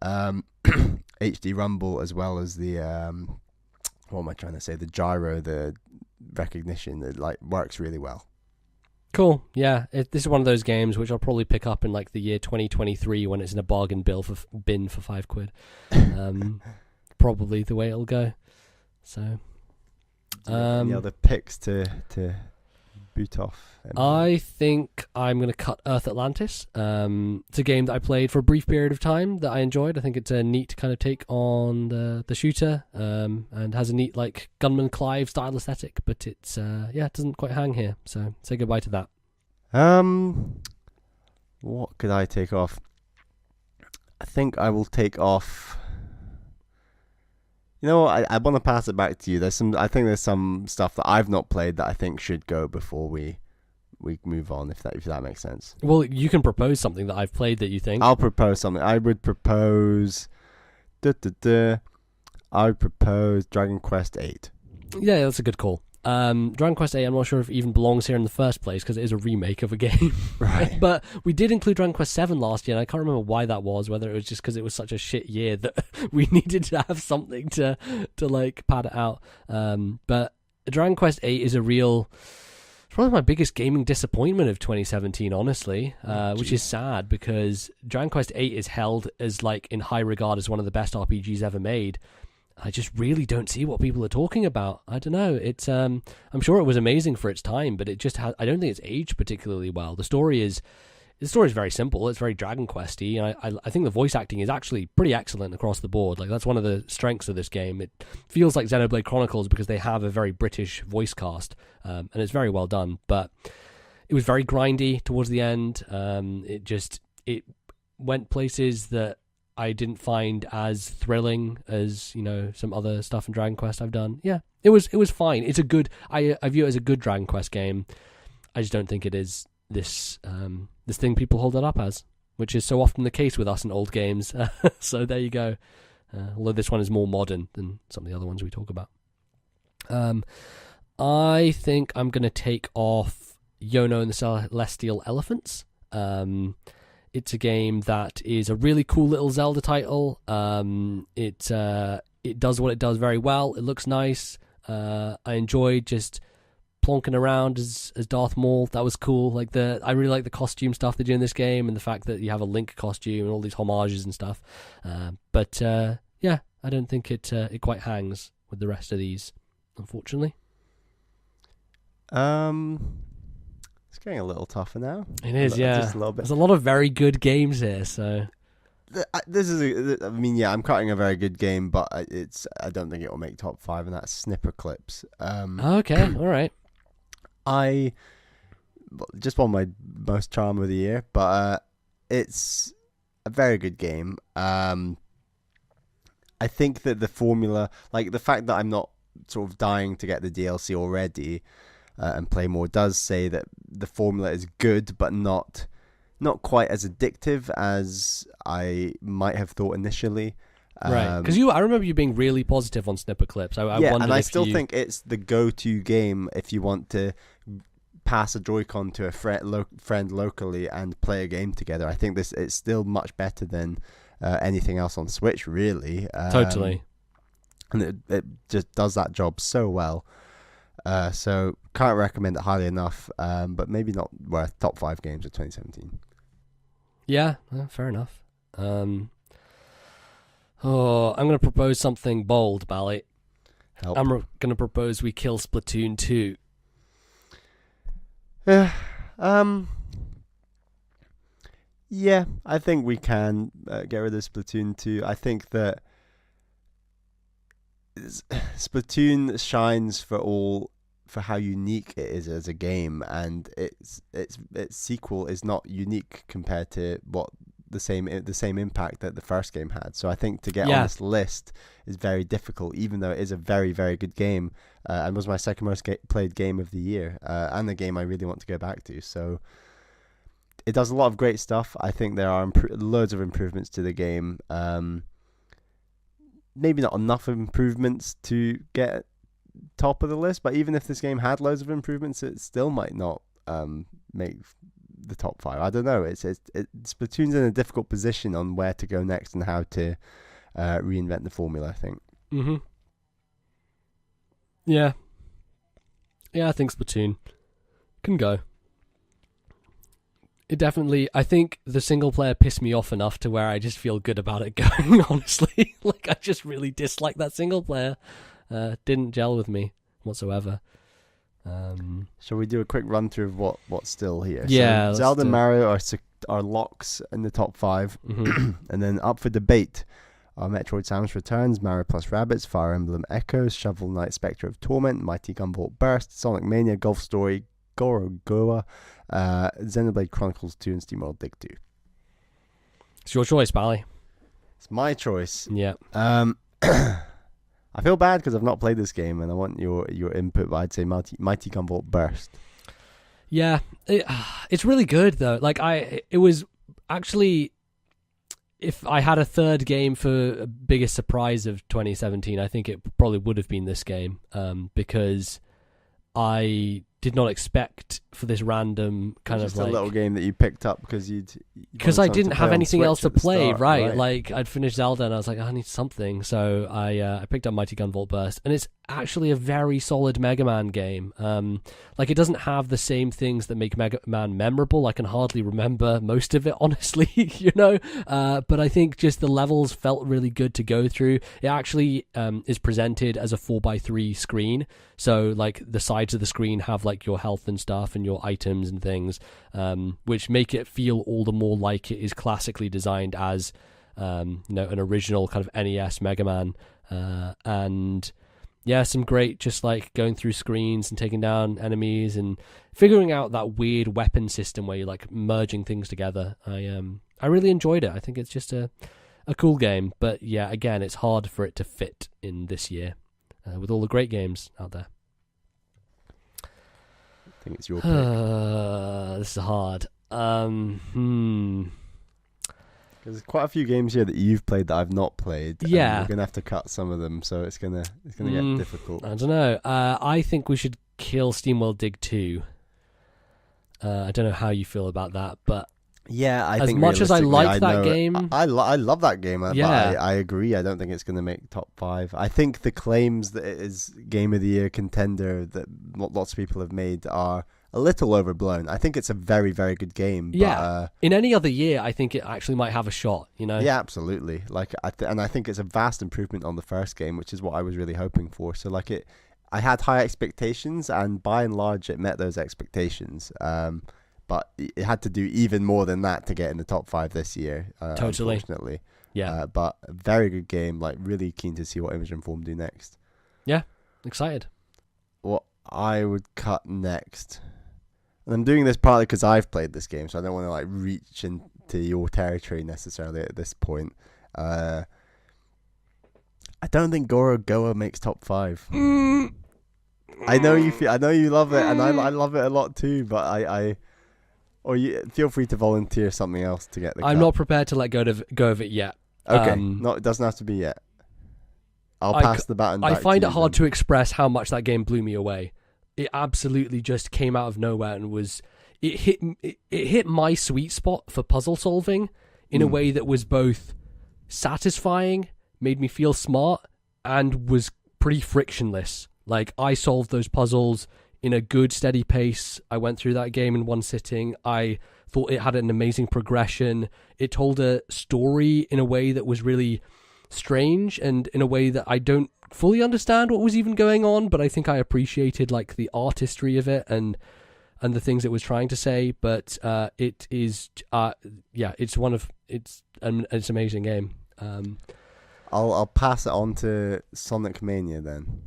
HD rumble, as well as the what am I trying to say? The gyro, the recognition, it like works really well. Cool. Yeah, this is one of those games which I'll probably pick up in like the year 2023 when it's in a bargain bin for £5. Probably the way it'll go. So, Any other picks to boot off? I think I'm going to cut Earth Atlantis. It's a game that I played for a brief period of time that I enjoyed. I think it's a neat kind of take on the shooter, and has a neat like Gunman Clive style aesthetic, but it's it doesn't quite hang here. So say goodbye to that. What could I take off? I think I will take off. You know what? I want to pass it back to you. I think there's some stuff that I've not played that I think should go before we move on, if that makes sense. Well, you can propose something that I've played that you think. I'll propose something. I would propose. I would propose Dragon Quest VIII. Yeah, that's a good call. Dragon Quest VIII, I'm not sure if it even belongs here in the first place because it is a remake of a game. Right. But we did include Dragon Quest VII last year, and I can't remember why that was, whether it was just because it was such a shit year that we needed to have something to like pad it out. But Dragon Quest VIII is probably my biggest gaming disappointment of 2017, honestly, which is sad because Dragon Quest VIII is held as like in high regard as one of the best RPGs ever made. I just really don't see what people are talking about. I don't know. It's I'm sure it was amazing for its time, but it just I don't think it's aged particularly well. The story is very simple. It's very Dragon Questy, and I think the voice acting is actually pretty excellent across the board. Like that's one of the strengths of this game. It feels like Xenoblade Chronicles because they have a very British voice cast, and it's very well done. But it was very grindy towards the end. It went places that I didn't find as thrilling as, you know, some other stuff in Dragon Quest I've done. Yeah, it was fine. It's a good. I view it as a good Dragon Quest game. I just don't think it is this thing people hold it up as, which is so often the case with us in old games. So there you go. Although this one is more modern than some of the other ones we talk about. I think I'm going to take off Yono and the Celestial Elephants. It's a game that is a really cool little Zelda title. It does what it does very well. It looks nice. I enjoyed just plonking around as Darth Maul. That was cool. I really like the costume stuff they do in this game, and the fact that you have a Link costume and all these homages and stuff. But I don't think it quite hangs with the rest of these, unfortunately. It's getting a little tougher now. It is, yeah. Just a little bit. There's a lot of very good games here, so I'm cutting a very good game, but I don't think it will make top 5, and that's Snipper Clips. Okay, all right. I just won my most charm of the year, but it's a very good game. I think that the formula, like the fact that I'm not sort of dying to get the DLC already and play more, does say that the formula is good, but not quite as addictive as I might have thought initially. Right, because I remember you being really positive on Snipper Clips. And I still think it's the go-to game if you want to pass a Joy-Con to a friend locally and play a game together. I think it's still much better than anything else on Switch, really. Totally. And it just does that job so well. So can't recommend it highly enough, but maybe not worth top 5 games of 2017. Yeah, fair enough. I'm going to propose something bold, Bally. Help. I'm going to propose we kill Splatoon 2. Yeah, I think we can get rid of Splatoon 2. I think that Splatoon shines for how unique it is as a game, and its sequel is not unique compared to what the same impact that the first game had. So I think to get on this list is very difficult, even though it is a very, very good game, and was my second most played game of the year, and the game I really want to go back to. So it does a lot of great stuff. I think there are loads of improvements to the game. Maybe not enough improvements to get top of the list, but even if this game had loads of improvements, it still might not make the top 5. I don't know. Splatoon's in a difficult position on where to go next and how to reinvent the formula, I think. Mm-hmm. Yeah, I think Splatoon can go. It definitely, I think the single player pissed me off enough to where I just feel good about it going, honestly. Like, I just really dislike that single player. Didn't gel with me whatsoever. Shall we do a quick run through of what's still here? Yeah, so Zelda and Mario are locks in the top 5. Mm-hmm. And then up for debate are Metroid Samus Returns, Mario plus Rabbids, Fire Emblem Echoes, Shovel Knight Spectre of Torment, Mighty Gunvolt Burst, Sonic Mania, Golf Story, Gorogoa, Xenoblade Chronicles 2, and SteamWorld Dig 2. It's your choice, Bally. It's my choice. Yeah. I feel bad because I've not played this game, and I want your input, but I'd say Mighty Gunvolt Burst. Yeah, it's really good, though. Like, it was actually, if I had a third game for biggest surprise of 2017, I think it probably would have been this game, because I did not expect for this random kind just of like a little game that you picked up because I didn't have anything else to play. Start, right, like I'd finished Zelda and I was like, I need something, so I picked up Mighty Gunvolt Burst, and it's actually a very solid Mega Man game. Like, it doesn't have the same things that make Mega Man memorable. I can hardly remember most of it, honestly, you know. But I think just the levels felt really good to go through. It actually is presented as a 4x3 screen, so like the sides of the screen have like your health and stuff and your items and things, which make it feel all the more like it is classically designed as an original kind of NES Mega Man. And yeah, some great just like going through screens and taking down enemies and figuring out that weird weapon system where you're like merging things together. I really enjoyed it. I think it's just a cool game, but yeah, again, it's hard for it to fit in this year with all the great games out there. I think it's your pick. This is hard. There's quite a few games here that you've played that I've not played. Yeah, we're gonna have to cut some of them, so it's gonna get difficult. I don't know. I think we should kill SteamWorld Dig 2. I don't know how you feel about that, but yeah, I as think much as I like that know, game, I love that game. Yeah, but I agree. I don't think it's gonna make top 5. I think the claims that it is Game of the Year contender that lots of people have made are a little overblown. I think it's a very, very good game. But, yeah. In any other year, I think it actually might have a shot. You know. Yeah, absolutely. Like, and I think it's a vast improvement on the first game, which is what I was really hoping for. So, like, I had high expectations, and by and large, it met those expectations. But it had to do even more than that to get in the top 5 this year. Totally. Unfortunately. Yeah. But a very good game. Like, really keen to see what Image and Form do next. Yeah. Excited. What I would cut next. And I'm doing this partly because I've played this game, so I don't want to like reach into your territory necessarily at this point. I don't think Gorogoa makes top 5. I know you love it, and I love it a lot too. But or you feel free to volunteer something else to get the. I'm not prepared to let go of it yet. Okay, no, it doesn't have to be yet. I'll pass the baton back. I find to it you hard then. to express how much that game blew me away. It absolutely just came out of nowhere and it hit my sweet spot for puzzle solving in a way that was both satisfying, made me feel smart, and was pretty frictionless. Like, I solved those puzzles in a good, steady pace. I went through that game in one sitting. I thought it had an amazing progression. It told a story in a way that was really strange, and in a way that I don't fully understand what was even going on, but I think I appreciated like the artistry of it and the things it was trying to say. But it is it's an amazing game. I'll pass it on to Sonic Mania then.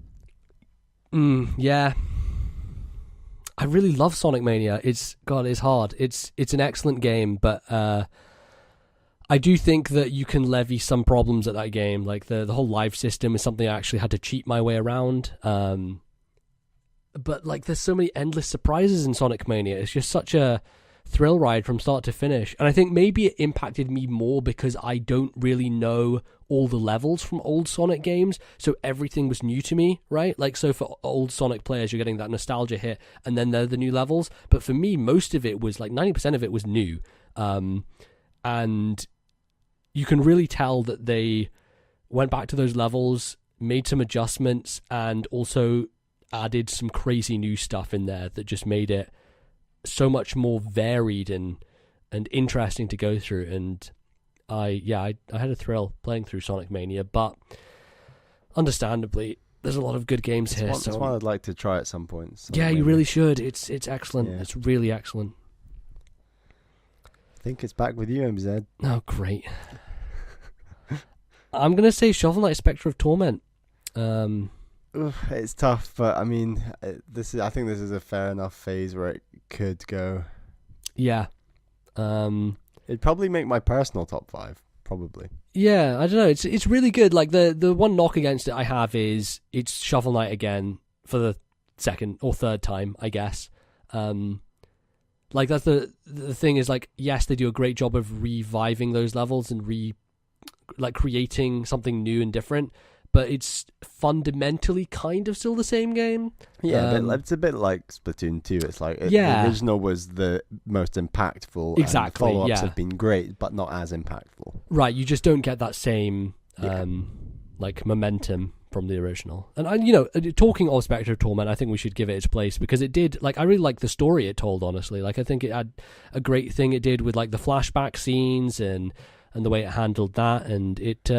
Yeah, I really love Sonic Mania. It's hard. It's an excellent game, but I do think that you can levy some problems at that game. Like the whole live system is something I actually had to cheat my way around. But like, there's so many endless surprises in Sonic Mania. It's just such a thrill ride from start to finish. And I think maybe it impacted me more because I don't really know all the levels from old Sonic games, so everything was new to me, right? Like, so for old Sonic players, you're getting that nostalgia hit, and then they're the new levels. But for me, most of it was like 90% of it was new. And you can really tell that they went back to those levels, made some adjustments, and also added some crazy new stuff in there that just made it so much more varied and interesting to go through. And I had a thrill playing through Sonic Mania, but understandably, there's a lot of good games here. That's one I'd like to try at some point. Yeah, you really should. It's excellent. Yeah. It's really excellent. I think it's back with you, MZ. Oh, great. I'm going to say Shovel Knight Spectre of Torment. It's tough, but I mean, I think this is a fair enough phase where it could go. Yeah. It'd probably make my personal top 5, probably. Yeah, I don't know. It's really good. Like, the one knock against it I have is it's Shovel Knight again for the second or third time, I guess. Like, that's the thing is, like, yes, they do a great job of reviving those levels and creating something new and different, but it's fundamentally kind of still the same game. Yeah, but it's a bit like Splatoon 2. It's like the original was the most impactful. Exactly. And follow-ups have been great, but not as impactful. Right, you just don't get that same momentum from the original. And talking of Spectre of Torment, I think we should give it its place because it did. Like, I really like the story it told. Honestly, like, I think it had a great thing it did with like the flashback scenes and the way it handled that, and it.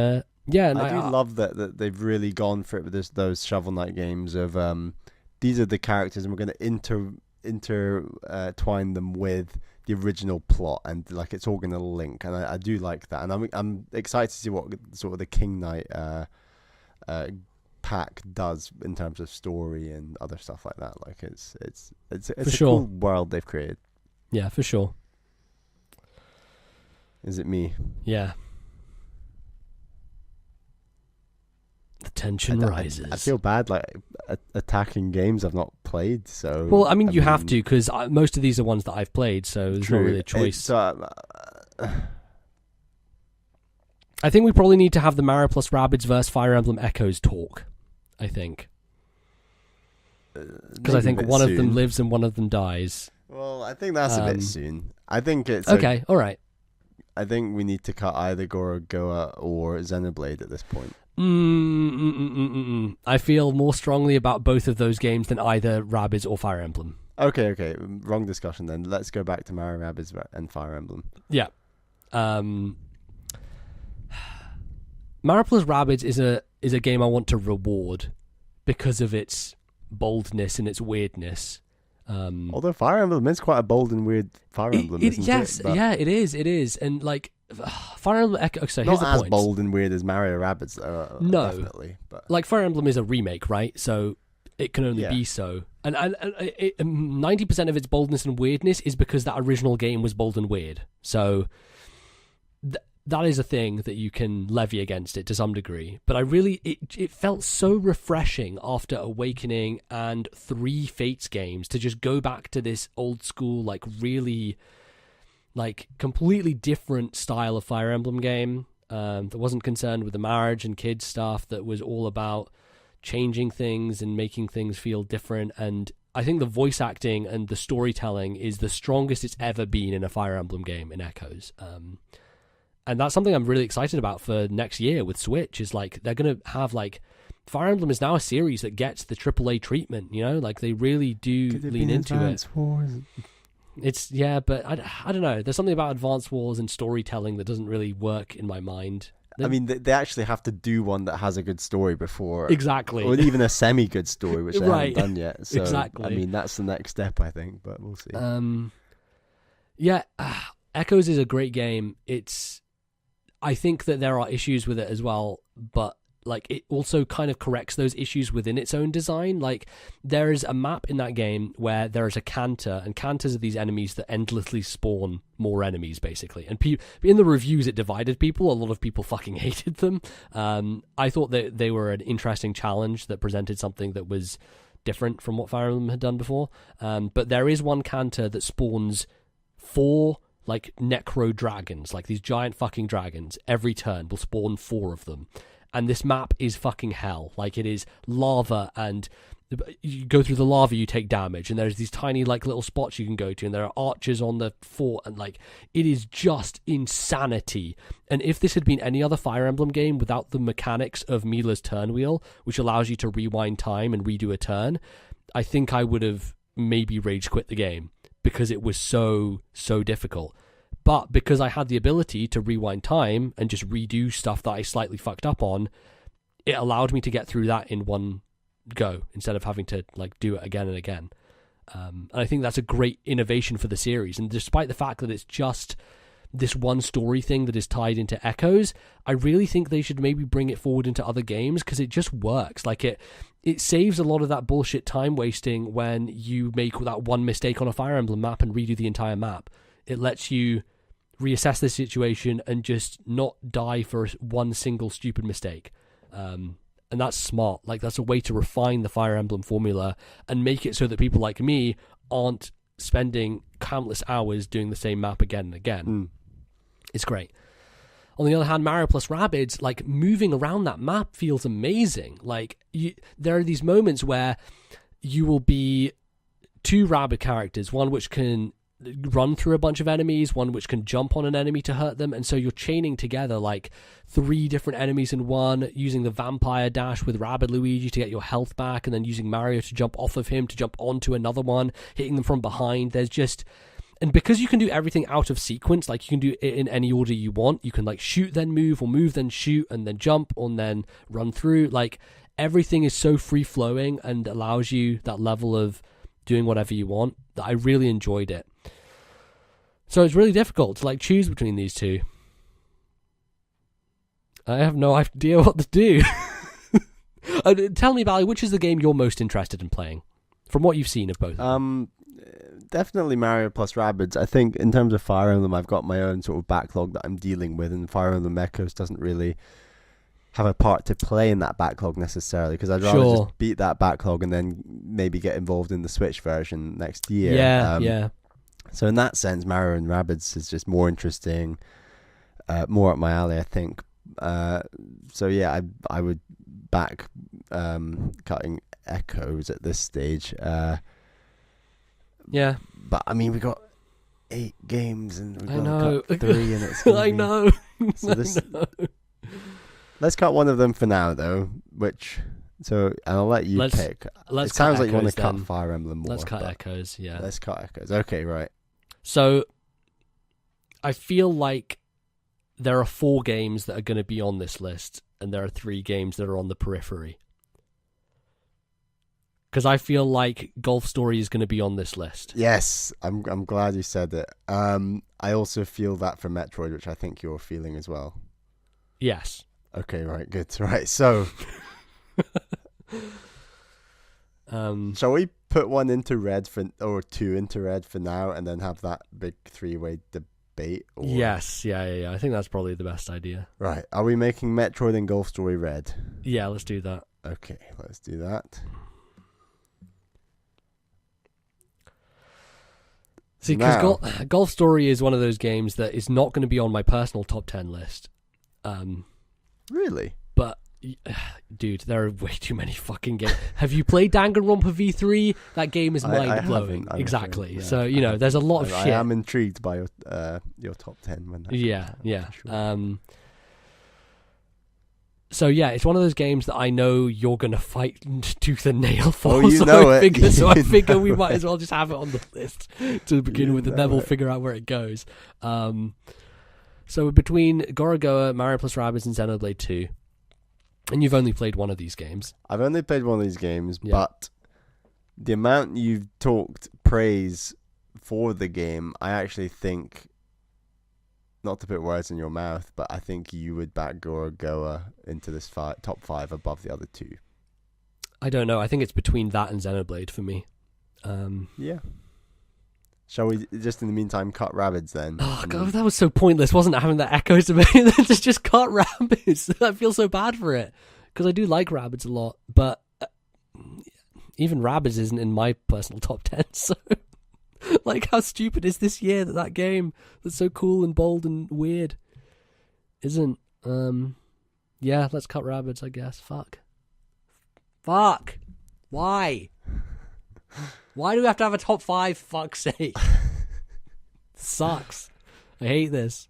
And I do love that they've really gone for it with those Shovel Knight games of these are the characters and we're going to intertwine them with the original plot, and like it's all going to link, and I do like that, and I'm excited to see what sort of the King Knight pack does in terms of story and other stuff like that. Like it's a cool world they've created. Yeah, for sure. Is it me? Yeah. The tension rises. I feel bad, like attacking games I've not played. So well, I mean, you have to, because most of these are ones that I've played, so there's not really a choice. I think we probably need to have the Mario plus Rabbids versus Fire Emblem Echoes talk. I think because I think one of them lives and one of them dies. Well, I think that's a bit soon. I think it's okay. All right. I think we need to cut either Gorogoa or Xenoblade at this point. I feel more strongly about both of those games than either Rabbids or Fire Emblem. Okay. Wrong discussion then. Let's go back to Mario Rabbids and Fire Emblem. Yeah. Mario plus Rabbids is a game I want to reward because of its boldness and its weirdness. Although Fire Emblem is quite a bold and weird Fire Emblem, isn't it? Yeah, it is. And like Fire Emblem Echo, so here's the point. Not as bold and weird as Mario Rabbids, though. No, definitely. But like Fire Emblem is a remake, right? So it can only be so. And 90% of its boldness and weirdness is because that original game was bold and weird. So that is a thing that you can levy against it to some degree. But it felt so refreshing after Awakening and 3 Fates games to just go back to this old school, like really, like completely different style of Fire Emblem game that wasn't concerned with the marriage and kids stuff, that was all about changing things and making things feel different. And I think the voice acting and the storytelling is the strongest it's ever been in a Fire Emblem game in Echoes. And that's something I'm really excited about for next year with Switch, is like they're going to have like Fire Emblem is now a series that gets the AAA treatment, you know, like they really do lean into it. It's, yeah, but I don't know. There's something about Advance Wars and storytelling that doesn't really work in my mind. I mean, they actually have to do one that has a good story before. Exactly. Or even a semi-good story, which they Right. haven't done yet. So, Exactly. I mean, that's the next step, I think, but we'll see. Yeah, Echoes is a great game. I think that there are issues with it as well, but like it also kind of corrects those issues within its own design. Like there is a map in that game where there is a canter, and canters are these enemies that endlessly spawn more enemies, basically. And in the reviews, it divided people. A lot of people fucking hated them. I thought that they were an interesting challenge that presented something that was different from what Fire Emblem had done before. But there is one canter that spawns 4 like necro dragons, like these giant fucking dragons. Every turn will spawn 4 of them. And this map is fucking hell. Like, it is lava, and you go through the lava, you take damage, and there's these tiny like little spots you can go to, and there are archers on the fort, and like it is just insanity. And if this had been any other Fire Emblem game without the mechanics of Mila's turn wheel, which allows you to rewind time and redo a turn, I think I would have maybe rage quit the game, because it was so difficult. But because I had the ability to rewind time and just redo stuff that I slightly fucked up on, it allowed me to get through that in one go instead of having to like do it again and again. And I think that's a great innovation for the series. And despite the fact that it's just this one story thing that is tied into Echoes, I really think they should maybe bring it forward into other games, because it just works. Like it saves a lot of that bullshit time wasting when you make that one mistake on a Fire Emblem map and redo the entire map. It lets you reassess the situation and just not die for one single stupid mistake. And that's smart. Like, that's a way to refine the Fire Emblem formula and make it so that people like me aren't spending countless hours doing the same map again and again. It's great. On the other hand, Mario plus Rabbids, like, moving around that map feels amazing. Like, there are these moments where you will be 2 Rabbid characters, one which can run through a bunch of enemies, one which can jump on an enemy to hurt them, and so you're chaining together like 3 different enemies in one, using the vampire dash with Rabbid Luigi to get your health back, and then using Mario to jump off of him to jump onto another one, hitting them from behind. There's just... And because you can do everything out of sequence, like you can do it in any order you want, you can like shoot then move, or move then shoot, and then jump, and then run through. Like, everything is so free-flowing and allows you that level of doing whatever you want that I really enjoyed it. So it's really difficult to like choose between these two. I have no idea what to do. Tell me, Bally, which is the game you're most interested in playing from what you've seen of both? Definitely Mario plus Rabbids. I think in terms of Fire Emblem, I've got my own sort of backlog that I'm dealing with, and Fire Emblem Echoes doesn't really have a part to play in that backlog necessarily, because I'd rather just beat that backlog and then maybe get involved in the Switch version next year. Yeah. So in that sense, Mario and Rabbids is just more interesting, more up my alley, I think. So yeah, I would back cutting Echoes at this stage. Yeah. But I mean, we got 8 games and we've got to cut 3, and it's I know. So let's cut one of them for now, though. And I'll let you pick. It sounds like you want to cut Fire Emblem more. Let's cut Echoes. Yeah. Let's cut Echoes. Okay, right. So I feel like there are 4 games that are going to be on this list, and there are 3 games that are on the periphery. Because I feel like Golf Story is going to be on this list. Yes, I'm glad you said it. I also feel that for Metroid, which I think you're feeling as well. Yes. Okay, right, good. Right, so... shall we put 1 into red or 2 into red for now, and then have that big 3-way debate? Or... Yes, yeah. I think that's probably the best idea. Right, are we making Metroid and Golf Story red? Yeah, let's do that. Okay, let's do that. See, because Golf Story is one of those games that is not going to be on my personal top 10 list. Really? But Dude, there are way too many fucking games. Have you played Danganronpa V3? That game is mind blowing. Exactly. So there's a lot of shit. I am intrigued by your top 10 when that yeah. Sure. So yeah, it's one of those games that I know you're gonna fight tooth and nail for. Oh, you know it. I figure we might as well just have it on the list to begin with, and then we'll figure out where it goes. So between Gorogoa, Mario plus Rabbids, and Xenoblade 2, and you've only played one of these games. I've only played one of these games, but the amount you've talked praise for the game, I actually think, not to put words in your mouth, but I think you would back Gorogoa into this top 5 above the other two. I don't know. I think it's between that and Xenoblade for me. Yeah. Shall we just in the meantime cut Rabbids then? Oh god, that was so pointless, wasn't it? Having that echoes to me. just cut Rabbids. I feel so bad for it because I do like Rabbids a lot, but even Rabbids isn't in my personal top 10. So, like, how stupid is this year that game that's so cool and bold and weird isn't? Yeah, let's cut Rabbids, I guess. Fuck. Why? Why do we have to have a top 5? Fuck's sake. Sucks. I hate this.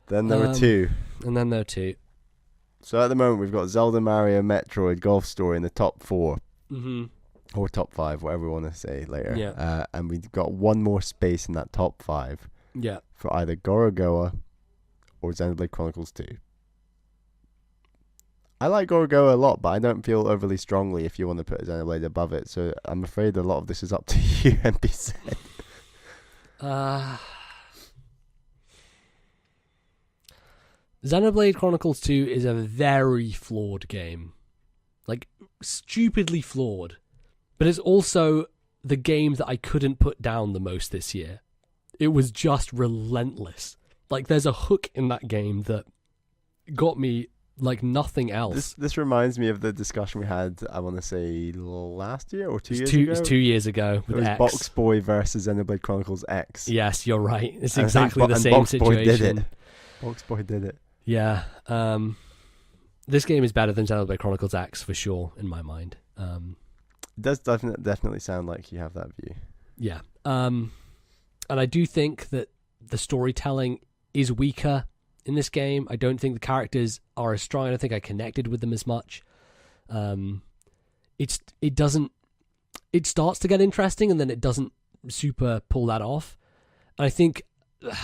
Then there were 2. And then there were 2. So at the moment we've got Zelda, Mario, Metroid, Golf Story in the top 4. Mm-hmm. Or top 5, whatever we want to say later. Yeah. And we've got one more space in that top 5. Yeah. For either Gorogoa or Xenoblade Chronicles 2. I like Gorogoa a lot, but I don't feel overly strongly if you want to put Xenoblade above it. So I'm afraid a lot of this is up to you, NPC. Xenoblade Chronicles 2 is a very flawed game. Like, stupidly flawed. But it's also the game that I couldn't put down the most this year. It was just relentless. Like, there's a hook in that game that got me like nothing else. This reminds me of the discussion we had, I want to say, last year or 2 years ago? It was 2 years ago with it was X. Box Boy versus Xenoblade Chronicles X. Yes, you're right. It's exactly the same Box situation. Boy did it. Box Boy did it. Yeah. This game is better than Xenoblade Chronicles X for sure, in my mind. It does definitely sound like you have that view. Yeah. And I do think that the storytelling is weaker in this game. I don't think the characters are as strong. I don't think I connected with them as much. It starts to get interesting and then it doesn't super pull that off. And I think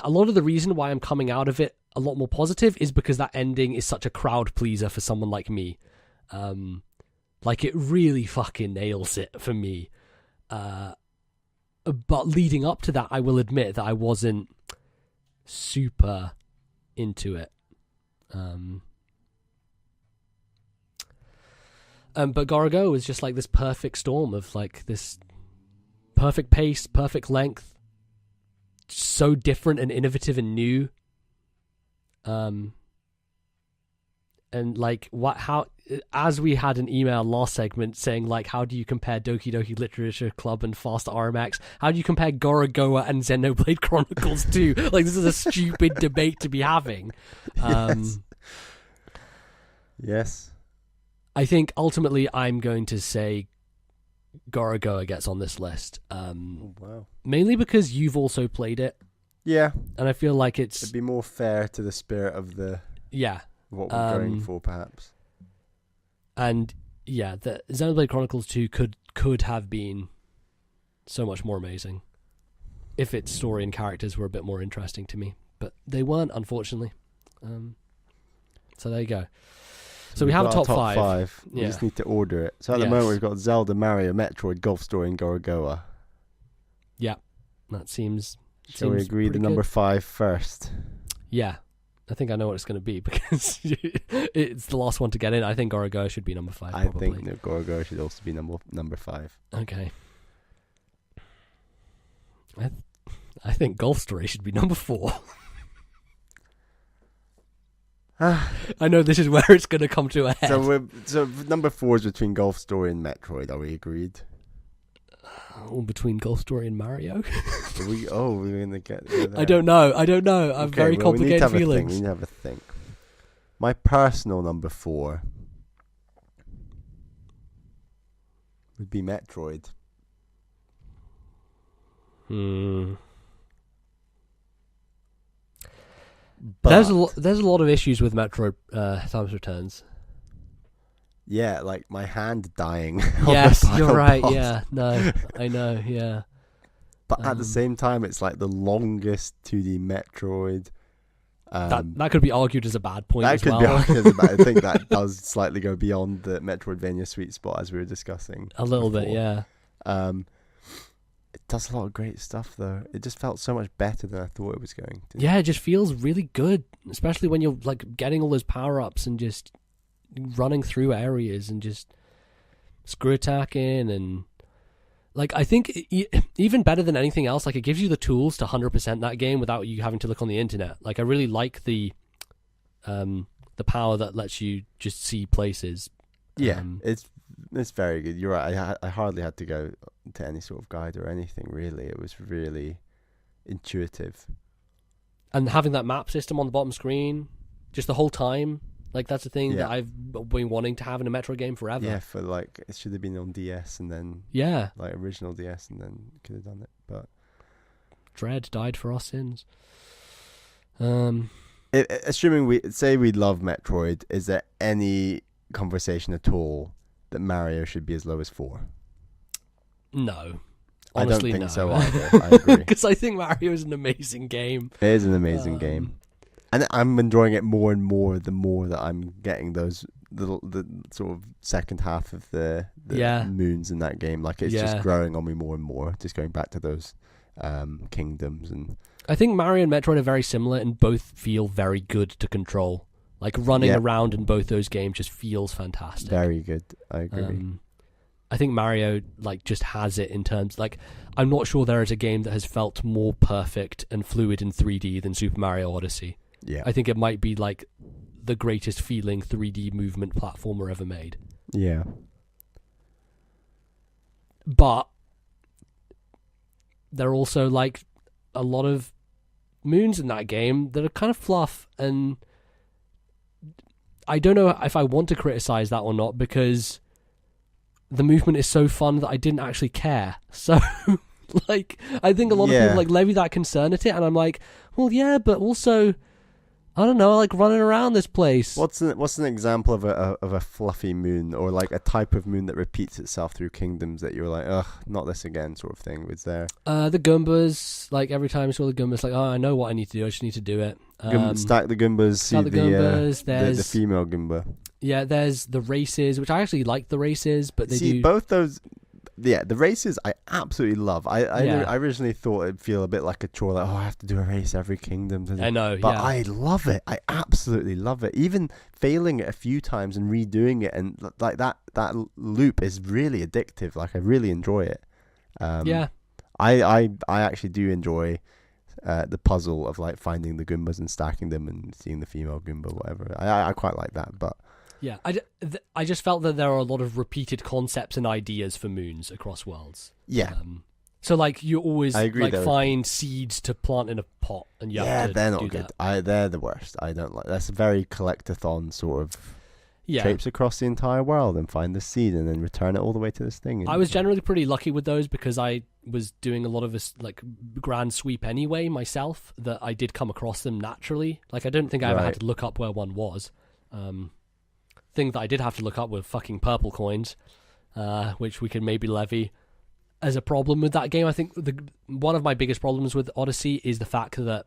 a lot of the reason why I'm coming out of it a lot more positive is because that ending is such a crowd pleaser for someone like me. Like, it really fucking nails it for me. But leading up to that, I will admit that I wasn't super into it. But Gorogoa was just like this perfect storm of like this perfect pace, perfect length, so different and innovative and new. And like as we had an email last segment saying like, how do you compare Doki Doki Literature Club and Fast RMX? How do you compare Gorogoa and Xenoblade Chronicles 2? Like, this is a stupid debate to be having. Yes. I think ultimately I'm going to say Gorogoa gets on this list. Wow. Mainly because you've also played it. Yeah. And I feel like it'd be more fair to the spirit of what we're going for, perhaps. And yeah, the Xenoblade Chronicles 2 could have been so much more amazing if its story and characters were a bit more interesting to me, but they weren't, unfortunately. So there you go. So we have a top 5. We just need to order it. So at the moment we've got Zelda, Mario, Metroid, Golf Story, and Gorogoa. Yeah, that seems. Shall we agree the number 5 first? Yeah. I think I know what it's going to be because it's the last one to get in. I think Gorogoa should be number 5. Probably. I think that Gorogoa should also be number 5. Okay. I think Golf Story should be number 4. I know this is where it's going to come to a head. So number 4 is between Golf Story and Metroid. Are we agreed? Between Golf Story and Mario? we're going to get there. I don't know. I have very complicated feelings. We need to have a think. My personal number 4 would be Metroid. There's a lot of issues with Metroid Samus Returns. Yeah, like my hand dying. Yes, you're right. Boss. Yeah, no, I know. Yeah, but at the same time, it's like the longest 2D Metroid. That could be argued as a bad point. That as could well. be argued as a bad. I think that does slightly go beyond the Metroidvania sweet spot as we were discussing. A little bit, yeah. It does a lot of great stuff, though. It just felt so much better than I thought it was going to. Yeah, it just feels really good, especially when you're like getting all those power-ups and just running through areas and just screw attacking, and like I think even better than anything else, like it gives you the tools to 100% that game without you having to look on the internet. Like I really like the power that lets you just see places. Yeah, it's very good. You're right. I hardly had to go to any sort of guide or anything, really. It was really intuitive. And having that map system on the bottom screen just the whole time, like that's a thing that I've been wanting to have in a Metro game forever. Yeah, for like, it should have been on DS and then... Yeah. Like original DS and then could have done it, but... Dread died for our sins. Assuming we love Metroid, is there any conversation at all that Mario should be as low as 4? No. Honestly, I don't think no. so either. I agree. Because I think Mario is an amazing game. It is an amazing game. And I'm enjoying it more and more the more that I'm getting those the sort of second half of the moons in that game. Like it's just growing on me more and more. Just going back to those kingdoms. And I think Mario and Metroid are very similar and both feel very good to control. Like running around in both those games just feels fantastic. Very good. I agree. I think Mario like just has it in terms like I'm not sure there is a game that has felt more perfect and fluid in 3D than Super Mario Odyssey. Yeah. I think it might be like the greatest feeling 3D movement platformer ever made. Yeah. But there are also like a lot of moons in that game that are kind of fluff, and I don't know if I want to criticize that or not because the movement is so fun that I didn't actually care. So like I think a lot of people like levy that concern at it, and I'm like, well yeah, but also I don't know, I like running around this place. What's an example of a fluffy moon, or like a type of moon that repeats itself through kingdoms that you're like, ugh, not this again, sort of thing? Was there? The Goombas, like every time I saw the Goombas, like, oh, I know what I need to do. I just need to do it. Stack the Goombas. Stack the Goombas. There's the female Goomba. Yeah, there's the races, which I actually like the races, but they do both those. Yeah, the races I absolutely love. I originally thought it'd feel a bit like a chore, like, oh, I have to do a race every kingdom. I know, but I love it. I absolutely love it. Even failing it a few times and redoing it, and like that loop is really addictive. Like I really enjoy it. I actually do enjoy the puzzle of like finding the Goombas and stacking them and seeing the female Goomba, whatever. I quite like that, but. Yeah, I just felt that there are a lot of repeated concepts and ideas for moons across worlds. Yeah. So like you always like find seeds to plant in a pot, and you have to they're not do good. That. They're the worst. I don't like. That's a very collectathon sort of. Traipse across the entire world and find the seed and then return it all the way to this thing. I was generally pretty lucky with those because I was doing a lot of this like grand sweep anyway myself. That I did come across them naturally. Like I don't think I ever had to look up where one was. Thing that I did have to look up were fucking purple coins, which we could maybe levy as a problem with that game. I think one of my biggest problems with Odyssey is the fact that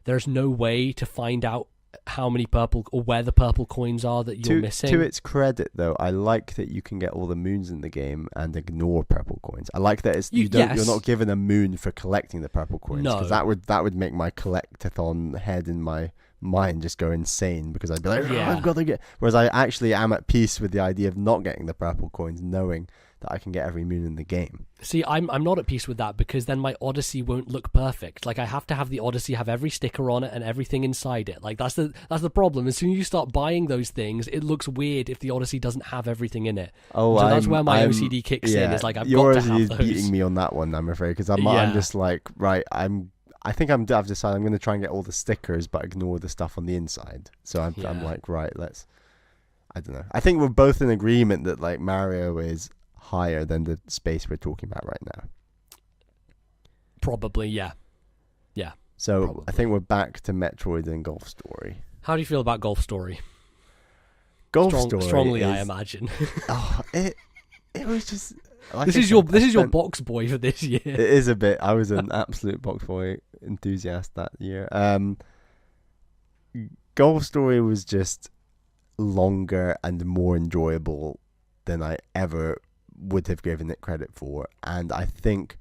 there's no way to find out how many purple or where the purple coins are that you're missing. To its credit, though, I like that you can get all the moons in the game and ignore purple coins. I like that you're not given a moon for collecting the purple coins, because that would make my collectathon head in my mind just go insane, because I'd be like, I've got to get. Whereas I actually am at peace with the idea of not getting the purple coins, knowing that I can get every moon in the game. See, I'm not at peace with that, because then my Odyssey won't look perfect. Like I have to have the Odyssey have every sticker on it and everything inside it. Like that's the problem. As soon as you start buying those things, it looks weird if the Odyssey doesn't have everything in it. Oh, so that's where my OCD kicks in. It's like I've got to have those. Yours is beating me on that one, I'm afraid, because I'm just like, right, I think I've decided I'm going to try and get all the stickers, but ignore the stuff on the inside. So I'm like, right, I don't know. I think we're both in agreement that like Mario is higher than the space we're talking about right now. Probably, yeah. So probably. I think we're back to Metroid and Golf Story. How do you feel about Golf Story? Story strongly, is, I imagine. It was just. Like this is your box boy for this year. It is a bit. I was an absolute box boy enthusiast that year. Golf Story was just longer and more enjoyable than I ever would have given it credit for, and I think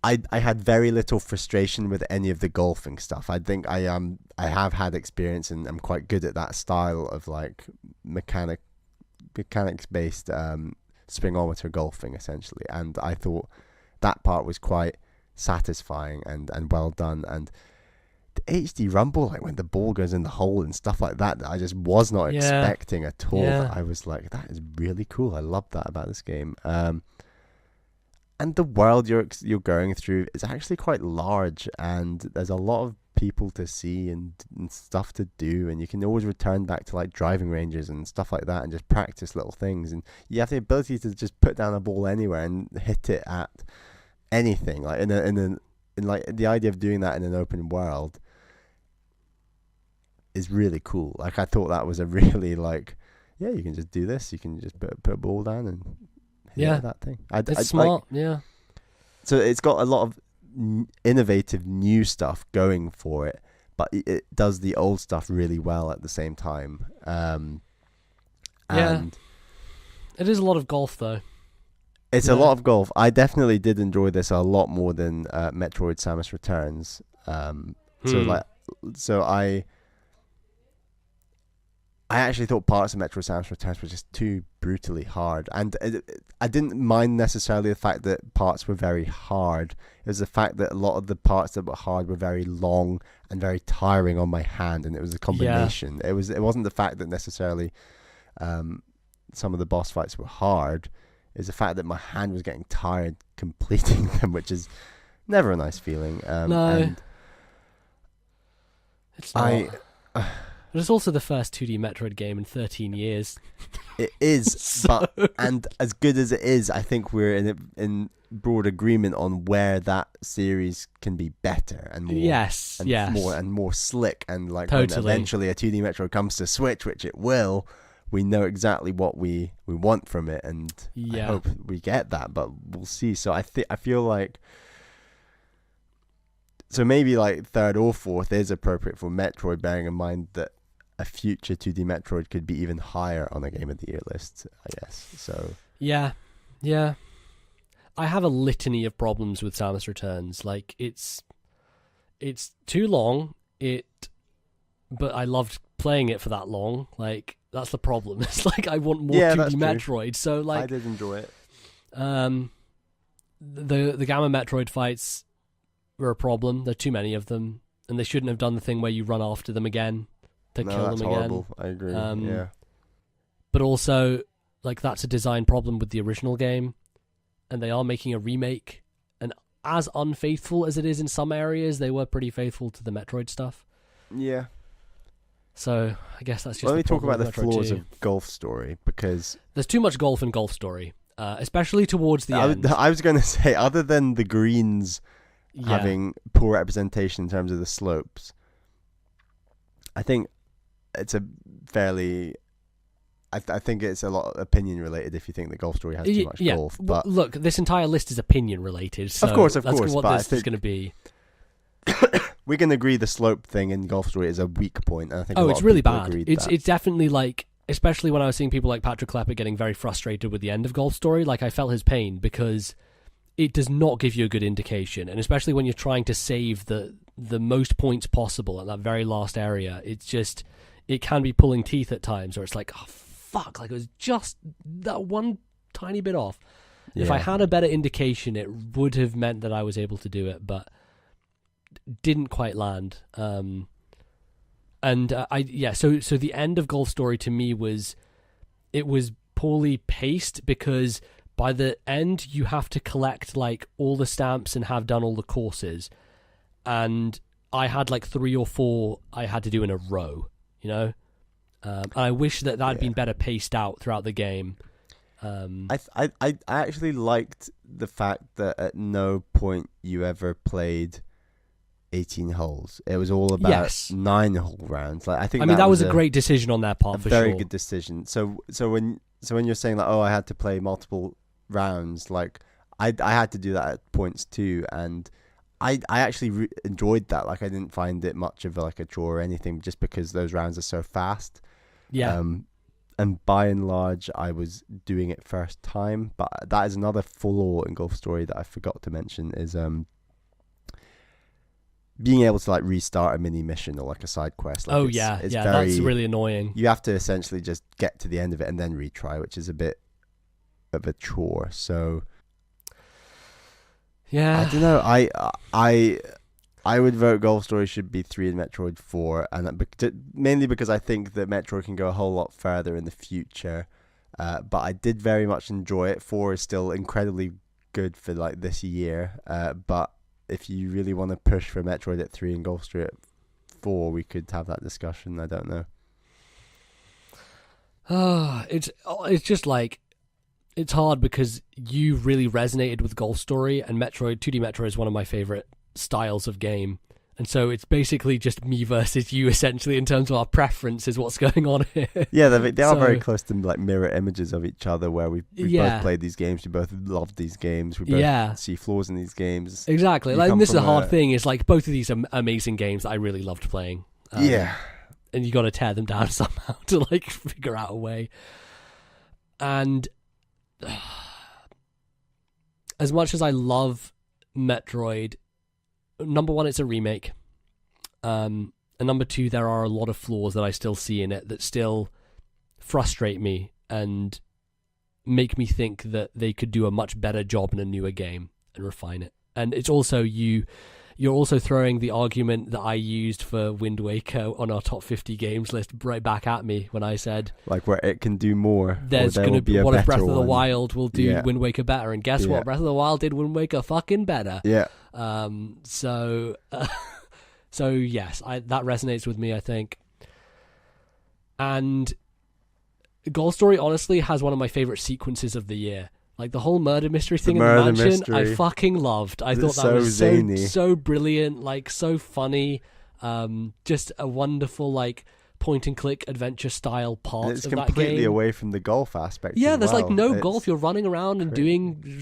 I had very little frustration with any of the golfing stuff. I think I have had experience and I'm quite good at that style of like mechanics based swingometer golfing essentially, and I thought that part was quite satisfying and well done. And the HD rumble, like when the ball goes in the hole and stuff like that I just was not expecting at all. I was like, that is really cool. I love that about this game. And the world you're going through is actually quite large, and there's a lot of people to see and stuff to do, and you can always return back to like driving ranges and stuff like that and just practice little things, and you have the ability to just put down a ball anywhere and hit it at anything. Like in like the idea of doing that in an open world is really cool. Like I thought that was a really like, yeah, you can just do this, you can just put a ball down and hit that thing. It's smart. So it's got a lot of innovative new stuff going for it, but it does the old stuff really well at the same time. And it is a lot of golf though. It's a lot of golf. I definitely did enjoy this a lot more than Metroid Samus Returns. So I actually thought parts of Metroid Samus Returns were just too brutally hard, and I didn't mind necessarily the fact that parts were very hard. It was the fact that a lot of the parts that were hard were very long and very tiring on my hand, and it was a combination. It wasn't the fact that necessarily some of the boss fights were hard. It was the fact that my hand was getting tired completing them, which is never a nice feeling. No, and it's not. But it's also the first 2D Metroid game in 13 years. It is, but and as good as it is, I think we're in broad agreement on where that series can be better and more, more slick, and like when eventually a 2D Metroid comes to Switch, which it will, we know exactly what we want from it, and I hope we get that, but we'll see. So I feel like. So maybe like third or fourth is appropriate for Metroid, bearing in mind that a future 2D Metroid could be even higher on a Game of the Year list, I guess. So yeah. I have a litany of problems with Samus Returns. Like it's too long. But I loved playing it for that long. Like that's the problem. It's like I want more 2D Metroid. So like I did enjoy it. The Gamma Metroid fights were a problem. There are too many of them, and they shouldn't have done the thing where you run after them again to kill them again. Horrible. I agree. But also, like that's a design problem with the original game, and they are making a remake. And as unfaithful as it is in some areas, they were pretty faithful to the Metroid stuff. Yeah. So I guess that's just. Let me talk about the Metroid flaws 2. of Golf Story, because there's too much golf in Golf Story, especially towards the end. I was going to say, other than the greens having poor representation in terms of the slopes, I think it's a fairly. I think it's a lot opinion related if you think that Golf Story has too much golf. But look, this entire list is opinion related. So of course, that's what this is going to be. We can agree the slope thing in Golf Story is a weak point, and I think it's really bad. It's definitely like, especially when I was seeing people like Patrick Klepper getting very frustrated with the end of Golf Story. Like I felt his pain because it does not give you a good indication, and especially when you're trying to save the most points possible at that very last area, it can be pulling teeth at times, or it's like, oh fuck, like it was just that one tiny bit off. Yeah. If I had a better indication, it would have meant that I was able to do it, but didn't quite land. So the end of Golf Story to me was poorly paced, because by the end you have to collect like all the stamps and have done all the courses, and I had like 3 or 4 I had to do in a row, you know. And I wish that had been better paced out throughout the game. I actually liked the fact that at no point you ever played 18 holes. It was all about 9-hole rounds. Like I mean that was a great decision on their part. For very sure. good decision. So when you're saying like, oh, I had to play multiple rounds, like I had to do that at points too, and I actually enjoyed that. Like I didn't find it much of like a chore or anything, just because those rounds are so fast. Yeah. And by and large, I was doing it first time. But that is another flaw in Golf Story that I forgot to mention, is being able to like restart a mini mission or like a side quest. Like it's that's really annoying. You have to essentially just get to the end of it and then retry, which is a bit of a chore. So yeah, I don't know. I would vote Golf Story should be 3 and Metroid 4, and mainly because I think that Metroid can go a whole lot further in the future. But I did very much enjoy it. 4 is still incredibly good for like this year. But if you really want to push for Metroid at 3 and Golf Story at 4, we could have that discussion. I don't know. It's just like, it's hard because you really resonated with Golf Story, and 2D Metroid is one of my favorite styles of game, and so it's basically just me versus you essentially in terms of our preferences, what's going on here. Yeah, they are very close to like mirror images of each other, where we both played these games, we both loved these games, we both see flaws in these games. Exactly. Like, and this is the hard thing, is like both of these are amazing games that I really loved playing. And you got to tear them down somehow to like figure out a way. And as much as I love Metroid, number one, it's a remake. And number two, there are a lot of flaws that I still see in it that still frustrate me and make me think that they could do a much better job in a newer game and refine it. And it's also you're also throwing the argument that I used for Wind Waker on our top 50 games list right back at me when I said, like, where it can do more. There's going to be, what if Breath of the Wild will do Wind Waker better? And guess what? Breath of the Wild did Wind Waker fucking better. Yeah. So yes, that resonates with me, I think. And Golf Story honestly has one of my favorite sequences of the year. Like the whole murder mystery thing in the mansion, I fucking loved. I thought that was so brilliant, like so funny. Just a wonderful like point and click adventure style part of that game. It's completely away from the golf aspect. Yeah, there's like no golf. You're running around and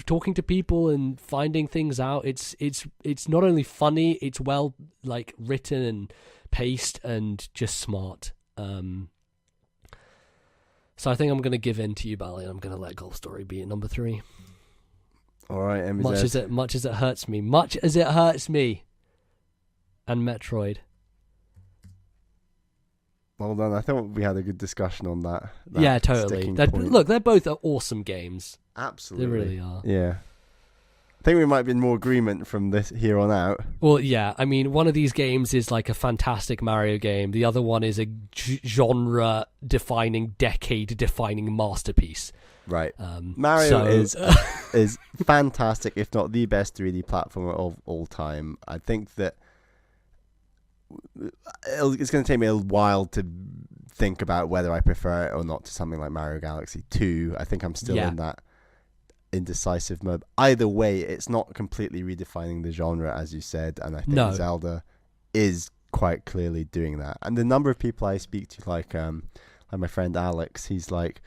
talking to people and finding things out. It's not only funny, it's well like written and paced and just smart. So I think I'm going to give in to you, Bally, and I'm going to let Golf Story be at number 3. All right, MZ. Much as it hurts me, and Metroid. Well done. I thought we had a good discussion on that. Yeah, totally. Look, they're both awesome games. Absolutely. They really are. Yeah. I think we might be in more agreement from this here on out. Well, yeah. I mean, one of these games is like a fantastic Mario game. The other one is a genre-defining, decade-defining masterpiece. Right. Mario is fantastic, if not the best 3D platformer of all time. I think that it's going to take me a while to think about whether I prefer it or not to something like Mario Galaxy 2. I think I'm still in that indecisive mode. Either way, it's not completely redefining the genre, as you said, and I think Zelda is quite clearly doing that. And the number of people I speak to, like my friend Alex, he's like,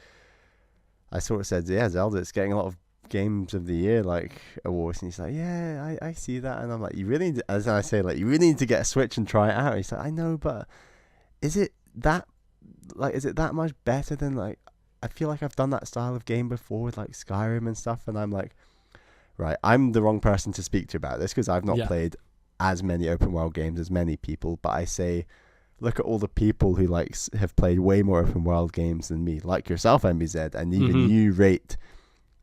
I sort of said, Zelda, it's getting a lot of games of the year like awards, and he's like, I see that, and I'm like, you really need to, as I say, like, you really need to get a Switch and try it out. He's like, I know, but is it that much better than, like, I feel like I've done that style of game before with like Skyrim and stuff, and I'm like, right, I'm the wrong person to speak to about this because I've not played as many open world games as many people, but I say, look at all the people who like have played way more open world games than me, like yourself, MBZ, and even you rate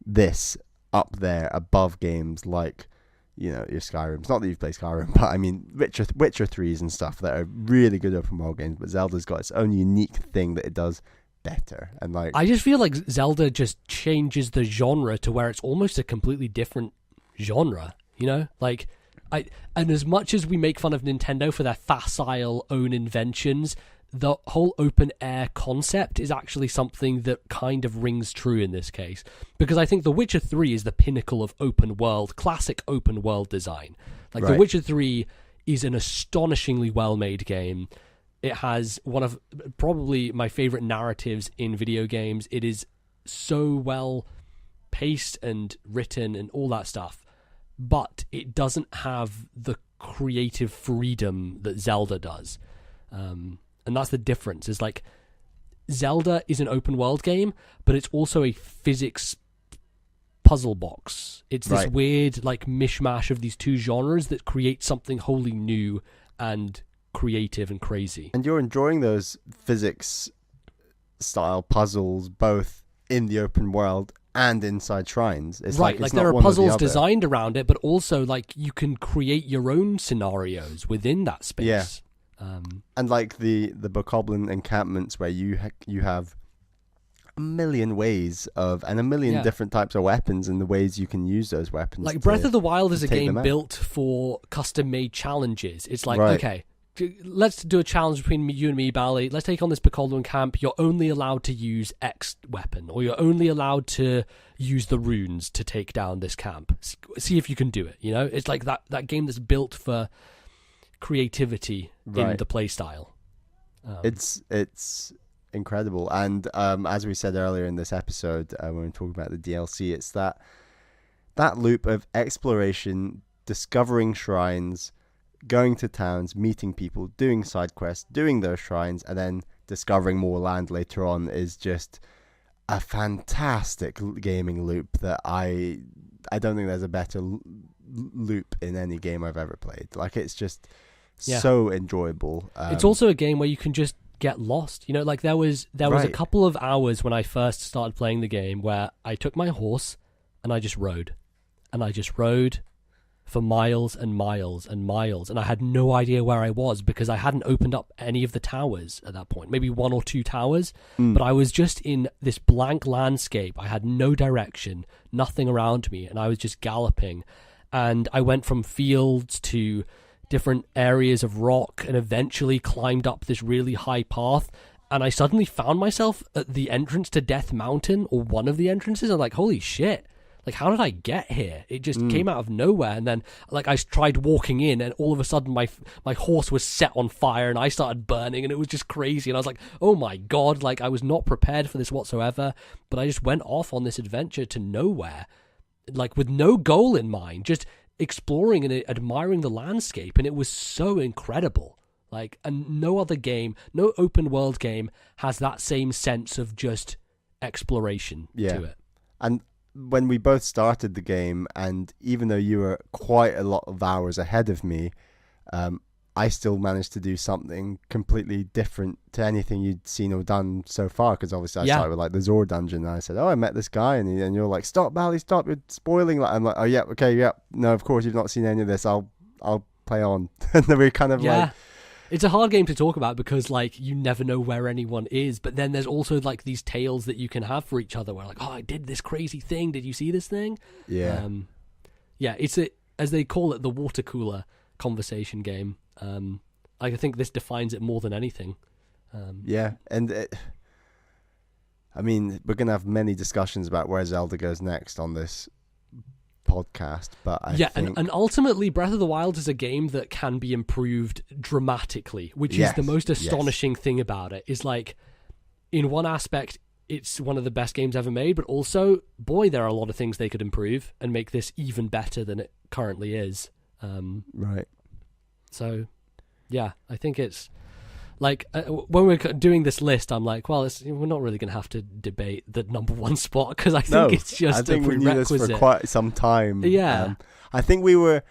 this up there above games like, you know, your Skyrims. Not that you've played Skyrim, but I mean Witcher 3s and stuff that are really good open world games, but Zelda's got its own unique thing that it does better. And like, I just feel like Zelda just changes the genre to where it's almost a completely different genre, you know? Like, and as much as we make fun of Nintendo for their facile own inventions, the whole open air concept is actually something that kind of rings true in this case. Because I think The Witcher 3 is the pinnacle of classic open world design. Like, right. The Witcher 3 is an astonishingly well-made game. It has one of probably my favorite narratives in video games. It is so well paced and written and all that stuff, but it doesn't have the creative freedom that Zelda does. And that's the difference. Is like, Zelda is an open world game, but it's also a physics puzzle box. It's this weird like mishmash of these two genres that create something wholly new and creative and crazy. And you're enjoying those physics style puzzles both in the open world and inside shrines. It's right, like there are puzzles designed around it, but also like you can create your own scenarios within that space. Yeah. And like the Bokoblin encampments where you have a million ways and a million different types of weapons and the ways you can use those weapons. Like Breath of the Wild is a game built for custom-made challenges. It's like, okay, let's do a challenge between you and me, Bally. Let's take on this Bokoblin camp. You're only allowed to use X weapon, or you're only allowed to use the runes to take down this camp. See if you can do it, you know? It's like that game that's built for creativity in the play style. It's incredible. And as we said earlier in this episode, when we were talking about the DLC, it's that loop of exploration, discovering shrines, going to towns, meeting people, doing side quests, doing those shrines, and then discovering more land later on is just a fantastic gaming loop that I don't think there's a better loop in any game I've ever played. Like, it's just so enjoyable. It's also a game where you can just get lost. You know, like there was a couple of hours when I first started playing the game where I took my horse and I just rode. And I just rode for miles and miles and miles, and I had no idea where I was because I hadn't opened up any of the towers at that point, maybe one or two towers, but I was just in this blank landscape. I had no direction, nothing around me, and I was just galloping, and I went from fields to different areas of rock and eventually climbed up this really high path, and I suddenly found myself at the entrance to Death Mountain, or one of the entrances. I'm like, holy shit. Like, how did I get here? It just came out of nowhere. And then, like, I tried walking in, and all of a sudden my horse was set on fire, and I started burning, and it was just crazy. And I was like, oh my God, like, I was not prepared for this whatsoever. But I just went off on this adventure to nowhere, like, with no goal in mind, just exploring and admiring the landscape. And it was so incredible. Like, and no other game, no open world game has that same sense of just exploration to it. And when we both started the game, and even though you were quite a lot of hours ahead of me, I still managed to do something completely different to anything you'd seen or done so far. Because obviously I started with like the Zor dungeon, and I said, "Oh, I met this guy," and you're like, "Stop, Bally, stop! You're spoiling." Like, I'm like, "Oh yeah, okay, yeah, no, of course you've not seen any of this. I'll play on." And then we kind of like. It's a hard game to talk about because, like, you never know where anyone is. But then there's also, like, these tales that you can have for each other where, like, oh, I did this crazy thing. Did you see this thing? Yeah. It's as they call it, the water cooler conversation game. I think this defines it more than anything. And I mean, we're going to have many discussions about where Zelda goes next on this podcast, but I think... and ultimately Breath of the Wild is a game that can be improved dramatically, which is the most astonishing thing about it. Is like, in one aspect it's one of the best games ever made, but also, boy, there are a lot of things they could improve and make this even better than it currently is. So yeah, I think it's like, when we're doing this list, I'm like, well, we're not really going to have to debate the number one spot, because I think it's just a prerequisite. We knew this for quite some time. Yeah. I think we were,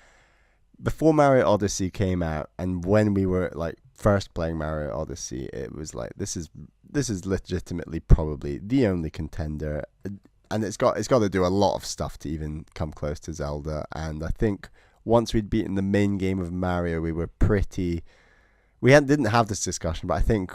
before Mario Odyssey came out, and when we were like first playing Mario Odyssey, it was like, this is legitimately probably the only contender, and it's got to do a lot of stuff to even come close to Zelda. And I think once we'd beaten the main game of Mario, we were pretty... We didn't have this discussion, but I think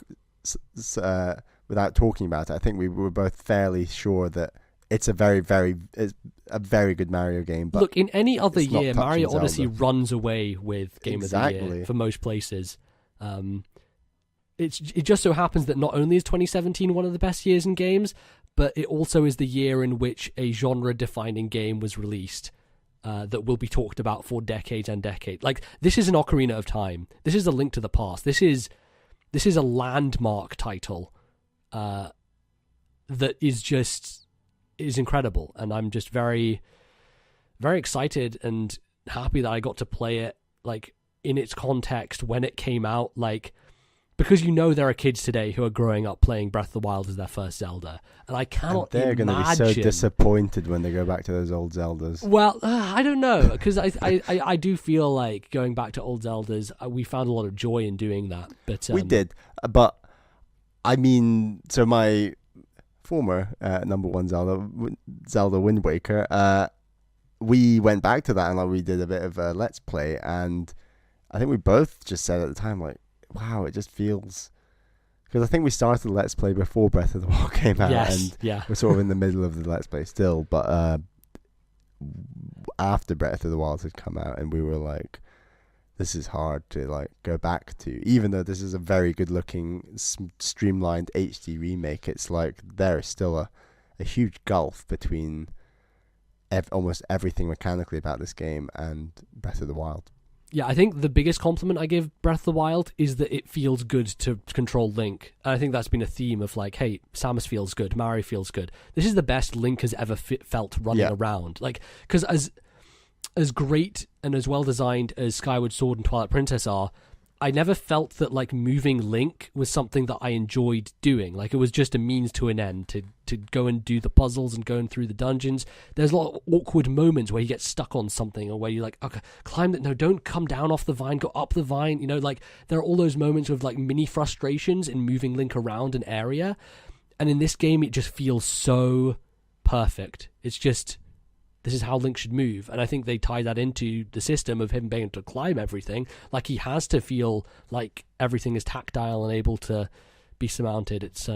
without talking about it, I think we were both fairly sure that it's a very good Mario game. But look, in any other it's not year, touching Mario Odyssey Zelda. runs away with Game of the Year for most places. It just so happens that not only is 2017 one of the best years in games, but it also is the year in which a genre-defining game was released that will be talked about for decades and decades. Like, this is an Ocarina of Time. This is a Link to the Past. This is a landmark title that is incredible, and I'm just very, very excited and happy that I got to play it like in its context when it came out, like, because there are kids today who are growing up playing Breath of the Wild as their first Zelda, and I cannot and they're imagine. going to be so disappointed when they go back to those old Zeldas. Well, I don't know, because I do feel like going back to old Zeldas, we found a lot of joy in doing that. But we did, but I mean, so my former number one Zelda Wind Waker, we went back to that and like we did a bit of a Let's Play, and I think we both just said at the time, like, wow, it just feels, because I think we started the Let's Play before Breath of the Wild came out, and we're sort of in the middle of the Let's Play still, but after Breath of the Wild had come out, and we were like, this is hard to like go back to, even though this is a very good looking streamlined HD remake. It's like there is still a huge gulf between almost everything mechanically about this game and Breath of the Wild. Yeah, I think the biggest compliment I give Breath of the Wild is that it feels good to control Link. And I think that's been a theme of like, hey, Samus feels good, Mario feels good. This is the best Link has ever felt running around. Like, because as great and as well designed as Skyward Sword and Twilight Princess are, I never felt that like moving Link was something that I enjoyed doing. Like, it was just a means to an end to go and do the puzzles and going through the dungeons. There's a lot of awkward moments where you get stuck on something, or where you're like, okay, climb that. No, don't come down off the vine, go up the vine. Like there are all those moments of like mini frustrations in moving Link around an area. And in this game, it just feels so perfect. It's just, this is how Link should move. And I think they tie that into the system of him being able to climb everything. Like, he has to feel like everything is tactile and able to be surmounted. It's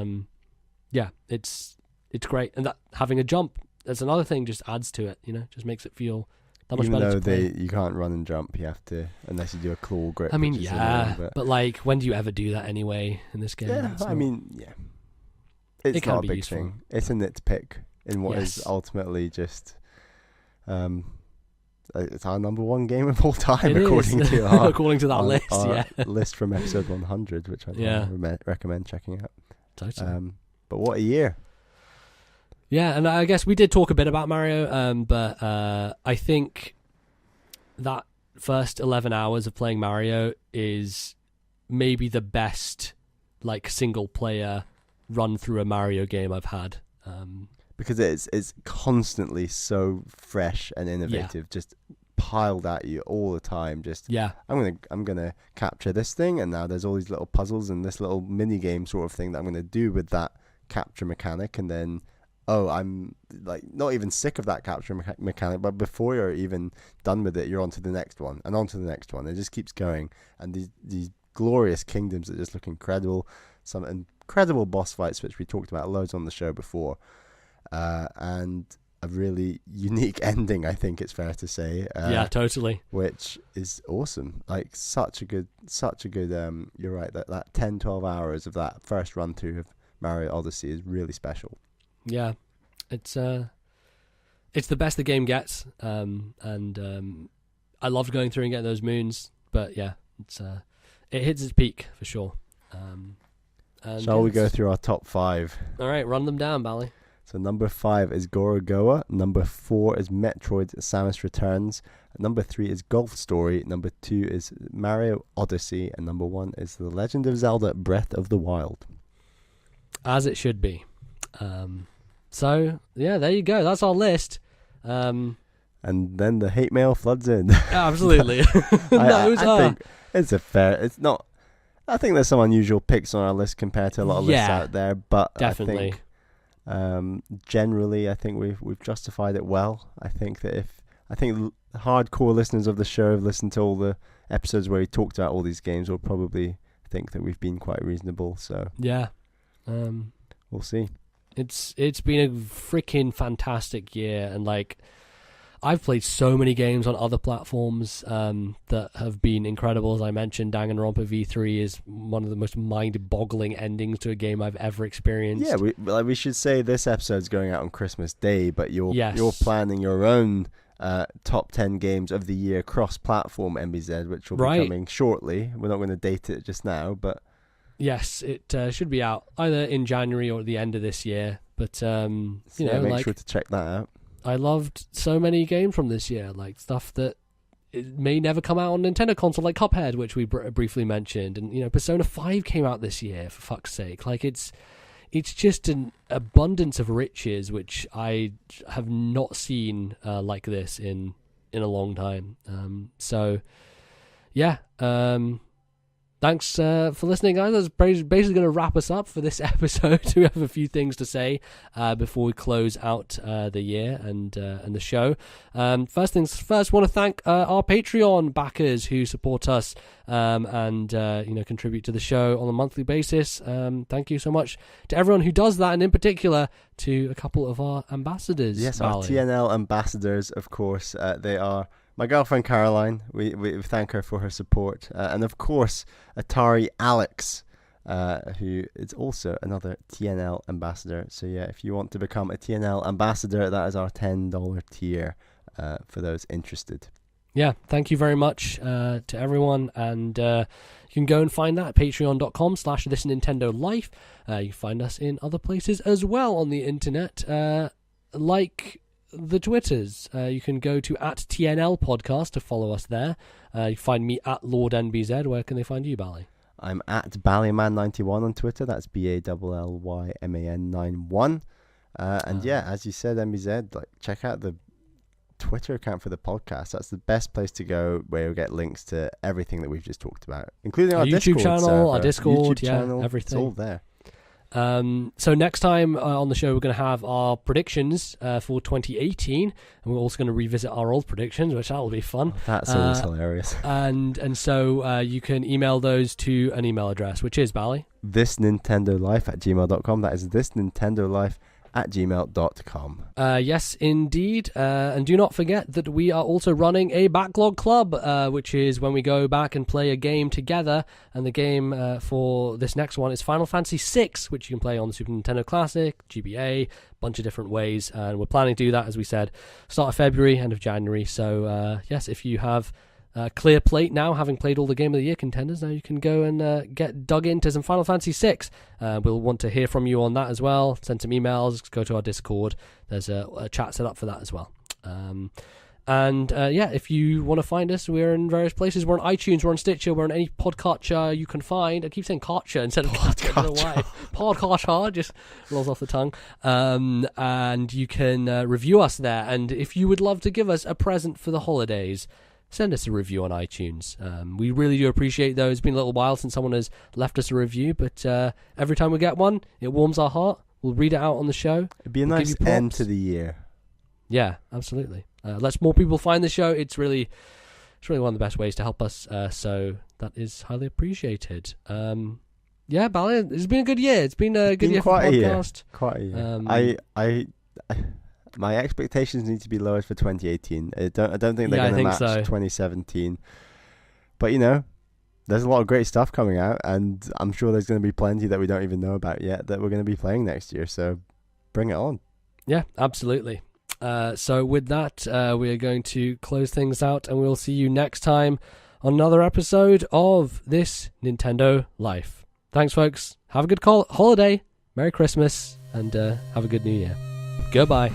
it's great. And that having a jump, that's another thing, just adds to it, just makes it feel that much better. Even though you can't run and jump, you have to, unless you do a claw grip. I mean, but like, when do you ever do that anyway in this game? Yeah, It's not a big thing. It's a nitpick in what is ultimately just... it's our number one game of all time, according to our according to that list. Our list from episode 100, which I recommend checking out. Totally. But what a year! Yeah, and I guess we did talk a bit about Mario, but I think that first 11 hours of playing Mario is maybe the best like single player run through a Mario game I've had. Because it's constantly so fresh and innovative, just piled at you all the time. I'm gonna capture this thing, and now there's all these little puzzles and this little mini game sort of thing that I'm gonna do with that capture mechanic, and then I'm like not even sick of that capture mechanic, but before you're even done with it, you're on to the next one and on to the next one. It just keeps going, and these glorious kingdoms that just look incredible. Some incredible boss fights, which we talked about loads on the show before. And a really unique ending, I think it's fair to say. Yeah, totally. Which is awesome. Like such a good. You're right. That 10-12 hours of that first run through of Mario Odyssey is really special. Yeah, it's the best the game gets. And I loved going through and getting those moons. But yeah, it hits its peak for sure. Shall we go through our top 5? All right, run them down, Bally. So number 5 is Gorogoa. Number 4 is Metroid Samus Returns. Number 3 is Golf Story. Number 2 is Mario Odyssey. And number 1 is The Legend of Zelda Breath of the Wild. As it should be. So, yeah, there you go. That's our list. And then the hate mail floods in. Absolutely. I think it's it's not... I think there's some unusual picks on our list compared to a lot of lists out there. But definitely. I think... generally, I think we've justified it well. I think that hardcore listeners of the show have listened to all the episodes where we talked about all these games will probably think that we've been quite reasonable. So yeah, we'll see. It's been a freaking fantastic year, and like I've played so many games on other platforms that have been incredible. As I mentioned, Danganronpa V3 is one of the most mind-boggling endings to a game I've ever experienced. Yeah, we should say this episode's going out on Christmas Day, but you're planning your own top 10 games of the year cross-platform, MBZ, which will be coming shortly. We're not going to date it just now, but yes, it should be out either in January or at the end of this year. But make sure to check that out. I loved so many games from this year, like stuff that it may never come out on Nintendo console, like Cuphead, which we briefly mentioned, and Persona 5 came out this year, for fuck's sake. Like it's just an abundance of riches which I have not seen like this in a long time. Thanks for listening, guys. That's basically going to wrap us up for this episode. We have a few things to say before we close out the year and the show. First things first, want to thank our Patreon backers who support us and contribute to the show on a monthly basis. Thank you so much to everyone who does that, and in particular to a couple of our ambassadors. Yes, our TNL ambassadors, of course. They are my girlfriend Caroline, we thank her for her support, and of course Atari Alex, who is also another TNL ambassador. So yeah, if you want to become a TNL ambassador, that is our $10 tier for those interested. Yeah, thank you very much to everyone, and you can go and find that at patreon.com/thisnintendolife. You can find us in other places as well on the internet, like the Twitters. You can go to @TNL Podcast to follow us there. You can find me at LordNBZ. Where can they find you, Bally? I'm at Ballyman91 on Twitter. That's BALLYMAN91. And yeah, as you said, MBZ, like check out the Twitter account for the podcast. That's the best place to go, where you'll get links to everything that we've just talked about, including our YouTube Discord channel, server, our Discord, channel, everything. It's all there. So next time on the show, we're going to have our predictions for 2018, and we're also going to revisit our old predictions, which that'll be fun. That's always hilarious. And so you can email those to an email address, which is, Bally? thisnintendolife@gmail.com. That is thisnintendolife@gmail.com. Yes, indeed. And do not forget that we are also running a backlog club, which is when we go back and play a game together. And the game for this next one is Final Fantasy VI, which you can play on the Super Nintendo Classic, GBA, bunch of different ways. And we're planning to do that, as we said, start of February, end of January. So yes, if you have clear plate now, having played all the Game of the Year contenders, now you can go and get dug into some Final Fantasy VI. We'll want to hear from you on that as well. Send some emails, go to our Discord. There's a chat set up for that as well. If you want to find us, we're in various places. We're on iTunes, we're on Stitcher, we're on any podcatcher you can find. I keep saying catcher instead of catcher. I don't know why. Podcatcher just rolls off the tongue. And you can review us there. And if you would love to give us a present for the holidays, send us a review on iTunes. We really do appreciate those. It's been a little while since someone has left us a review, but every time we get one, it warms our heart. We'll read it out on the show. It'd be a nice end to the year. Yeah, absolutely. Lets more people find the show. It's really one of the best ways to help us. So that is highly appreciated. Yeah, Bally, it's been a good year. It's been a good year for the podcast. Quite a year. My expectations need to be lowered for 2018. I don't think they're going to match 2017. But, there's a lot of great stuff coming out, and I'm sure there's going to be plenty that we don't even know about yet that we're going to be playing next year. So bring it on. Yeah, absolutely. So with that, we are going to close things out, and we'll see you next time on another episode of This Nintendo Life. Thanks, folks. Have a good holiday. Merry Christmas, and have a good New Year. Goodbye.